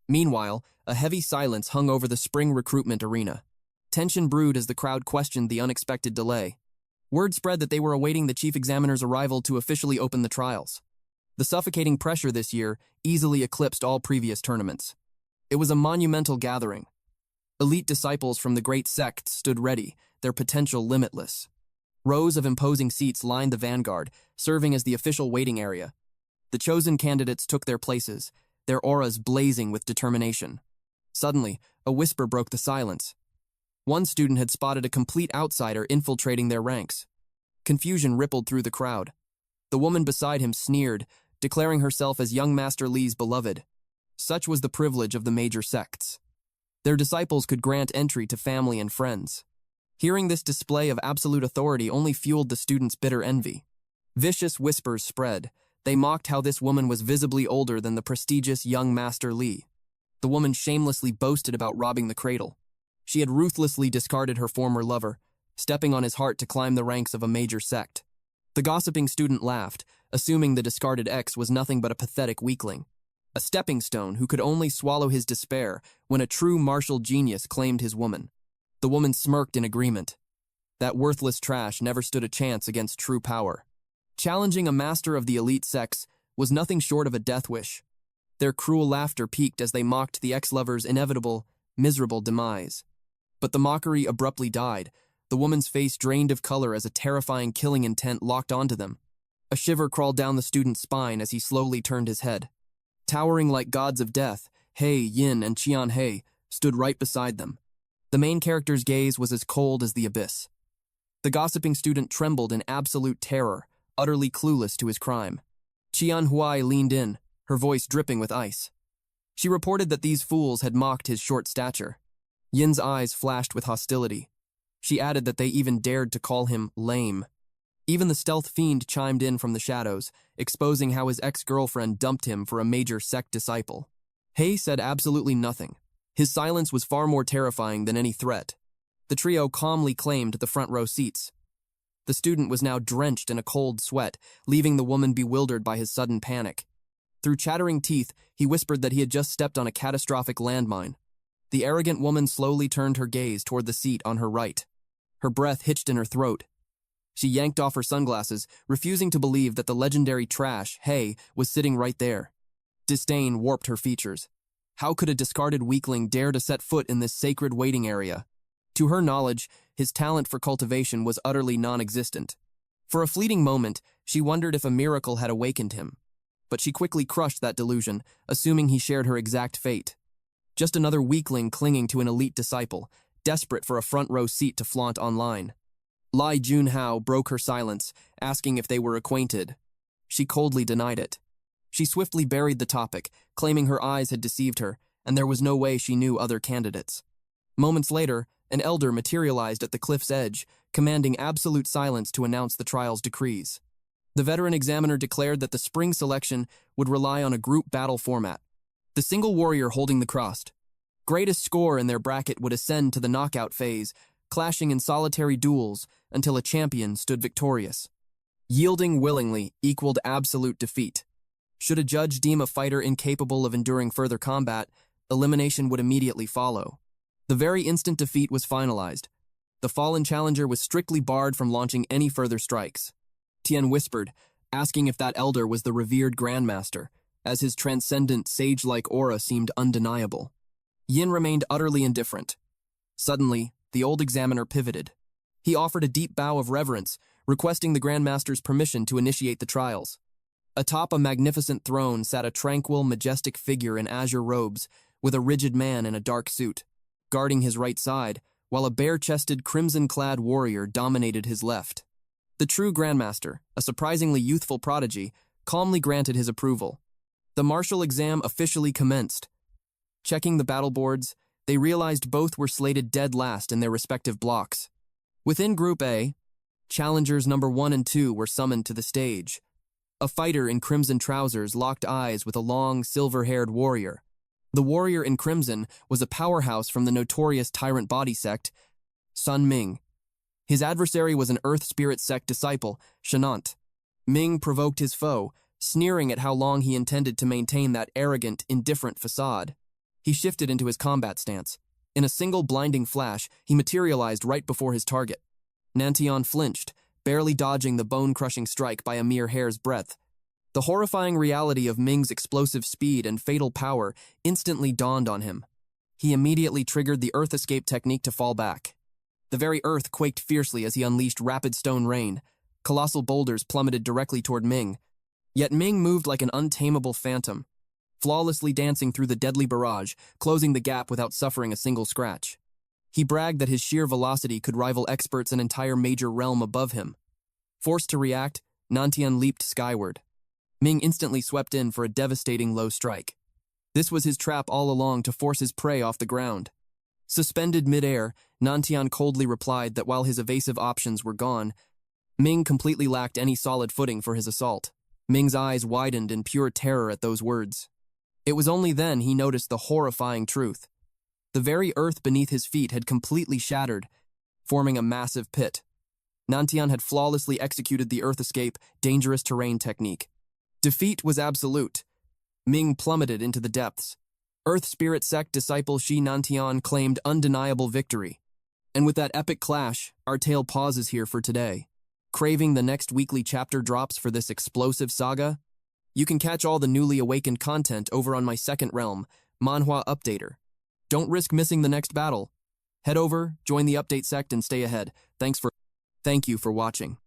Meanwhile, a heavy silence hung over the spring recruitment arena. Tension brewed as the crowd questioned the unexpected delay. Word spread that they were awaiting the chief examiner's arrival to officially open the trials. The suffocating pressure this year easily eclipsed all previous tournaments. It was a monumental gathering. Elite disciples from the great sect stood ready, their potential limitless. Rows of imposing seats lined the vanguard, serving as the official waiting area. The chosen candidates took their places, their auras blazing with determination. Suddenly, a whisper broke the silence. One student had spotted a complete outsider infiltrating their ranks. Confusion rippled through the crowd. The woman beside him sneered, declaring herself as young Master Li's beloved. Such was the privilege of the major sects. Their disciples could grant entry to family and friends. Hearing this display of absolute authority only fueled the students' bitter envy. Vicious whispers spread. They mocked how this woman was visibly older than the prestigious young Master Li. The woman shamelessly boasted about robbing the cradle. She had ruthlessly discarded her former lover, stepping on his heart to climb the ranks of a major sect. The gossiping student laughed, assuming the discarded ex was nothing but a pathetic weakling. A stepping stone who could only swallow his despair when a true martial genius claimed his woman. The woman smirked in agreement. That worthless trash never stood a chance against true power. Challenging a master of the elite sects was nothing short of a death wish. Their cruel laughter peaked as they mocked the ex-lover's inevitable, miserable demise. But the mockery abruptly died. The woman's face drained of color as a terrifying killing intent locked onto them. A shiver crawled down the student's spine as he slowly turned his head. Towering like gods of death, He, Yin, and Qian He stood right beside them. The main character's gaze was as cold as the abyss. The gossiping student trembled in absolute terror, utterly clueless to his crime. Qian Huai leaned in, her voice dripping with ice. She reported that these fools had mocked his short stature. Yin's eyes flashed with hostility. She added that they even dared to call him lame. Even the stealth fiend chimed in from the shadows, exposing how his ex-girlfriend dumped him for a major sect disciple. He said absolutely nothing. His silence was far more terrifying than any threat. The trio calmly claimed the front row seats. The student was now drenched in a cold sweat, leaving the woman bewildered by his sudden panic. Through chattering teeth, he whispered that he had just stepped on a catastrophic landmine. The arrogant woman slowly turned her gaze toward the seat on her right. Her breath hitched in her throat. She yanked off her sunglasses, refusing to believe that the legendary trash, He, was sitting right there. Disdain warped her features. How could a discarded weakling dare to set foot in this sacred waiting area? To her knowledge, his talent for cultivation was utterly non-existent. For a fleeting moment, she wondered if a miracle had awakened him. But she quickly crushed that delusion, assuming he shared her exact fate. Just another weakling clinging to an elite disciple, desperate for a front-row seat to flaunt online. Lai Junhao broke her silence, asking if they were acquainted. She coldly denied it. She swiftly buried the topic, claiming her eyes had deceived her, and there was no way she knew other candidates. Moments later, an elder materialized at the cliff's edge, commanding absolute silence to announce the trial's decrees. The veteran examiner declared that the spring selection would rely on a group battle format. The single warrior holding the cross, greatest score in their bracket would ascend to the knockout phase, clashing in solitary duels until a champion stood victorious. Yielding willingly equaled absolute defeat. Should a judge deem a fighter incapable of enduring further combat, elimination would immediately follow. The very instant defeat was finalized. The fallen challenger was strictly barred from launching any further strikes. Tian whispered, asking if that elder was the revered grandmaster, as his transcendent, sage-like aura seemed undeniable. Yin remained utterly indifferent. Suddenly, the old examiner pivoted. He offered a deep bow of reverence, requesting the grandmaster's permission to initiate the trials. Atop a magnificent throne sat a tranquil, majestic figure in azure robes, with a rigid man in a dark suit, guarding his right side, while a bare-chested, crimson-clad warrior dominated his left. The true grandmaster, a surprisingly youthful prodigy, calmly granted his approval. The martial exam officially commenced. Checking the battle boards, they realized both were slated dead last in their respective blocks. Within Group A, challengers number 1 and 2 were summoned to the stage. A fighter in crimson trousers locked eyes with a long, silver-haired warrior. The warrior in crimson was a powerhouse from the notorious tyrant body sect, Sun Ming. His adversary was an earth spirit sect disciple, Shanant. Ming provoked his foe, sneering at how long he intended to maintain that arrogant, indifferent facade. He shifted into his combat stance. In a single blinding flash, he materialized right before his target. Nantian flinched, barely dodging the bone-crushing strike by a mere hair's breadth. The horrifying reality of Ming's explosive speed and fatal power instantly dawned on him. He immediately triggered the earth escape technique to fall back. The very earth quaked fiercely as he unleashed rapid stone rain. Colossal boulders plummeted directly toward Ming. Yet Ming moved like an untamable phantom. flawlessly dancing through the deadly barrage, closing the gap without suffering a single scratch. He bragged that his sheer velocity could rival experts an entire major realm above him. Forced to react, Nantian leaped skyward. Ming instantly swept in for a devastating low strike. This was his trap all along to force his prey off the ground. Suspended mid-air, Nantian coldly replied that while his evasive options were gone, Ming completely lacked any solid footing for his assault. Ming's eyes widened in pure terror at those words. It was only then he noticed the horrifying truth. The very earth beneath his feet had completely shattered, forming a massive pit. Nantian had flawlessly executed the earth escape, dangerous terrain technique. Defeat was absolute. Ming plummeted into the depths. Earth Spirit Sect disciple Shi Nantian claimed undeniable victory. And with that epic clash, our tale pauses here for today. Craving the next weekly chapter drops for this explosive saga? You can catch all the newly awakened content over on my second realm, Manhwa Updater. Don't risk missing the next battle. Head over, join the update sect, and stay ahead. Thank you for watching.